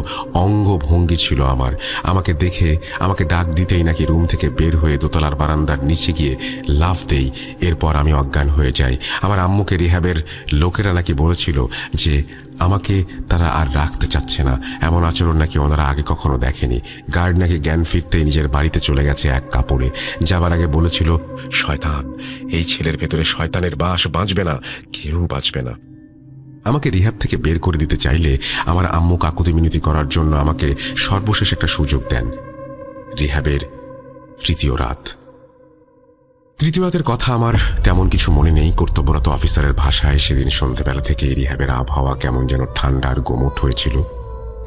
অঙ্গভঙ্গি ছিল আমার। আমাকে দেখে আমাকে ডাক দিতেই নাকি রুম থেকে বের হয়ে দোতলার বারান্দার নিচে গিয়ে লাফ দেই। এরপর আমি অজ্ঞান হয়ে যাই। আমার আম্মুকে রিহাবের লোকেরা নাকি বলেছিল যে আমাকে তারা আর রাখতে চাচ্ছে না। এমন আচরণ নাকি ওনারা আগে কখনো দেখেনি। গার্ড নাকি জ্ঞান ফিরতে নিজের বাড়িতে চলে গেছে এক কাপড়ে। যাবার আগে বলেছিল, শয়তান, এই ছেলের ভেতরে শয়তানের বাস, বাঁচবে না, কেউ বাঁচবে না। আমাকে রিহাব থেকে বের করে দিতে চাইলে আমার আম্মু কাকুতি মিনতি করার জন্য আমাকে সর্বশেষ একটা সুযোগ দেন। রিহাবের তৃতীয় রাত। তৃতীয় রাতের কথা আমার তেমন কিছু মনে নেই। কর্তব্যরত অফিসারের ভাষায় সেদিন সন্ধ্যেবেলা থেকে রিহাবের আবহাওয়া কেমন যেন ঠান্ডা আর গোমট হয়েছিল।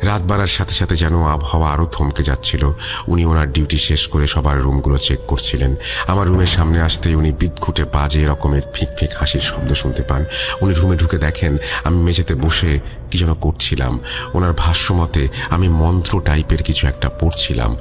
রাত বাড়ার সাথে সাথে যেন আবহাওয়া আরও থমকে যাচ্ছিল। উনি ওনার ডিউটি শেষ করে সবার রুমগুলো চেক করছিলেন। আমার রুমের সামনে আসতেই উনি বিদঘুটে বাজে রকমের ফিক ফিক হাসির শব্দ শুনতে পান। উনি রুমে ঢুকে দেখেন আমি মেঝেতে বসে কি যেন করছিলাম। ওনার ভাষ্য মতে আমি মন্ত্র টাইপের কিছু একটা পড়ছিলাম।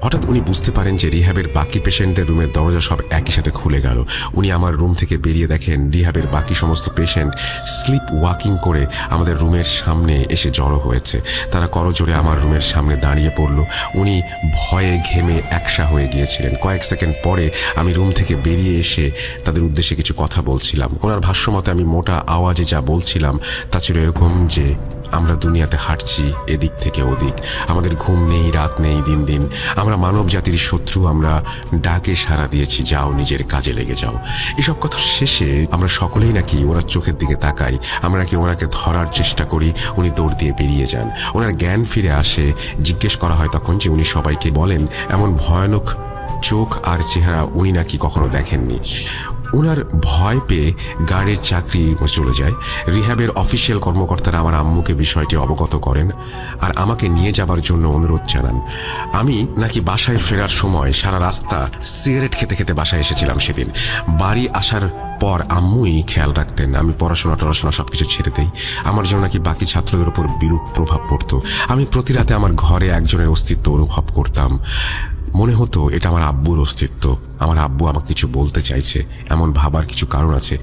হঠাৎ উনি বুঝতে পারেন যে রিহাবের বাকি পেশেন্টদের রুমের দরজা সব একই সাথে খুলে গেল। উনি আমার রুম থেকে বেরিয়ে দেখেন রিহাবের বাকি সমস্ত পেশেন্ট স্লিপ ওয়াকিং করে আমাদের রুমের সামনে এসে জড়ো হয়েছে। তারা করজোরে আমার রুমের সামনে দাঁড়িয়ে পড়ল। উনি ভয়ে ঘেমে একসা হয়ে গিয়েছিলেন। কয়েক সেকেন্ড পরে আমি রুম থেকে বেরিয়ে এসে তাদের উদ্দেশ্যে কিছু কথা বলছিলাম। ওনার ভাষ্য মতে আমি মোটা আওয়াজে যা বলছিলাম তা ছিল এরকম যে আমরা দুনিয়াতে হাঁটছি এদিক থেকে ওদিক, আমাদের ঘুম নেই, রাত নেই, দিন দিন আমরা মানব জাতির শত্রু, আমরা ডাকে সাড়া দিয়েছি, যাও নিজের কাজে লেগে যাও। এসব কথা শেষে আমরা সকলেই নাকি ওনার চোখের দিকে তাকাই। আমরা নাকি ওনাকে ধরার চেষ্টা করি। উনি দৌড় দিয়ে বেরিয়ে যান। ওনার জ্ঞান ফিরে আসে। জিজ্ঞেস করা হয় তখন যে উনি সবাইকে বলেন এমন ভয়ানক চোখ আর চেহারা উনি নাকি কখনো দেখেননি। ওনার ভয় পেয়ে গার্ডের চাকরি চলে যায়। রিহাবের অফিসিয়াল কর্মকর্তারা আমার আম্মুকে বিষয়টি অবগত করেন আর আমাকে নিয়ে যাবার জন্য অনুরোধ জানান। আমি নাকি বাসায় ফেরার সময় সারা রাস্তা সিগারেট খেতে খেতে বাসায় এসেছিলাম সেদিন। বাড়ি আসার পর আম্মুই খেয়াল রাখতেন আমি পড়াশোনা সবকিছু ছেড়ে দেই। আমার জন্য নাকি বাকি ছাত্রদের উপর বিরূপ প্রভাব পড়তো। আমি প্রতি রাতে আমার ঘরে একজনের অস্তিত্ব অনুভব করতাম। মনে হতো এটা আমার আব্বুর অস্তিত্ব। আমার আব্বু আমাকে কিছু বলতে চাইছে, এমন ভাবার কিছু কারণ আছে।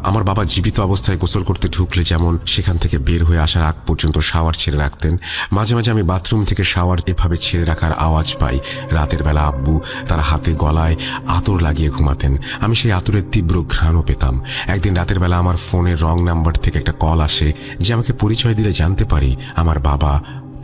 আমার বাবা জীবিত অবস্থায় গোসল করতে ঢুকলে যেমন সেখান থেকে বের হয়ে আসার আগ পর্যন্ত শাওয়ার ছেড়ে রাখতেন, মাঝে মাঝে আমি বাথরুম থেকে শাওয়ার এভাবে ছেড়ে রাখার আওয়াজ পাই। রাতের বেলা আব্বু তার হাতে গলায় আতর লাগিয়ে ঘুমাতেন। আমি সেই আতরের তীব্র ঘ্রাণও পেতাম। একদিন রাতের বেলা আমার ফোনের রং নাম্বার থেকে একটা কল আসে যে আমাকে পরিচয় দিলে জানতে পারি আমার বাবা,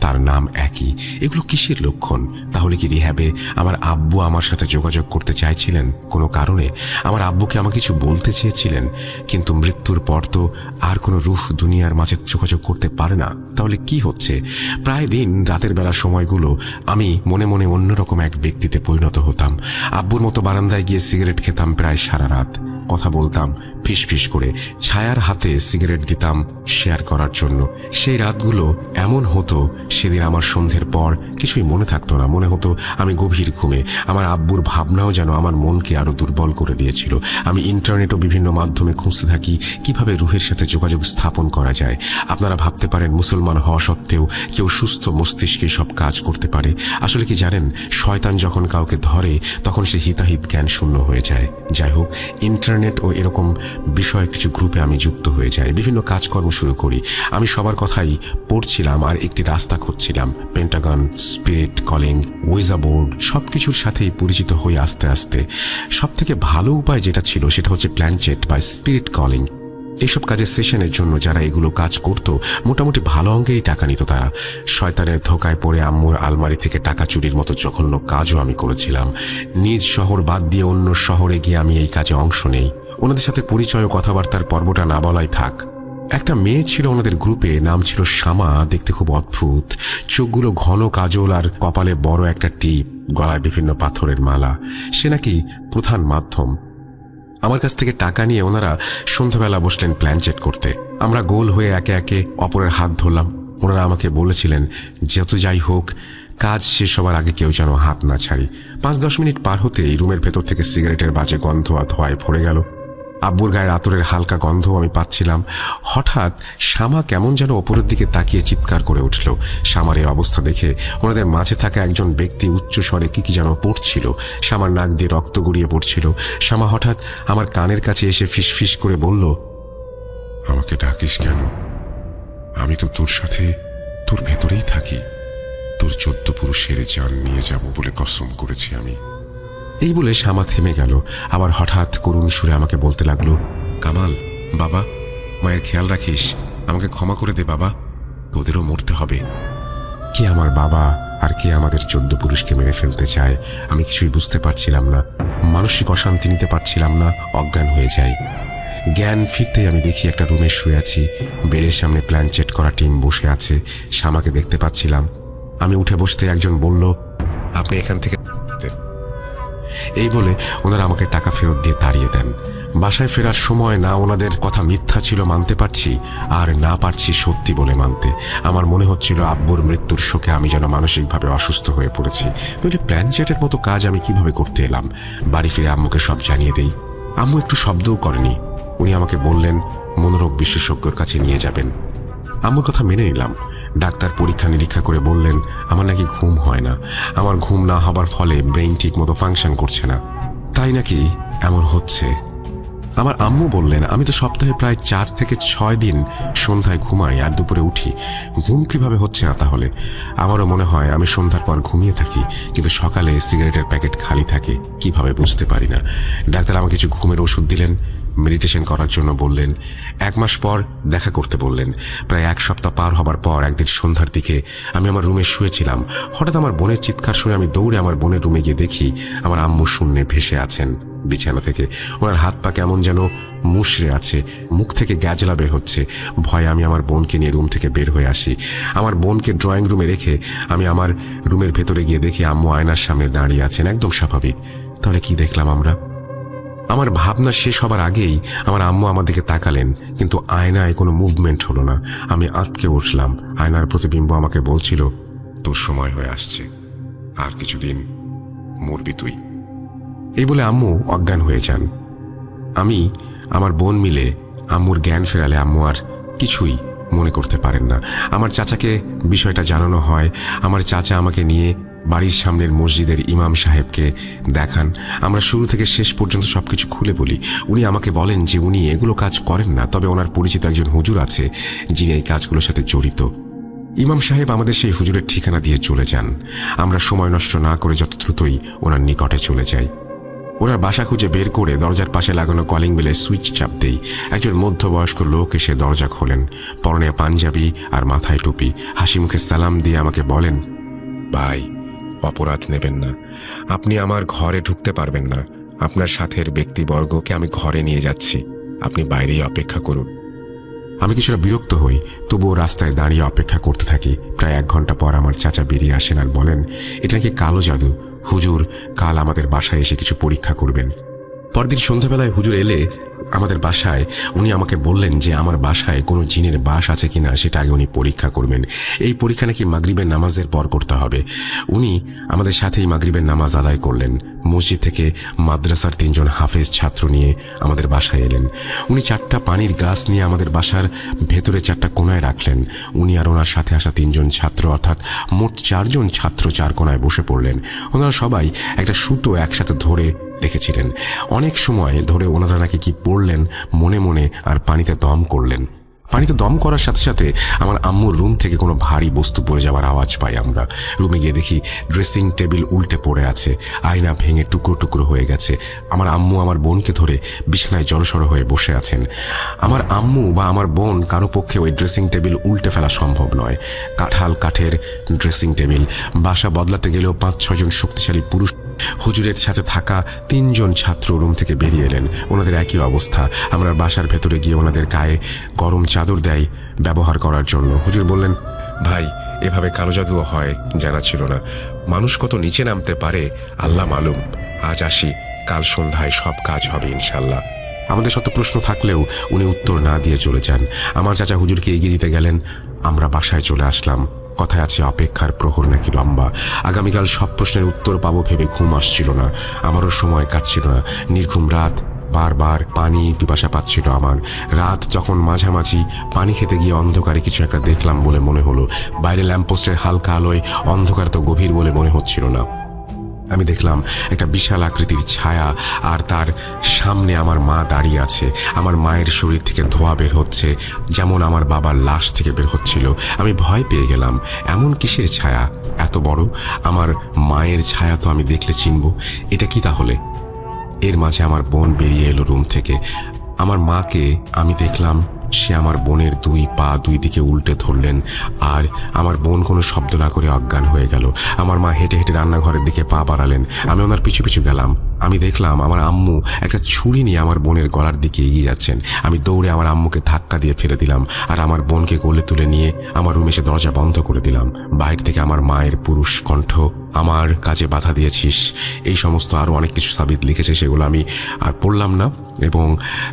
তার নাম একই। এগুলো কিসের লক্ষণ? তাহলে কি রিহাবে আমার আব্বু আমার সাথে যোগাযোগ করতে চাইছিলেন কোনো কারণে? আমার আব্বুকে আমাকে কিছু বলতে চেয়েছিলেন, কিন্তু মৃত্যুর পর তো আর কোনো রূহ দুনিয়ার মাঝে যোগাযোগ করতে পারে না। তাহলে কি হচ্ছে? প্রায় দিন রাতের বেলা সময়গুলো আমি মনে মনে অন্যরকম এক ব্যক্তিতে পরিণত হতাম। আব্বুর মতো বারান্দায় গিয়ে সিগারেট খেতাম প্রায় সারা রাত, কথা বলতাম ফিসফিস করে ছায়ার হাতে সিগারেট দিতাম শেয়ার করার জন্য। সেই রাতগুলো এমন হতো, সেদিন আমার সন্ধ্যের পর কিছুই মনে থাকতো না, মনে হতো আমি গভীর ঘুমে। আমার আব্বুর ভাবনাও যেন আমার মনকে আরো দুর্বল করে দিয়েছিল। আমি ইন্টারনেট ও বিভিন্ন মাধ্যমে খুঁজতে থাকি কিভাবে রুহের সাথে যোগাযোগ স্থাপন করা যায়। আপনারা ভাবতে পারেন মুসলমান হওয়া সত্ত্বেও কেউ সুস্থ মস্তিষ্কে সব কাজ করতে পারে। আসলে কি জানেন, শয়তান যখন কাউকে ধরে তখন সে হিতাহিত জ্ঞান শূন্য হয়ে যায়। যাই হোক, ইন্টারনেট ও এরকম বিষয় কিছু গ্রুপে আমি যুক্ত হয়ে যাই, বিভিন্ন কাজকর্ম শুরু করি। আমি সবার কথাই পড়ছিলাম আর একটি রাস্তা খুঁজছিলাম। পেন্টাগন, স্পিরিট কলিং, ওয়েজা বোর্ড সবকিছুর সাথেই পরিচিত হয়ে আস্তে আস্তে সব থেকে ভালো উপায় যেটা ছিল সেটা হচ্ছে প্ল্যানচেট বা স্পিরিট কলিং। এইসব কাজের সেশনের জন্য যারা এগুলো কাজ করত মোটামুটি ভালো অঙ্কেরই টাকা নিত তারা। শয়তানের ধোকায় পড়ে আম্মুর আলমারি থেকে টাকা চুরির মতো জঘন্য কাজও আমি করেছিলাম। নিজ শহর বাদ দিয়ে অন্য শহরে গিয়ে আমি এই কাজে অংশ নেই। ওনাদের সাথে পরিচয় ও কথাবার্তার পর্বটা না বলাই থাক। একটা মেয়ে ছিল ওনাদের গ্রুপে, নাম ছিল শামা। দেখতে খুব অদ্ভুত, চোখগুলো ঘন কাজল আর কপালে বড় একটা টিপ, গলায় বিভিন্ন পাথরের মালা। সে নাকি প্রধান মাধ্যম। আমার কাছ থেকে টাকা নিয়ে ওনারা সন্ধ্যাবেলা বসলেন প্ল্যানচেট করতে। আমরা গোল হয়ে একে একে অপরের হাত ধরলাম। ওনারা আমাকে বলেছিলেন যত যাই হোক কাজ শেষ হবার আগে কেউ যেন হাত না ছাড়ি। 5-10 মিনিট পার হতে এই রুমের ভেতর থেকে সিগারেটের বাজে গন্ধ আর ধোঁয়ায় ভরে গেল। আব্বুর গায়ের আতরের হালকা গন্ধ আমি পাচ্ছিলাম। হঠাৎ শামা কেমন যেন ওপরের দিকে তাকিয়ে চিৎকার করে উঠল। শামার এই অবস্থা দেখে ওনাদের মাঝে থাকা একজন ব্যক্তি উচ্চ স্বরে কি যেন পড়ছিল। শামার নাক দিয়ে রক্ত গড়িয়ে পড়ছিল। শামা হঠাৎ আমার কানের কাছে এসে ফিসফিস করে বলল, আমাকে ডাকিস কেন? আমি তো তোর সাথে তোর ভেতরেই থাকি। তোর 14 পুরুষের জান নিয়ে যাব বলে কসম করেছি আমি। এই বলে শামা থেমে গেল। আবার হঠাৎ করুণ সুরে আমাকে বলতে লাগলো, কামাল বাবা, মায়ের খেয়াল রাখিস, আমাকে ক্ষমা করে দে বাবা, তোদেরও মরতে হবে। কে আমার বাবা আর কে আমাদের 14 পুরুষকে মেরে ফেলতে চায় আমি কিছুই বুঝতে পারছিলাম না। মানসিক অশান্তি নিতে পারছিলাম না, অজ্ঞান হয়ে যাই। জ্ঞান ফিরতেই আমি দেখি একটা রুমে শুয়ে আছি। বেডের সামনে প্ল্যানচেট করা টিম বসে আছে। শামাকে দেখতে পাচ্ছিলাম। আমি উঠে বসতে একজন বলল, আপনি এখান থেকে। এই বলে ওনারা আমাকে টাকা ফেরত দিয়ে তাড়িয়ে দেন। বাসায় ফেরার সময় না ওনাদের কথা মিথ্যা ছিল মানতে পারছি, আর না পারছি সত্যি বলে মানতে। আমার মনে হচ্ছিল আব্বুর মৃত্যুর শোকে আমি যেন মানসিকভাবে অসুস্থ হয়ে পড়েছি। নইলে প্ল্যানচেটের মতো কাজ আমি কিভাবে করতে এলাম? বাড়ি ফিরে আম্মুকে সব জানিয়ে দেই। আম্মু একটু শব্দও করেনি। উনি আমাকে বললেন মনোরোগ বিশেষজ্ঞের কাছে নিয়ে যাবেন। আম্মুর কথা মেনে নিলাম। ডাক্তার পরীক্ষা নিরীক্ষা করে বললেন আমার নাকি ঘুম হয় না। আমার ঘুম না হবার ফলে ব্রেইন ঠিক মতো ফাংশন করছে না, তাই নাকি এমন হচ্ছে। আমার আম্মু বললেন আমি তো সপ্তাহে প্রায় 4 থেকে 6 দিন সন্ধ্যায় ঘুমাই আর দুপুরে উঠি। ঘুম কিভাবে হচ্ছে না তাহলে? আমারও মনে হয় আমি সন্ধ্যার পর ঘুমিয়ে থাকি, কিন্তু সকালে সিগারেটের প্যাকেট খালি থাকে, কিভাবে বুঝতে পারি না। ডাক্তার আমাকে কিছু ঘুমের ওষুধ দিলেন, মেডিটেশন করার জন্য বললেন। 1 মাস পর দেখা করতে বললেন। প্রায় 1 সপ্তাহ পার হবার পর একদিন সন্ধ্যার দিকে আমি আমার রুমে শুয়েছিলাম। হঠাৎ আমার বোনের চিৎকার শুনে আমি দৌড়ে আমার বোনের রুমে গিয়ে দেখি আমার আম্মু শূন্যে ভেসে আছেন বিছানা থেকে। ওনার হাত পা কেমন যেন মুষড়ে আছে, মুখ থেকে গ্যাজলা বের হচ্ছে। ভয়ে আমি আমার বোনকে নিয়ে রুম থেকে বের হয়ে আসি। আমার বোনকে ড্রয়িং রুমে রেখে আমি আমার রুমের ভেতরে গিয়ে দেখি আম্মু আয়নার সামনে দাঁড়িয়ে আছেন, একদম স্বাভাবিক। তাহলে কি দেখলাম আমরা? আমার ভাবনা শেষ হবার আগেই আমার আম্মু আমার দিকে তাকালেন, কিন্তু আয়নায় কোনো মুভমেন্ট হলো না। আমি আঁতকে উঠলাম। আয়নার প্রতিবিম্ব আমাকে বলছিল তোর সময় হয়ে আসছে, আর কিছুদিন মরবি তুই। এই বলে আম্মু অজ্ঞান হয়ে যান। আমি আমার বোন মিলে আম্মুর জ্ঞান ফেরালে আম্মু আর কিছুই মনে করতে পারেন না। আমার চাচাকে বিষয়টা জানানো হয়। আমার চাচা আমাকে নিয়ে বাড়ির সামনের মসজিদের ইমাম সাহেবকে দেখান। আমরা শুরু থেকে শেষ পর্যন্ত সবকিছু খুলে বলি। উনি আমাকে বলেন যে উনি এগুলো কাজ করেন না, তবে ওনার পরিচিত একজন হুজুর আছে যিনি এই কাজগুলোর সাথে জড়িত। ইমাম সাহেব আমাদের সেই হুজুরের ঠিকানা দিয়ে চলে যান। আমরা সময় নষ্ট না করে যত দ্রুতই ওনার নিকটে চলে যাই। ওনার বাসা খুঁজে বের করে দরজার পাশে লাগানো কলিং বেলে সুইচ চাপ দেই। একজন মধ্যবয়স্ক লোক এসে দরজা খোলেন। পরনে পাঞ্জাবি আর মাথায় টুপি। হাসি মুখে সালাম দিয়ে আমাকে বলেন, ভাই অপরাধ নেবেন না, আপনি আমার ঘরে ঢুকতে পারবেন না। আপনার সাথের ব্যক্তিবর্গকে আমি ঘরে নিয়ে যাচ্ছি, আপনি বাইরেই অপেক্ষা করুন। আমি কিছুটা বিরক্ত হই, তবুও রাস্তায় দাঁড়িয়ে অপেক্ষা করতে থাকি। প্রায় 1 ঘন্টা পর আমার চাচা বেরিয়ে আসেন আর বলেন এটা নাকি কালো জাদু। হুজুর কাল আমাদের বাসায় এসে কিছু পরীক্ষা করবেন। পরদিন সন্ধ্যাবেলায় হুজুর এলে আমাদের বাসায়, উনি আমাকে বললেন যে আমার বাসায় কোনো জিনের বাস আছে কিনা সেটা আগে উনি পরীক্ষা করবেন। এই পরীক্ষা নাকি মাগরিবের নামাজের পর করতে হবে। উনি আমাদের সাথেই মাগরিবের নামাজ আদায় করলেন। মসজিদ থেকে মাদ্রাসার 3 জন হাফেজ ছাত্র নিয়ে আমাদের বাসায় এলেন। উনি 4টা পানির গাছ নিয়ে আমাদের বাসার ভেতরে 4টা কোণায় রাখলেন। উনি আর ওনার সাথে আসা 3 জন ছাত্র, অর্থাৎ মোট 4 জন ছাত্র 4 কোণায় বসে পড়লেন। ওনারা সবাই একটা সুতো একসাথে ধরে রেখেছিলেন। অনেক সময় ধরে ওনারা নাকি কি পড়লেন মনে মনে আর পানিতে দম করলেন। পানিতে দম করার সাথে সাথে আমার আম্মুর রুম থেকে কোনো ভারী বস্তু পড়ে যাওয়ার আওয়াজ পাই আমরা। রুমে গিয়ে দেখি ড্রেসিং টেবিল উল্টে পড়ে আছে, আয়না ভেঙে টুকরো টুকরো হয়ে গেছে। আমার আম্মু আমার বোনকে ধরে বিছানায় জড়সড় হয়ে বসে আছেন। আমার আম্মু বা আমার বোন কারো পক্ষে ওই ড্রেসিং টেবিল উল্টে ফেলা সম্ভব নয়। কাঠের ড্রেসিং টেবিল। বাসা বদলাতে গেলেও 5-6 জন শক্তিশালী পুরুষ হুজুরের সাথে থাকা 3 জন ছাত্র রুম থেকে বেরিয়ে এলেন। ওনাদের একই অবস্থা। আমরা বাসার ভেতরে গিয়ে ওনাদের গায়ে গরম চাদর দেয় ব্যবহার করার জন্য। হুজুর বললেন, ভাই, এভাবে কালো জাদুও হয় জানা ছিল না। মানুষ কত নিচে নামতে পারে আল্লাহ মালুম। আজ আসি, কাল সন্ধ্যায় সব কাজ হবে ইনশাল্লাহ। আমাদের শত প্রশ্ন থাকলেও উনি উত্তর না দিয়ে চলে যান। আমার চাচা হুজুরকে এগিয়ে দিতে গেলেন। আমরা বাসায় চলে আসলাম। কথায় আছে অপেক্ষার প্রহর নাকি লম্বা। আগামীকাল সব প্রশ্নের উত্তর পাবো ভেবে ঘুম আসছিল না। আমারও সময় কাটছিল না। নির্ঘুম রাত, বারবার পানি পিপাসা পাচ্ছিল আমার। রাত যখন মাঝামাঝি পানি খেতে গিয়ে অন্ধকারে কিছু একটা দেখলাম বলে মনে হলো। বাইরে ল্যাম্পপোস্টের হালকা আলোয় অন্ধকার তো গভীর বলে মনে হচ্ছিল না। আমি দেখলাম একটা বিশাল আকৃতির ছায়া, আর তার সামনে আমার মা দাঁড়িয়ে আছে। আমার মায়ের শরীর থেকে ধোঁয়া বের হচ্ছে, যেমন আমার বাবার লাশ থেকে বের হচ্ছিল। আমি ভয় পেয়ে গেলাম। এমন কিসের ছায়া এত বড়? আমার মায়ের ছায়া তো আমি দেখলে চিনব। এটা কি তাহলে? এর মাঝে আমার বোন বেরিয়ে এলো রুম থেকে। আমার মাকে আমি দেখলাম সে আমার বোনের 2 পা 2 দিকে উল্টে ধরলেন, আর আমার বোন কোনো শব্দ না করে অজ্ঞান হয়ে গেল। আমার মা হেঁটে হেঁটে রান্নাঘরের দিকে পা বাড়ালেন। আমি ওনার পিছু পিছু গেলাম। আমি দেখলাম আমার আম্মু একটা ছুরি নিয়ে আমার বোনের গলার দিকে এগিয়ে যাচ্ছেন। আমি দৌড়ে আমার আম্মুকে ধাক্কা দিয়ে ফেলে দিলাম, আর আমার বোনকে কোলে তুলে নিয়ে আমার রুমে এসে দরজা বন্ধ করে দিলাম। বাইরে থেকে আমার মায়ের পুরুষ কণ্ঠ, আমার কাজে বাধা দিয়েছিস, এই সমস্ত আরও অনেক কিছু সাবিত লিখেছে, সেগুলো আমি আর পড়লাম না। এবং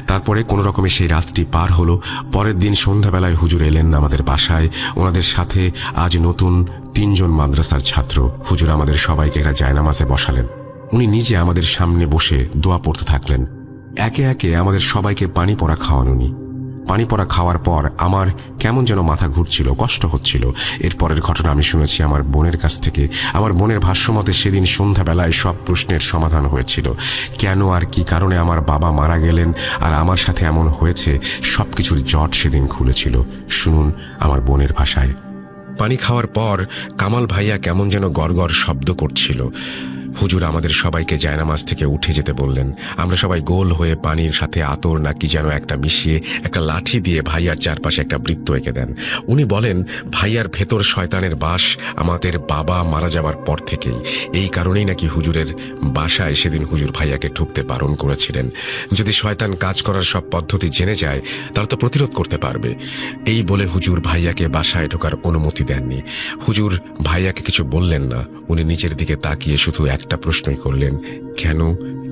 তারপরে কোনো রকমে সেই রাতটি পার হলো। পরের দিন সন্ধ্যাবেলায় হুজুর এলেন আমাদের বাসায়। ওনাদের সাথে আজ নতুন 3 জন মাদ্রাসার ছাত্র। হুজুর আমাদের সবাইকে একটা জায়নামাজে বসালেন। উনি নিজে আমাদের সামনে বসে দোয়া পড়তে থাকলেন। একে একে আমাদের সবাইকে পানি পড়া খাওয়ান উনি। পানি পড়া খাওয়ার পর আমার কেমন যেন মাথা ঘুরছিল, কষ্ট হচ্ছিল। এরপরের ঘটনা আমি শুনেছি আমার বোনের কাছ থেকে। আমার বোনের ভাষ্যমতে সেদিন সন্ধ্যাবেলায় সব প্রশ্নের সমাধান হয়েছিল। কেন আর কি কারণে আমার বাবা মারা গেলেন আর আমার সাথে এমন হয়েছে, সব কিছুর জট সেদিন খুলেছিল। শুনুন আমার বোনের ভাষায়। পানি খাওয়ার পর কামাল ভাইয়া কেমন যেন গড়গড় শব্দ করছিল। হুজুর আমাদের সবাইকে জায়নামাজ থেকে উঠে যেতে বললেন। আমরা সবাই গোল হয়ে পানির সাথে আতর নাকি যেন একটা মিশিয়ে একটা লাঠি দিয়ে ভাইয়ার চারপাশে একটা বৃত্ত এঁকে দেন। উনি বলেন, ভাইয়ার ভেতর শয়তানের বাস আমাদের বাবা মারা যাবার পর থেকেই। এই কারণেই নাকি হুজুরের বাসায় সেদিন হুজুর ভাইয়াকে ঢুকতে বারণ করেছিলেন। যদি শয়তান কাজ করার সব পদ্ধতি জেনে যায় তাহলে তো প্রতিরোধ করতে পারবে। এই বলে হুজুর ভাইয়াকে বাসায় ঢোকার অনুমতি দেননি। হুজুর ভাইয়াকে কিছু বললেন না। উনি নিচের দিকে তাকিয়ে শুধু একটা প্রশ্নই করলেন, কেন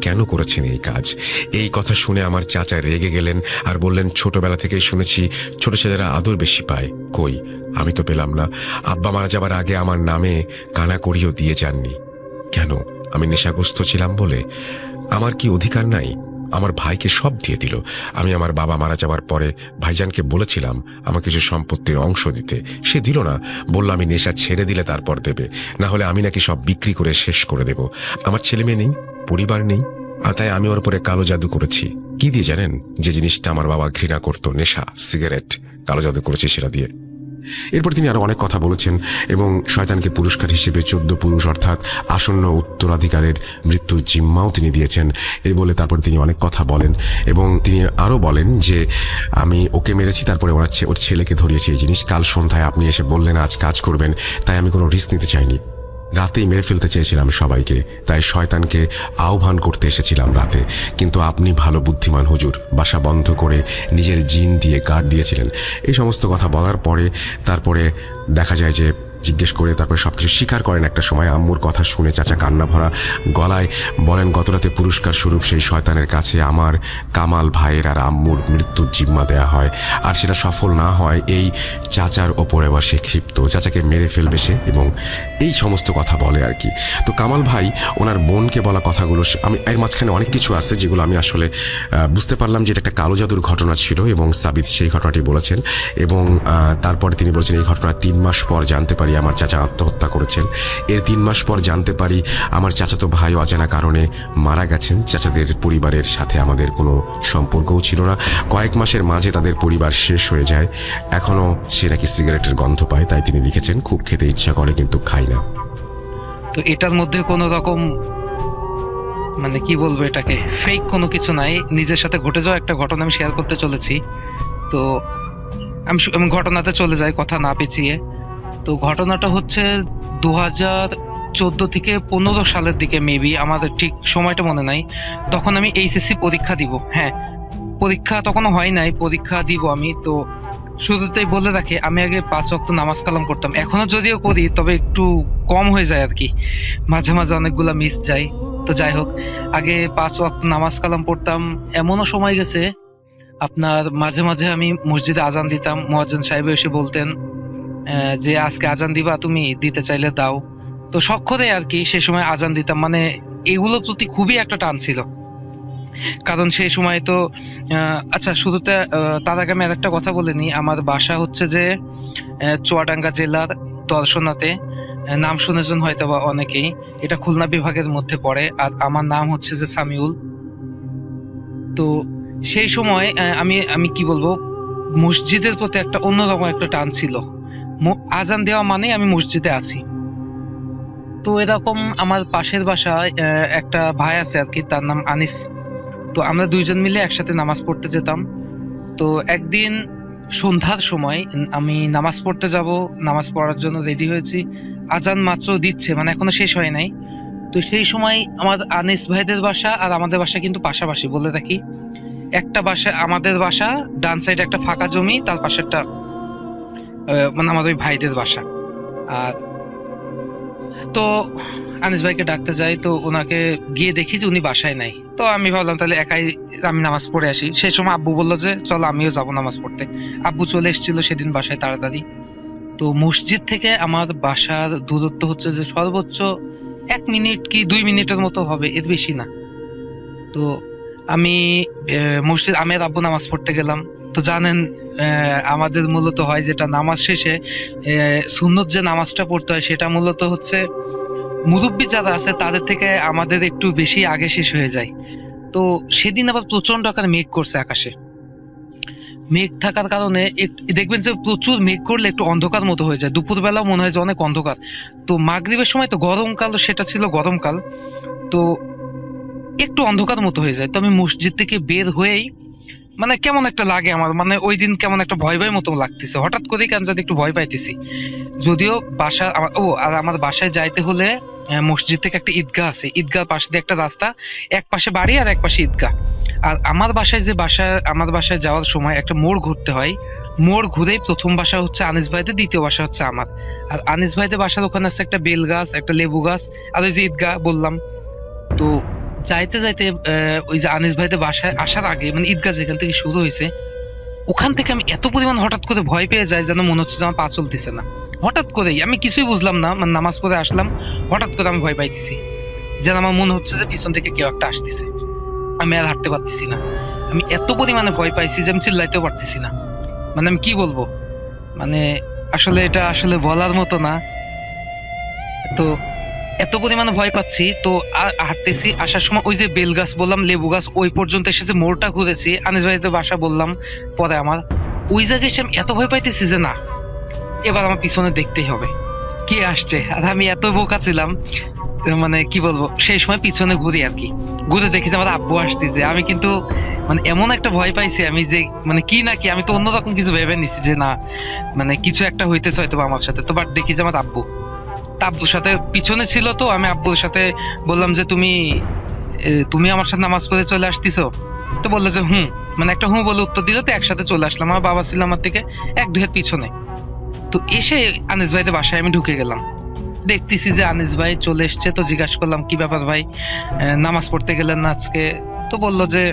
কেন করেছেন এই কাজ? এই কথা শুনে আমার চাচা রেগে গেলেন আর বললেন, ছোটবেলা থেকেই শুনেছি ছোট ছেলেরা আদর বেশি পায়। কই, আমি তো পেলাম না। আব্বা মারা যাবার আগে আমার নামে কানাকড়িও দিয়ে যাননি। কেন? আমি নেশাগ্রস্ত ছিলাম বলে? আমার কি অধিকার নাই? আমার ভাইকে সব দিয়ে দিল। আমি আমার বাবা মারা যাওয়ার পরে ভাইজানকে বলেছিলাম আমার কিছু সম্পত্তির অংশ দিতে, সে দিল না। বলল আমি নেশা ছেড়ে দিলে তারপর দেবে, না হলে আমি নাকি সব বিক্রি করে শেষ করে দেব। আমার ছেলে মেয়ে নেই, পরিবার নেই, আর তাই আমি ওর উপরে কালো জাদু করেছি। কি দিয়ে জানেন? যে জিনিসটা আমার বাবা ঘৃণা করত, নেশা, সিগারেট, কালো জাদু করেছি সেটা দিয়ে। এরপর তিনি আরো অনেক কথা বলেছেন এবং শয়তানকে পুরস্কার হিসেবে 14 পুরুষ অর্থাৎ আসন্ন উত্তরাধিকারের মৃত্যুর জিম্মাও তিনি দিয়েছেন। এই বলে তারপর তিনি অনেক কথা বলেন এবং তিনি আরো বলেন যে আমি ওকে মেরেছি, তারপরে ওর ছেলেকে ধরিয়েছি এই জিনিস। কাল সন্ধ্যায় আপনি এসে বললেন আজ কাজ করবেন, তাই আমি কোনো রিস্ক নিতে চাইনি। রাতেই মেরে ফেলতে চেয়েছিলাম সবাইকে, তাই শয়তানকে আহ্বান করতে এসেছিলাম রাতে। কিন্তু আপনি ভালো বুদ্ধিমান হুজুর, বাসা বন্ধ করে নিজের জিন দিয়ে গার্ড দিয়েছিলেন। এই সমস্ত কথা বলার পরে তারপরে দেখা যায় যে জিজ্ঞেস করে তারপর সবকিছু স্বীকার করেন। একটা সময় আম্মুর কথা শুনে চাচা কান্না ভরা গলায় বলেন, গতরাতে পুরস্কার স্বরূপ সেই শয়তানের কাছে আমার কামাল ভাইয়ের আর আম্মুর মৃত্যুর জিম্মা দেয়া হয়, আর সেটা সফল না হয় এই চাচার ওপর এবার সে ক্ষিপ্ত, চাচাকে মেরে ফেলবে সে, এবং এই সমস্ত কথা বলে আর কি। তো কামাল ভাই ওনার বোনকে বলা কথাগুলো, আমি এর মাঝখানে অনেক কিছু আছে যেগুলো আমি আসলে বুঝতে পারলাম যে এটা একটা কালো জাদুর ঘটনা ছিল, এবং সাবিত সেই ঘটনাটি বলেছেন। এবং তারপরে তিনি বলেছেন এই ঘটনা 3 মাস পর জানতে পারি আমার চাচা আত্মহত্যা করেছেন। এর 3 মাস পর জানতে পারি আমার চাচাতো ভাই অজানা কারণে মারা গেছেন। চাচাদের পরিবারের সাথে আমাদের কোনো সম্পর্কও ছিল না। কয়েক মাসের মাঝে তাদের পরিবার শেষ হয়ে যায়। এখনও সে নাকি সিগারেটের গন্ধ পায়, তাই তিনি লিখেছেন খুব খেতে ইচ্ছা করে কিন্তু খাই না।
তো এটার মধ্যে কোনো রকম মানে কি বলবো, এটাকে ফেক কোনো কিছু নাই, নিজের সাথে ঘটে যাওয়া একটা ঘটনা আমি শেয়ার করতে চলেছি। তো আমি ঘটনাতে চলে যাই কথা না পেঁচিয়ে। তো ঘটনাটা হচ্ছে 2014 থেকে 15 সালের দিকে মেবি, আমাদের ঠিক সময়টা মনে নাই। তখন আমি এইচএসসি পরীক্ষা দিব। হ্যাঁ, পরীক্ষা তখনও হয় নাই, পরীক্ষা দিব আমি। তো শুরুতেই বলে রাখি, আমি আগে 5 ওয়াক্ত নামাজ কালাম করতাম, এখনো যদিও করি তবে একটু কম হয়ে যায় আর কি, মাঝে মাঝে অনেকগুলা মিস যায়। তো যাই হোক, আগে 5 ওয়াক্ত নামাজ কালাম পড়তাম। এমনও সময় গেছে আপনার মাঝে মাঝে আমি মসজিদে আজান দিতাম, মুয়াজ্জিন সাহেব এসে বলতেন যে আজকে আজান দিবা, তুমি দিতে চাইলে দাও। তো শখ করে আর কি সে সময় আজান দিতাম, মানে এগুলোর প্রতি খুবই একটা টান ছিল। কারণ সেই সময় তো আচ্ছা, শুরুতে তার আগে আমি আরেকটা কথা বলে নিই। আমার বাসা হচ্ছে যে চুয়াডাঙ্গা জেলার দর্শনাতে, নাম শুনেছেন হয়তো বা অনেকেই, এটা খুলনা বিভাগের মধ্যে পড়ে। আর আমার নাম হচ্ছে যে সামিউল। তো সেই সময় আমি কি বলবো, মসজিদের প্রতি একটা অন্যরকম একটা টান ছিল। আজান দেওয়া মানে আমি মসজিদে আছি। তো এরকম আমার পাশের বাসায় একটা ভাই আছে আর কি, তার নাম আনিস। তো আমরা দুইজন মিলে একসাথে নামাজ পড়তে যেতাম। তো একদিন সন্ধ্যার সময় আমি নামাজ পড়তে যাব, নামাজ পড়ার জন্য রেডি হয়েছি, আজান মাত্র দিচ্ছে, মানে এখনো শেষ হয় নাই। তো সেই সময় আমার আনিস ভাইদের বাসা আর আমাদের বাসা কিন্তু পাশাপাশি, বলে রাখি। একটা বাসা, আমাদের বাসা ডান সাইডে একটা ফাঁকা জমি, তার পাশে একটা মানে আমার ওই ভাইদের বাসা। আর তো আনিস ভাইকে ডাকতে যাই, তো ওনাকে গিয়ে দেখি যে উনি বাসায় নাই। তো আমি ভাবলাম তাহলে একাই আমি নামাজ পড়ে আসি। সেই সময় আব্বু বললো যে চলো আমিও যাবো নামাজ পড়তে। আব্বু চলে এসেছিল সেদিন বাসায় তাড়াতাড়ি। তো মসজিদ থেকে আমার বাসার দূরত্ব হচ্ছে যে সর্বোচ্চ 1 মিনিট কি 2 মিনিটের মতো হবে, এর বেশি না। তো আমি আমি আর আব্বু নামাজ পড়তে গেলাম। তো জানেন আমাদের মূলত হয় যেটা, নামাজ শেষে সুন্নত যে নামাজটা পড়তে হয় সেটা মূলত হচ্ছে মুরব্বী যারা আছে তাদের থেকে আমাদের একটু বেশি আগে শেষ হয়ে যায়। তো সেদিন আবার প্রচন্ড আকারে মেঘ করছে আকাশে। মেঘ থাকার কারণে দেখবেন যে প্রচুর মেঘ করলে একটু অন্ধকার মতো হয়ে যায়, দুপুরবেলাও মনে হয় যে অনেক অন্ধকার। তো মাগরিবের সময় তো গরমকাল, সেটা ছিল গরমকাল, তো একটু অন্ধকার মতো হয়ে যায়। তো আমি মসজিদ থেকে বের হয়েই মানে কেমন একটা লাগে আমার, মানে ওই দিন কেমন একটা ভয় ভয় মতো লাগতেছে, হঠাৎ করেই কেন জানি একটু ভয় পাইতেছি। যদিও বাসা আর আমার বাসায় যাইতে হলে মসজিদ থেকে একটা ঈদগাহ আছে, ঈদগাহ পাশে দিয়ে একটা রাস্তা, এক পাশে বাড়ি আর এক পাশে ঈদগাহ। আর আমার বাসায় যাওয়ার সময় একটা মোড় ঘুরতে হয়। মোড় ঘুরেই প্রথম বাসা হচ্ছে আনিস ভাইদের, দ্বিতীয় বাসা হচ্ছে আমার। আর আনিস ভাইদের বাসার ওখানে আছে একটা বেল গাছ, একটা লেবু গাছ, আর ওই যে ঈদগাহ বললাম। তো যাইতে যাইতে ওই যে আনিস ভাইদের বাসায় আসার আগে, মানে ঈদগাহ যেখান থেকে শুরু হয়েছে, ওখান থেকে আমি এত পরিমাণ হঠাৎ করে ভয় পেয়ে যাই, যেন মনে হচ্ছে যে আমার পা চলতেছে না। হঠাৎ করেই আমি কিছুই বুঝলাম না, মানে নামাজ পড়ে আসলাম, হঠাৎ করে আমি ভয় পাইতেছি, যেন আমার মনে হচ্ছে যে পিছন থেকে কেউ একটা আসতেছে। আমি আর হাঁটতে পারতেছি না, আমি এত পরিমাণে ভয় পাইছি যে আমি চিল্লাইতেও পারতেছি না। মানে আমি কি বলবো, মানে আসলে এটা আসলে বলার মতো না। তো এত পরিমাণে ভয় পাচ্ছি, তো হাঁটতেছি, আসার সময় ওই যে বেল গাছ বললাম, লেবু গাছ, ওই পর্যন্ত এসে যে মোড়টা ঘুরেছি, আনিস ভাইদের বাসা বললাম পরে আমার, ওই জায়গায় এসে আমি এত ভয় পাইতেছি যে না, এবার আমার পিছনে দেখতেই হবে কে আসছে। আর আমি এত বোকা ছিলাম, মানে কি বলবো, সেই সময় পিছনে ঘুরি আর কি, ঘুরে দেখি যে আমার আব্বু আসতেছে। আমি কিন্তু মানে এমন একটা ভয় পাইছি আমি, যে মানে কি না কি, আমি তো অন্যরকম কিছু ভেবে নিছি যে না, মানে কিছু একটা হইতেছে হয়তো আমার সাথে। তো বাট দেখি যে আমার আব্বুর সাথে পিছনে ছিল। তো আমি আব্বুর সাথে বললাম যে তুমি আমার সাথে নামাজ পড়ে চলে আসতেছো? তো বললো যে মানে একটা বলে উত্তর দিল। তো একসাথে চলে আসলাম। আমার বাবা ছিল আমার থেকে 1-2 হাত পিছনে। তো এসে আনিস ভাইদের বাসায় আমি ঢুকে গেলাম, দেখতেছি যে আনিস ভাই চলে এসছে। তো জিজ্ঞাসা করলাম কি ব্যাপার ভাই, নামাজ পড়তে গেলেন না আজকে? তো বললো যে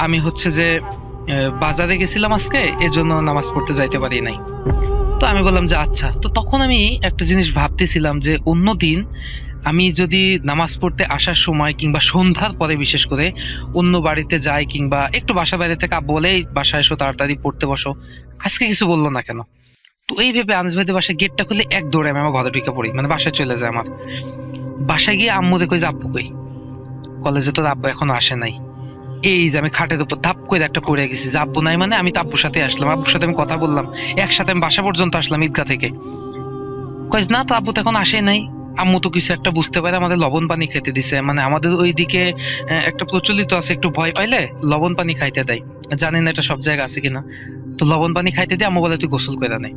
আমি হচ্ছে যে বাজারে গেছিলাম আজকে, এজন্য নামাজ পড়তে যাইতে পারি নাই। তো আমি বললাম যে আচ্ছা। তো তখন আমি একটা জিনিস ভাবতেছিলাম যে অন্যদিন আমি যদি নামাজ পড়তে আসার সময় কিংবা সন্ধ্যার পরে বিশেষ করে অন্য বাড়িতে যাই কিংবা একটু বাসা বাইরে থেকে বলেই বাসায় এসো তাড়াতাড়ি পড়তে বসো, আজকে কিছু বললো না কেন? তো এই ভেবে আনিস ভাইদের বাসায় গেটটা খুলে এক দৌড়ে আমি আমার ঘরে ঢুকে পড়ি, মানে বাসায় চলে যায়। আমার বাসায় গিয়ে আম্মু দেখো যে আব্বু কই, কলেজে তো আব্বু এখনো আসে নাই। এই যে আমি খাটের উপর ধাপ করে একটা পড়ে গেছি যে আব্বু নাই, মানে আমি তো আব্বুর সাথে আসলাম, আব্বুর সাথে আমি কথা বললাম, একসাথে আমি বাসা পর্যন্ত আসলাম ঈদগাহ থেকে। কয় না তো আব্বু তো এখন আসে নাই। আম্মু তো কিছু একটা বুঝতে পারে, আমাদের লবণ পানি খেতে দিছে, মানে আমাদের ওইদিকে একটা প্রচলিত আছে একটু ভয় পাইলে লবণ পানি খাইতে দেয়, জানি না এটা সব জায়গায় আছে কিনা। তো লবণ পানি খাইতে দিয়ে আম্মু বলে তুই গোসল করে নে।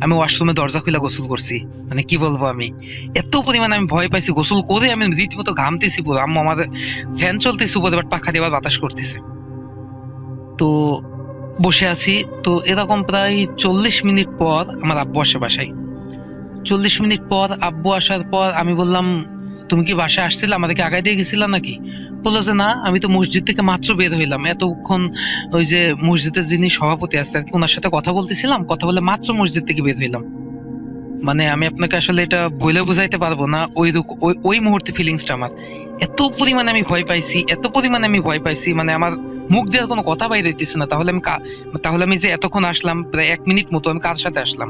আমি ওয়াশরুমে দরজা খুলে গোসল করছি, মানে কি বলবো আমি এত পরিমাণে আমি ভয় পাইছি, গোসল করে আমি রীতিমতো ঘামতেছি পুরো। আম্মু আমাদের ফ্যান চলতেছে উপরে, বাট পাখা দিয়ে আবার বাতাস করতেছে। তো বসে আছি, তো এরকম প্রায় 40 মিনিট পর আমার আব্বু আসে বাসায়। 40 মিনিট পর আব্বু আসার পর আমি বললাম তুমি কি বাসায় আসছিলে, আমাদেরকে আগায় দিয়ে গেছিলাম নাকি? বললো যে না, আমি তো মসজিদ থেকে মাত্র বের হইলাম, এতক্ষণ ওই যে মসজিদের যিনি সভাপতি আছে আর কি ওনার সাথে কথা বলতেছিলাম, কথা বলে মাত্র মসজিদ থেকে বের হইলাম। মানে আমি আপনাকে আসলে এটা বলে বুঝাইতে পারবো না, ওই মুহূর্তে ফিলিংসটা আমার এত পরিমাণে আমি ভয় পাইছি, এত পরিমাণে আমি ভয় পাইছি, মানে আমার মুখ দিয়ে আর কোনো কথা বাইর হইতেছে না। তাহলে আমি যে এতক্ষণ আসলাম প্রায় 1 মিনিট মতো, আমি কার সাথে আসলাম?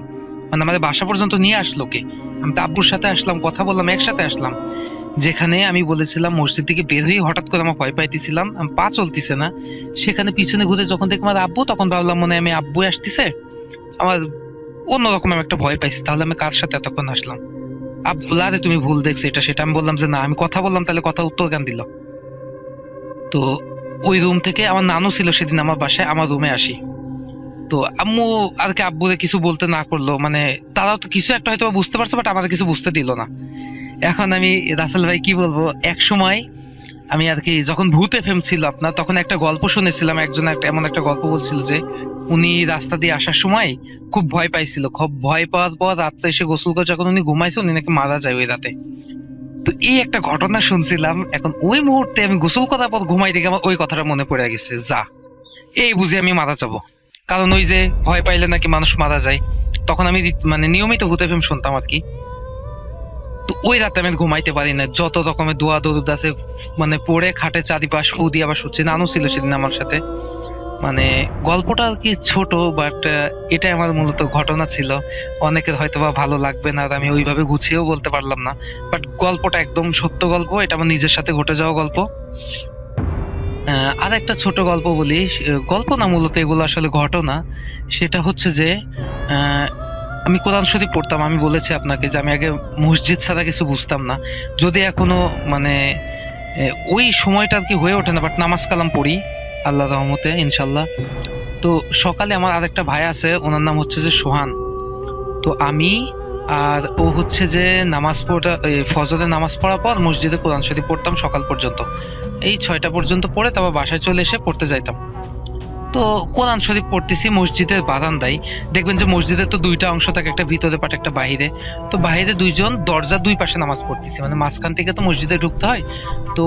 মানে আমাদের বাসা পর্যন্ত নিয়ে আসলো কে? আমি তো আব্বুর সাথে আসলাম, কথা বললাম, একসাথে আসলাম। যেখানে আমি বলেছিলাম মসজিদ থেকে বের হয়ে হঠাৎ করে আমার ভয় পাইতেছিলাম, আমি পা চলতেছে না, সেখানে পিছনে ঘুরে যখন দেখি আমার আব্বু, তখন ভাবলাম মনে হয় আমি আব্বু আসতেছে, আমার অন্যরকম আমি একটা ভয় পাইছি। তাহলে আমি কার সাথে এতক্ষণ আসলাম? আব্দুল্লাহ আরে তুমি ভুল দেখছো এটা সেটা। আমি বললাম যে না, আমি কথা বললাম, তাহলে কথা উত্তর কেন দিল? তো ওই রুম থেকে আমার নানু ছিল সেদিন আমার বাসায়, আমার রুমে আসি। তো আম্মু আর কি আব্বুরে কিছু বলতে না করলো, মানে তারাও তো কিছু একটা হয়তো বুঝতে পারছে, বাট আমাদের কিছু বুঝতে দিল না। এখন আমি রাসেল ভাই কি বলবো, এক সময় আমি আর কি যখন ভূত এফএম ছিল আপনার, তখন একটা গল্প শুনেছিলাম, একজন এমন একটা গল্প বলছিল যে উনি রাস্তা দিয়ে আসার সময় খুব ভয় পাইছিল, খুব ভয় পাওয়ার পর রাত্রে এসে গোসল করে যখন উনি ঘুমাইছে, উনি নাকি মারা যায় ওই রাতে। তো এই একটা ঘটনা শুনছিলাম, এখন ওই মুহূর্তে আমি গোসল করার পর ঘুমাই দেখে আমার ওই কথাটা মনে পড়ে গেছে, যা এই বুঝি আমি মারা যাবো। কারণ ওই যে ভয় পাইলে নাকি মানুষ মারা যায়, তখন আমি মানে নিয়মিত ভূত এফএম শুনতাম আর কি। তো ওই রাতে আমি ঘুমাইতে পারি না, যত রকমের দোয়া দরুদ আছে মানে পড়ে খাটে চারিপাশ ফু দিয়ে আবার শুচ্ছি। নানু ছিল সেদিন আমার সাথে। মানে গল্পটা আর কি ছোট, বাট এটাই আমার মূলত ঘটনা ছিল। অনেকের হয়তো বা ভালো লাগবে না, আর আমি ওইভাবে গুছিয়েও বলতে পারলাম না, বাট গল্পটা একদম সত্য গল্প, এটা আমার নিজের সাথে ঘটে যাওয়া গল্প। আর একটা ছোট গল্প বলি, গল্প না মূলত এগুলো আসলে ঘটনা। সেটা হচ্ছে যে আমি কোরআন শরীফ পড়তাম, আমি বলেছি আপনাকে যে আমি আগে মসজিদ ছাড়া কিছু বুঝতাম না, যদি এখনো মানে ওই সময়টা আর কি হয়ে ওঠে না, বাট নামাজ কালাম পড়ি আল্লাহ রহমতে ইনশাল্লাহ। তো সকালে আমার আরেকটা ভাই আছে, ওনার নাম হচ্ছে যে সোহান। তো আমি আর ও হচ্ছে যে ফজরের নামাজ পড়ার পর মসজিদে কোরআন শরীফ পড়তাম সকাল পর্যন্ত, এই 6টা পর্যন্ত পড়ে তারপর বাসায় চলে এসে পড়তে যাইতাম। তো কোরআন শরীফ পড়তেছি মসজিদের বারান্দায়, দেখবেন যে মসজিদের তো 2টা অংশ থাকে, একটা ভিতরে পাট একটা বাহিরে। তো বাহিরে 2জন দরজার 2 পাশে নামাজ পড়তেছি, মানে মাঝখান থেকে তো মসজিদে ঢুকতে হয়। তো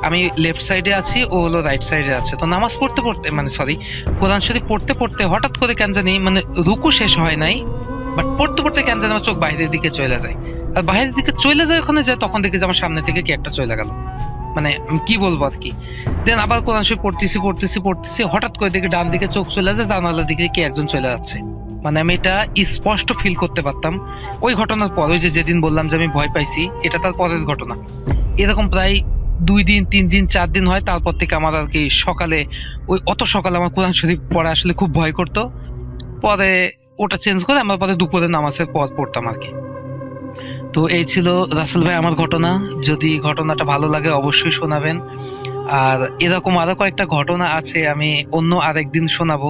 আমি লেফট সাইডে আছি, ও হলো রাইট সাইডে আছে। তো নামাজ পড়তে পড়তে মানে কোরআন শরীফ পড়তে পড়তে হঠাৎ করে কেন জানি মানে রুকু শেষ হয় নাই, বাট পড়তে পড়তে কেন জানি আমার চোখ বাইরের দিকে চলে যায়। আর বাইরের দিকে চলে যায়, ওখানে যায় তখন দেখি যে আমার সামনে থেকে কি একটা চলে গেল, মানে আমি কি বলবো আর কি। দেন আবার কোরআন শরীফ পড়তেছি, হঠাৎ করে দেখি ডান দিকে চোখ চলে যায়, জানালার দিকে কি একজন চলে যাচ্ছে। মানে আমি এটা স্পষ্ট ফিল করতে পারতাম। ওই ঘটনার পর, ওই যেদিন বললাম যে আমি ভয় পাইছি, এটা তার পরের ঘটনা। এরকম প্রায় 2 দিন 3 দিন 4 দিন হয়, তারপর থেকে আমার আর কি সকালে অত সকালে আমার কোরআন শরীফ পড়া আসলে খুব ভয় করতো। পরে ওটা চেঞ্জ করে আমরা পরে দুপুরে নামাজের পর পড়তাম আর কি। তো এই ছিল রাসেল ভাই আমার ঘটনা। যদি ঘটনাটা ভালো লাগে অবশ্যই শোনাবেন, আর এরকম আরো কয়েকটা ঘটনা আছে, আমি অন্য আরেকদিন শোনাবো।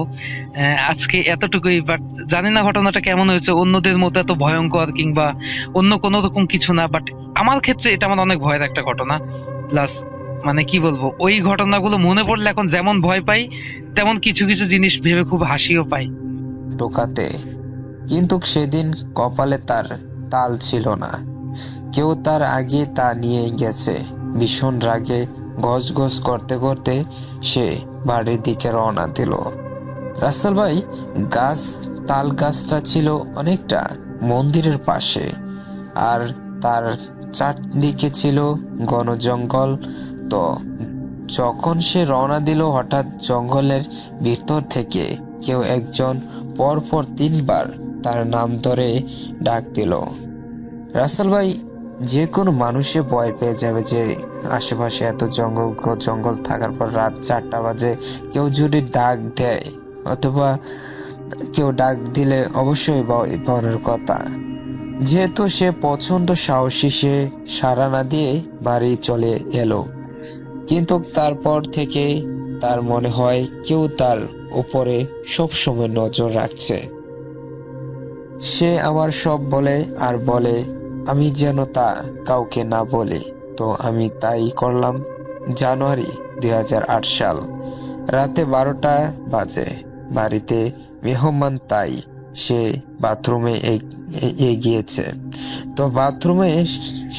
আজকে এতটুকুই, বাট জানি না ঘটনাটা কেমন হয়েছে, অন্যদের মতো এত ভয়ঙ্কর কিংবা অন্য কোনো রকম কিছু না, বাট আমার ক্ষেত্রে এটা আমার অনেক ভয়ের একটা ঘটনা। প্লাস মানে কি বলবো, ওই ঘটনাগুলো মনে পড়লে এখন যেমন ভয় পাই, তেমন কিছু কিছু জিনিস ভেবে খুব হাসিও পাই।
টোকাতে কিন্তু সেদিন কপালে তার তাল ছিল না। কেউ তার আগে তা নিয়ে গেছে। ভীষণ রাগে গজগজ করতে করতে সে বাড়ির দিকে রওনা দিল। রাসেল ভাই, তাল গাছটা ছিল অনেকটা মন্দিরের পাশে, আর তার চারদিকে ছিল ঘন জঙ্গল। তো যখন সে রওনা দিল, হঠাৎ জঙ্গলের ভিতর থেকে কেউ একজন পরপর 3বার তার নাম ধরে ডাক দিল। রাসেল ভাই, যে কোনো মানুষে ভয় পেয়ে যাবে যে আশেপাশে এত জঙ্গল থাকার পর রাত 4টা বাজে কেউ যদি ডাক দেয়, অথবা কেউ ডাক দিলে অবশ্যই ভয় পাওয়ার কথা। যেহেতু সে প্রচণ্ড সাহসী, সে সাড়া না দিয়ে বাড়ি চলে এলো। কিন্তু তারপর থেকে তার মনে হয় কেউ তার উপরে সবসময় নজর রাখছে। সে আমার সব বলে আর বলে, আমি যেন তা কাউকে না বলি। তো আমি তাই করলাম। জানুয়ারি 2008 সাল, রাতে 12টা বাজে। বাড়িতে মেহমান, তাই সে বাথরুমে গিয়েছে। তো বাথরুমে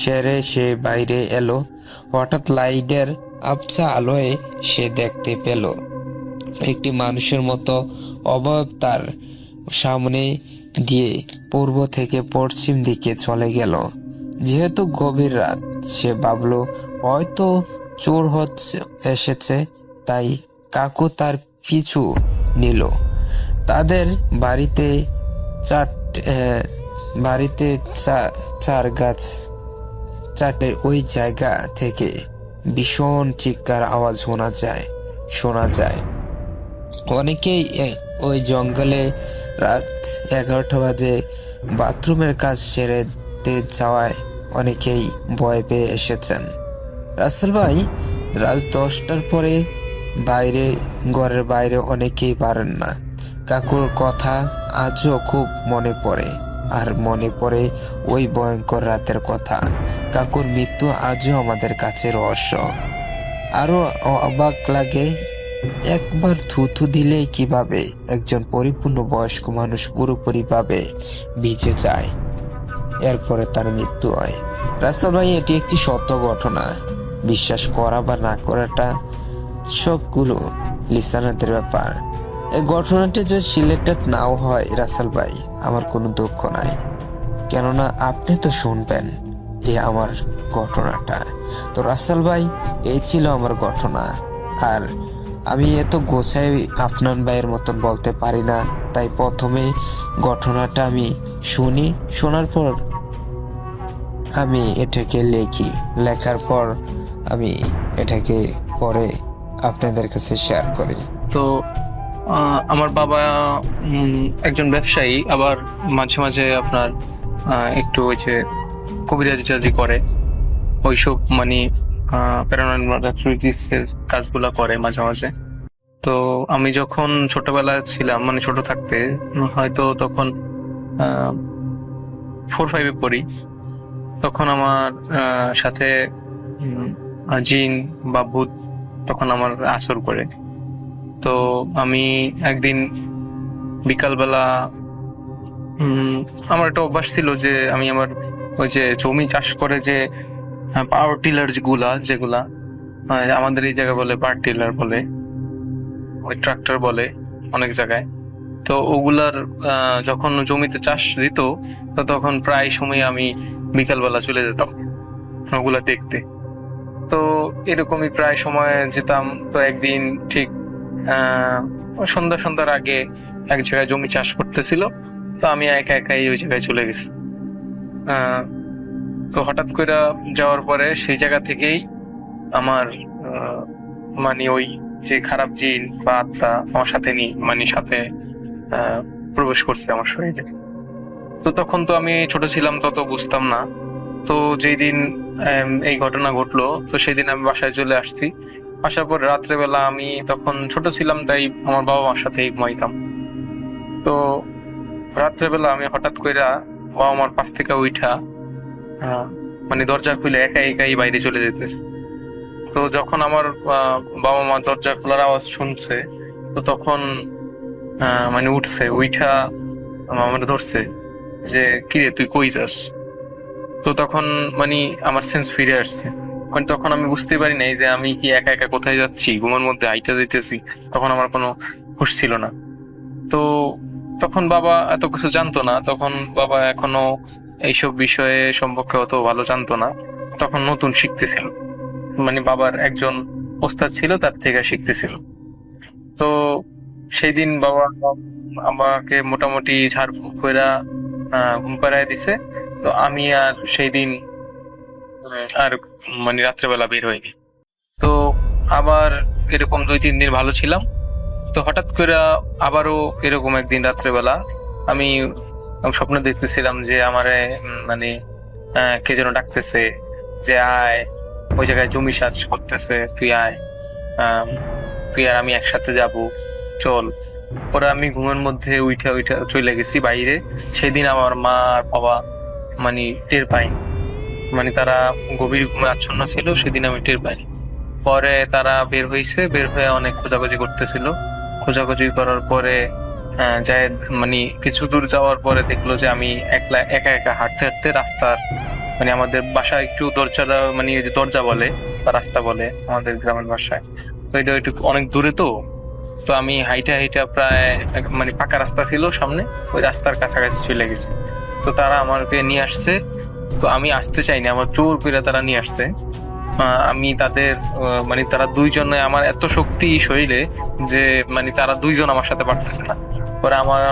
সেরে সে বাইরে এলো। হঠাৎ লাইটের আবছা আলোয় সে দেখতে পেল একটি মানুষের মতো অবয়ব তার সামনে দিয়ে পূর্ব থেকে পশ্চিম দিকে চলে গেল। যেহেতু গভীর রাত, সে ভাবল হয়তো চোর এসেছে, তাই কাকু তার পিছু নিল। তাদের বাড়িতে চার গাছ চারটে ওই জায়গা থেকে ভীষণ চিৎকার আওয়াজ শোনা যায়। অনেকেই ওই জঙ্গলে রাত 11টা বাজে বাথরুমের কাজ সেরেতে যাওয়ায় অনেকেই ভয় পেয়ে এসেছেন। রাসেল ভাই, রাত 10টার পরে ঘরের বাইরে অনেকেই পারেন না। কাকুর কথা আজও খুব মনে পড়ে, আর মনে পড়ে ওই ভয়ঙ্কর রাতের কথা। কাকুর মৃত্যু আজও আমাদের কাছে রহস্য। আরো অবাক লাগে, একবার থুথু দিলেই কিভাবে একজন পরিপূর্ণ বয়স্ক মানুষ পুরোপুরিভাবে ভিজে যায়, এরপরে তার মৃত্যু হয়। রাসেল ভাই, এটি একটি সত্য ঘটনা। বিশ্বাস করা বা না করাটা সবগুলো লিসানারদের ব্যাপার। এই ঘটনাটি যদি সিলেক্টেড নাও হয় রাসেল ভাই, আমার কোনো দুঃখ নাই, কেননা আপনি তো শুনবেন আমার ঘটনাটা। তো রাসেল ভাই, এই ছিল আমার ঘটনা। আর আমি এত গোছাই আপনার ভাইয়ের মতন বলতে পারি না, তাই প্রথমে ঘটনাটা আমি শোনার পর আমি এটাকে লেখার পর আমি এটাকে পরে আপনাদের কাছে শেয়ার করি।
তো আমার বাবা একজন ব্যবসায়ী, আবার মাঝে মাঝে আপনার একটু ওই যে কবিরাজি করে, ওইসব মানে প্যারানর্মাল অ্যাক্টিভিটিসের কাজগুলা করে মাঝে মাঝে। তো আমি যখন ছোটবেলায় ছিলাম, মানে ছোট থাকতে, হয়তো তখন 4-5-এ পড়ি, তখন আমার সাথে জিন বা ভূত তখন আমার আসর করে। তো আমি একদিন বিকালবেলা আমার একটা অভ্যাস ছিল যে আমি আমার ওই যে জমি চাষ করে যে পাওয়ার টিলার যেগুলা আমাদের এই জায়গায় বলে পাওয়ার টিলার বলে, ওই ট্রাক্টর বলে অনেক জায়গায়। তো ওগুলার যখন জমিতে চাষ দিত, তো তখন প্রায় সময় আমি বিকালবেলা চলে যেতাম ওগুলা দেখতে। তো এরকমই প্রায় সময় যেতাম। তো একদিন ঠিক সন্ধ্যার আগে এক জায়গায় জমি চাষ করতেছিল, তো আমি একাই ওই জায়গায় চলে গেছি। তো হঠাৎ করে যাওয়ার পরে সেই জায়গা থেকেই আমার মানে ওই যে খারাপ জিন বা আত্মা আমার সাথে প্রবেশ করছে আমার শরীরে। তো তখন তো আমি ছোট ছিলাম, তত বুঝতাম না। তো যেই দিন এই ঘটনা ঘটলো, তো সেই দিন আমি বাসায় চলে আসছি। আসার পর রাত্রেবেলা, আমি তখন ছোট ছিলাম, তাই আমার বাবা মার সাথেই ঘুমাইতাম। তো রাত্রেবেলা আমি হঠাৎ করে বাবা মার পাশ থেকে উঠা মানে দরজা খুলে একাই বাইরে চলে যেতেছে। তো যখন আমার বাবা মা দরজা খোলার আওয়াজ শুনছে, তো তখন মানে উঠছে, উঠা আমার ধরছে যে কিরে তুই কই যাস। তো তখন মানে আমার সেন্স ফিরে আসছে, মানে তখন আমি বুঝতে পারি নাই যে আমি কি একা একা কোথায় যাচ্ছি, ঘুমের মধ্যে হাইটা যাইতেছি। তখন আমার কোনো হুঁশ ছিল না। তো তখন বাবা এত কিছু জানতো না, তখন বাবা এখনো এইসব বিষয়ে সম্পর্কে অত ভালো জানতো না, তখন নতুন শিখতেছিল। মানে বাবার একজন ওস্তাদ ছিল, তার থেকে শিখতেছিল। তো সেই দিন বাবা আমাকে মোটামুটি ঝাড়ফুঁক কইরা ঘুম পাড়ায় দিছে। তো আমি আর সেই দিন আর মানে রাত্রেবেলা বের হইনি। তো আবার এরকম 2-3 দিন ভালো ছিলাম। তো হঠাৎ করে আবারও এরকম একদিন রাত্রেবেলা আমি স্বপ্ন দেখতেছিলাম যে আমারে মানে কে যেন ডাকতেছে যে আয়, ওই জায়গায় জমি চাষ করতেছে, তুই আয়, তুই আর আমি একসাথে যাব, চল। পরে আমি ঘুমের মধ্যে উঠা উঠা চলে গেছি বাইরে। সেই দিন আমার মা আর বাবা মানে টের পাইনি, মানে তারা গভীর ঘুমে আচ্ছন্ন ছিল, সেদিন আমি টের পাইনি। পরে তারা বের হয়েছে, বের হয়ে অনেক খোঁজাখুঁজি করতেছিল। খোঁজাখুঁজি করার পরে যায় মানে কিছু দূর যাওয়ার পরে দেখলো যে আমি একা একা হাঁটতে হাঁটতে রাস্তার মানে আমাদের বাসায় একটু দরজাটা মানে ওই যে দরজা বলে বা রাস্তা বলে আমাদের গ্রামের ভাষায়, তো এটা একটু অনেক দূরে। তো তো আমি হাইটা হাইটা প্রায় মানে পাকা রাস্তা ছিল সামনে, ওই রাস্তার কাছাকাছি চলে গেছে। তো তারা আমাকে নিয়ে আসছে। তো আমি আসতে চাইনি, আমার জোর করে তারা নিয়ে আসছে। আমি তাদের মানে তারা দুইজনে, আমার এত শক্তি শরীরে যে মানে তারা দুইজন আমার সাথে পারতেছে না। পরে আমার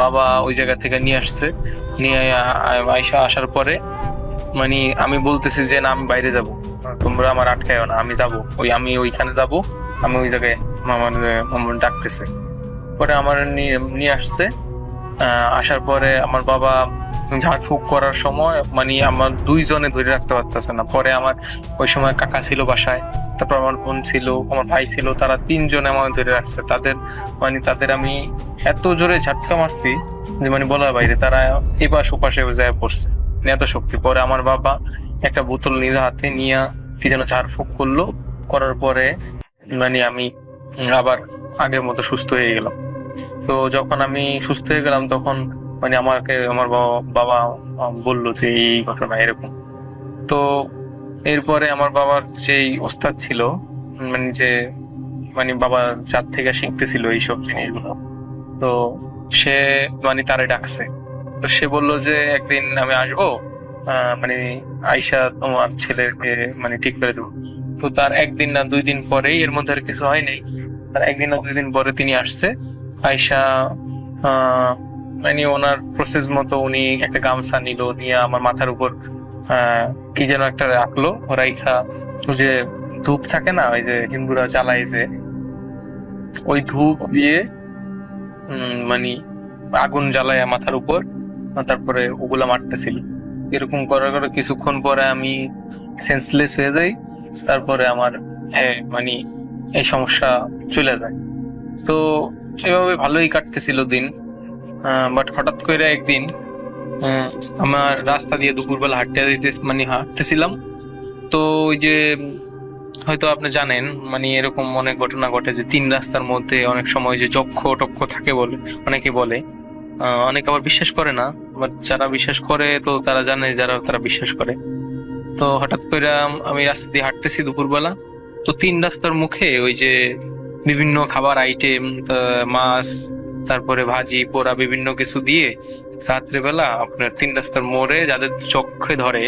বাবা ওই জায়গা থেকে নিয়ে আসছে, নিয়ে আইসা আসার পরে মানে আমি বলতেছি যে না আমি বাইরে যাব, তোমরা আমার আটকায়ও না, আমি যাব, আমি ওইখানে যাব, আমি ওই জায়গায় আমার ডাকতেছে। পরে আমার নিয়ে আসছে। আসার পরে আমার বাবা ঝাড়ফুঁক করার সময় মানে আমার দুইজনে ধরে রাখতে পারতেছে না। পরে আমার ওই সময় কাকা ছিল বাসায়, তারপর আমার বোন ছিল, আমার ভাই ছিল, তারা তিনজনে আমাকে ধরে রাখছে। তাদের আমি এত জোরে ঝাটকা মারছি যে মানে বলার বাইরে, তারা এপাশ ওপাশে যায় পড়ছে, এত শক্তি। পরে আমার বাবা একটা বোতল নিজে হাতে নিয়ে কি যেন ঝাড়ফুঁক করলো, করার পরে মানে আমি আবার আগের মতো সুস্থ হয়ে গেলাম। তো যখন আমি সুস্থ হয়ে গেলাম তখন মানে আমাকে আমার বাবা বললো যে এই ঘটনা এরকম। তো এরপরে আমার বাবার যেই ওস্তাদ ছিল, মানে যে মানে বাবা যার থেকে শিখতেছিল এইসব জিনিসগুলো, তো সে মানে তারে ডাকছে। তো সে বললো যে একদিন আমি আসবো, মানে আয়শা তোমার ছেলেকে মানে ঠিক করে দেবো। তো তার 1 দিন না 2 দিন পরেই, এর মধ্যে আর কিছু হয় নাই, তার 1 দিন না 2 দিন পরে তিনি আসছে। আয়শা মানে ওনার প্রসেস মতো উনি একটা গামছা নিল, নিয়ে আমার মাথার উপর কি যেন একটা রাখলো, রাইখা ওই যে ধূপ থাকে না, ওই যে হিন্দুরা জ্বালায় যে, ওই ধূপ দিয়ে মানে আগুন জ্বালায় মাথার উপর, তারপরে ওগুলা মারতেছিল। এরকম করার পরে কিছুক্ষণ পরে আমি সেন্সলেস হয়ে যাই। তারপরে আমার মানে এই সমস্যা চলে যায়। তো এভাবে ভালোই কাটতেছিল দিন। বাট হঠাৎ করে একদিন আমার রাস্তা দিয়ে দুপুরবেলা হাঁটতেছিলাম। তো ওই যে হয়তো আপনি জানেন মানে এরকম অনেক ঘটনা ঘটে যে 3 রাস্তার মধ্যে অনেক সময় যে যক্ষ টক্ষ থাকে বলে অনেকে বলে, অনেকে আবার বিশ্বাস করে না। বাট যারা বিশ্বাস করে তো তারা জানে, তারা বিশ্বাস করে। তো হঠাৎ করে আমি রাস্তা দিয়ে হাঁটতেছি দুপুরবেলা, তো 3 রাস্তার মুখে ওই যে বিভিন্ন খাবার আইটেম, মাছ, তারপরে ভাজি পোড়া বিভিন্ন কিছু দিয়ে রাত্রেবেলা আপনার 3 রাস্তার মোড়ে যাদের চক্ষে ধরে,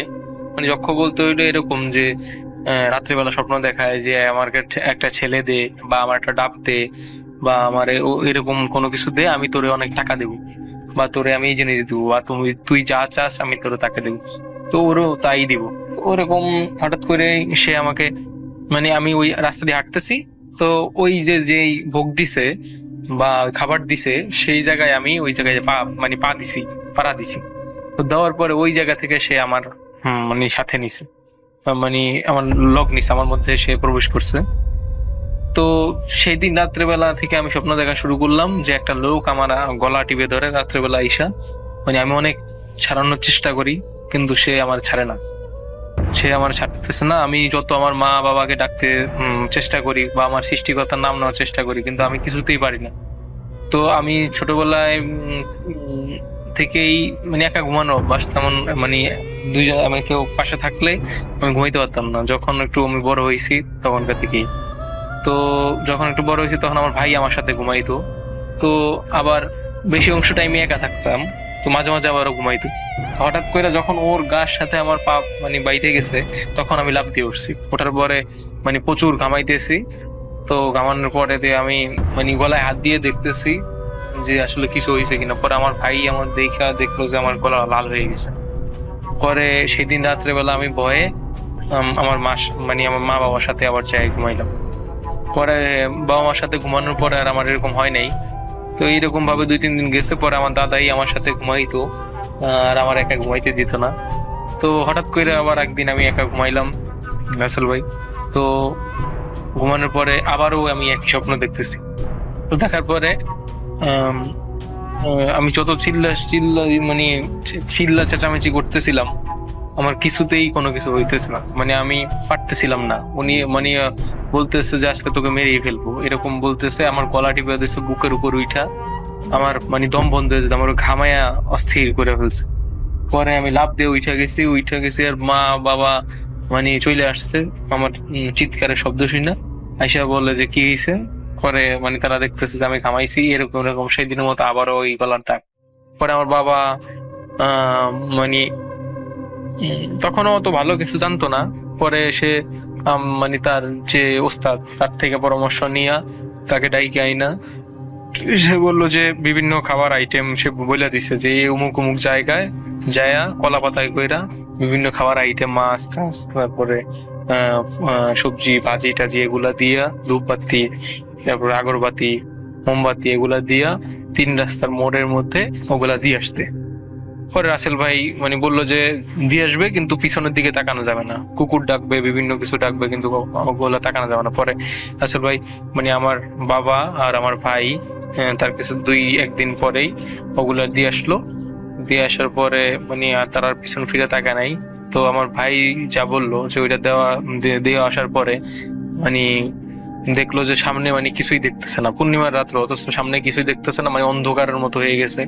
মানে যক্ষ বলতে হইলে এরকম যে রাত্রেবেলা স্বপ্ন দেখায় যে আমার একটা ছেলে দে, বা আমার একটা ডাব দে, বা আমার এরকম কোনো কিছু দে, আমি তোরে অনেক টাকা দেবো, বা তোরে আমি এই জিনিস দেবো, বা তুই যা চাস আমি তোরে তাকে দেবো। তো ওরও তাই দিব। ওরকম হঠাৎ করে সে আমাকে মানে আমি ওই রাস্তা দিয়ে হাঁটতেছি, তো ওই যেই ভোগ দিছে বা খাবার দিছে সেই জায়গায় আমি ওই জায়গায় পাড়া দিছি। তো দেওয়ার পরে ওই জায়গা থেকে সে আমার মানে সাথে নিছে, মানে আমার লগ নিছে, আমার মধ্যে সে প্রবেশ করছে। তো সেই দিন রাত্রেবেলা থেকে আমি স্বপ্ন দেখা শুরু করলাম যে একটা লোক আমার গলা টিপে ধরে রাত্রেবেলা আইসা, মানে আমি অনেক ছাড়ানোর চেষ্টা করি কিন্তু সে আমার ছাড়ে না, সে আমার ছাড়তেছে না। আমি যত আমার মা বাবাকে ডাকতে চেষ্টা করি বা আমার সৃষ্টিকর্তার নাম নেওয়ার চেষ্টা করি, কিন্তু আমি কিছুতেই পারি না। তো আমি ছোটবেলায় থেকেই মানে একা ঘুমানো অভ্যাস, তেমন মানে দুইজন আমি কেউ পাশে থাকলে আমি ঘুমাইতে পারতাম না। যখন একটু আমি বড় হয়েছি তখনকার থেকেই, তো যখন একটু বড় হয়েছি তখন আমার ভাই আমার সাথে ঘুমাইতো। তো আবার বেশি অংশ টাইমে একা থাকতাম, তো মাঝে মাঝে আবারও ঘুমাইতো। হঠাৎ করে যখন ওর গার সাথে আমার পা মানে বাইতে গেছে, তখন আমি লাফ দিয়ে উঠছি। ওঠার পরে মানে প্রচুর ঘামাইতেছি। তো ঘামানোর পরে দিয়ে আমি মানে গলায় হাত দিয়ে দেখতেছি যে আসলে কিছু হয়েছে কিনা। পরে আমার ভাই আমার দেখলো যে আমার গলা লাল হয়ে গেছে। পরে সেদিন রাত্রেবেলা আমি ভয়ে আমার মানে আমার মা বাবার সাথে আবার চাই ঘুমাইলাম। পরে বাবা মার সাথে ঘুমানোর পরে আর আমার এরকম হয় নাই। তো এইরকম ভাবে 2-3 দিন গেছে। পরে আমার দাদাই আমার সাথে ঘুমাইতো, আর আমার একা ঘুমাইতে দিত না। তো হঠাৎ করে আবার একদিন আমি একা ঘুমাইলাম রাসেল ভাই। তো ঘুমানোর পরে আবারও আমি একই স্বপ্ন দেখতেছি। তো দেখার পরে আমি যত চিল্লা চেঁচামেচি করতেছিলাম, আমার কিছুতেই কোনো কিছু হইতেছে না। মানে আমি পারতেছিলাম না। উনি মানে বলতেছে যে আজকে তোকে মেরেই ফেলবো, এরকম বলতেছে। আমার গলা টিপে দিয়েছে বুকের উপর উঠা, আমার মানে দম বন্ধ হয়ে যেত, আমার ঘামায়া অস্থির করে ফেলছে। পরে আমি লাফ দিয়ে উঠে গেছি আর মা বাবা মানে চলে আসছে আমার চিৎকারের শব্দ শুনে। আইসা বলে যে কি হয়েছে। পরে মানে তারা দেখতেছে যে আমি ঘামাইছি, এরকম এরকম সেই দিনের মতো আবারও ওই গলার দাগ। পরে আমার বাবা মানে তখনও তো ভালো কিছু জানতো না। পরে সে মানে তার যে ওস্তাদ, তার থেকে পরামর্শ নিয়ে তাকে ডাইকে আইনা সে বললো যে বিভিন্ন খাবার আইটেম সে বলে দিছে যে এই অমুক অমুক জায়গায় যায়া কলা পাতায় কইরা বিভিন্ন খাবার আইটেম, মাছ টাছ, তারপরে সবজি ভাজি টাজি এগুলা দিয়া, ধূপবাতি, তারপরে আগরবাতি, মোমবাতি এগুলা দিয়া 3 রাস্তার মোড়ের মধ্যে ওগুলা দিয়ে আসতে। পরে রাসেল ভাই মানে বললো যে দিয়ে আসবে, কিন্তু পিছনের দিকে তাকানো যাবে না, কুকুর ডাকবে, বিভিন্ন কিছু ডাকবে, কিন্তু ওগুলা তাকানো যাবে না। পরে রাসেল ভাই মানে আমার বাবা আর আমার ভাই তার কিছু 2-1 দিন পরেই ওগুলা দিয়ে আসলো। দিয়ে আসার পরে মানে আর তার আর পিছন ফিরে তাকা নাই। তো আমার ভাই যা বললো যে ওইটা দিয়ে আসার পরে মানে দেখলো যে সামনে মানে কিছুই দেখতেছে না, পূর্ণিমার রাত্র, অথচ সামনে কিছুই দেখতেছে না, মানে অন্ধকারের মতো হয়ে গেছে।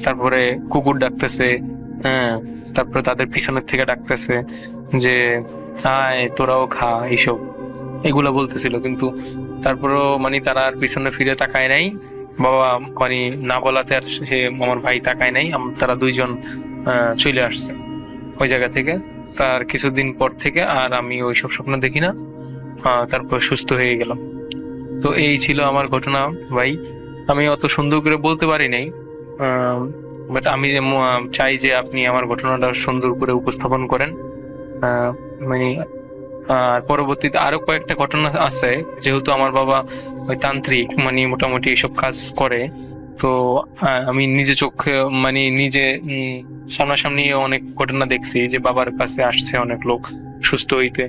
তারপরে কুকুর ডাকতেছে, হ্যাঁ, তারপরে তাদের পিছনের থেকে ডাকতেছে যে আয় তোরাও খা, এইসব এগুলা বলতেছিল। কিন্তু তারপরেও মানে তারা আর পিছনে ফিরে তাকায় নাই। বাবা মানে না বলাতে আর সে আমার ভাই তাকায় নাই। তারা 2জন চলে আসছে ওই জায়গা থেকে। তার কিছুদিন পর থেকে আর আমি ওইসব স্বপ্ন দেখি না। তারপর সুস্থ হয়ে গেলাম। তো এই ছিল আমার ঘটনা ভাই। আমি অত সুন্দর করে বলতে পারি নাই, বাট আমি চাই যে আপনি আমার ঘটনাটা সুন্দর করে উপস্থাপন করেন। মানে আর পরবর্তীতে আরো কয়েকটা ঘটনা আছে, যেহেতু আমার বাবা ওই তান্ত্রিক মানে মোটামুটি এইসব কাজ করে। তো আমি নিজে চোখে মানে নিজে সামনাসামনি অনেক ঘটনা দেখছি যে বাবার কাছে আসছে অনেক লোক সুস্থ হইতে,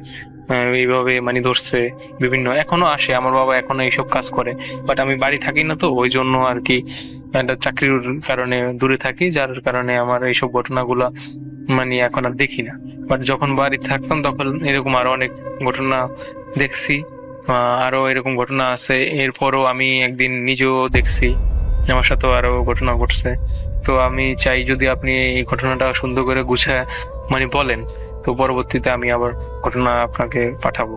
এইভাবে মানে ধরছে বিভিন্ন, এখনো আসে। আমার বাবা এখনো এইসব কাজ করে, বাট আমি বাড়ি থাকি না, তো ওই জন্য আর কি একটা চাকরির কারণে দূরে থাকি, যার কারণে আমার এইসব ঘটনাগুলা মানে এখন আর দেখি না। বাট যখন বাড়ি থাকতাম তখন এরকম আরো অনেক ঘটনা দেখছি, আরো এরকম ঘটনা আছে। এরপরও আমি একদিন নিজেও দেখছি, আমার সাথেও আরো ঘটনা ঘটছে। তো আমি চাই যদি আপনি এই ঘটনাটা সুন্দর করে গুছায় মানে বলেন, তো পরবর্তীতে আমি আবার ঘটনা আপনাকে পাঠাবো।